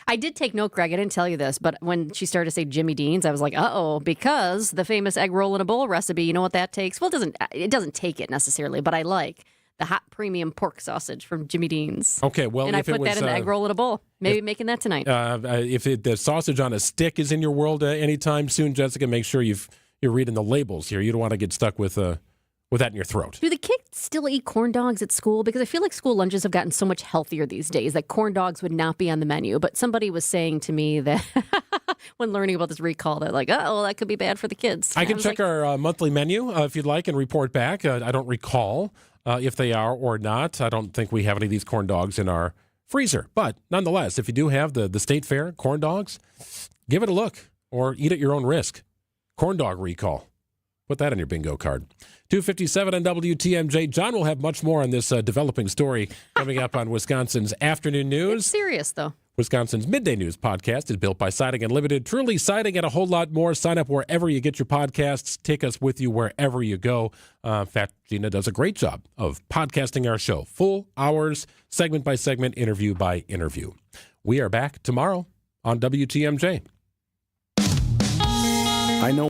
Speaker 1: I did take note, Greg. I didn't tell you this, but when she started to say Jimmy Dean's, I was like, uh-oh, because the famous egg roll in a bowl recipe, you know what that takes? Well, it doesn't take it necessarily, but I like the hot premium pork sausage from Jimmy Dean's.
Speaker 2: Okay, well,
Speaker 1: and I put that in the egg roll in a bowl. Maybe making that tonight.
Speaker 2: If the sausage on a stick is in your world anytime soon, Jessica, make sure you're reading the labels here. You don't want to get stuck with that in your throat.
Speaker 1: Do the kids still eat corn dogs at school? Because I feel like school lunches have gotten so much healthier these days that corn dogs would not be on the menu. But somebody was saying to me that when learning about this recall, they're like, oh, that could be bad for the kids.
Speaker 2: I can check our monthly menu if you'd like and report back. I don't recall if they are or not. I don't think we have any of these corn dogs in our freezer. But nonetheless, if you do have the State Fair corn dogs, give it a look or eat at your own risk. Corn dog recall. Put that on your bingo card. 2:57 on WTMJ. John will have much more on this developing story coming up on Wisconsin's afternoon news.
Speaker 1: It's serious, though.
Speaker 2: Wisconsin's Midday News podcast is built by Siding Unlimited. Truly siding and a whole lot more. Sign up wherever you get your podcasts. Take us with you wherever you go. In fact, Gina does a great job of podcasting our show. Full hours, segment by segment, interview by interview. We are back tomorrow on WTMJ.
Speaker 10: I know.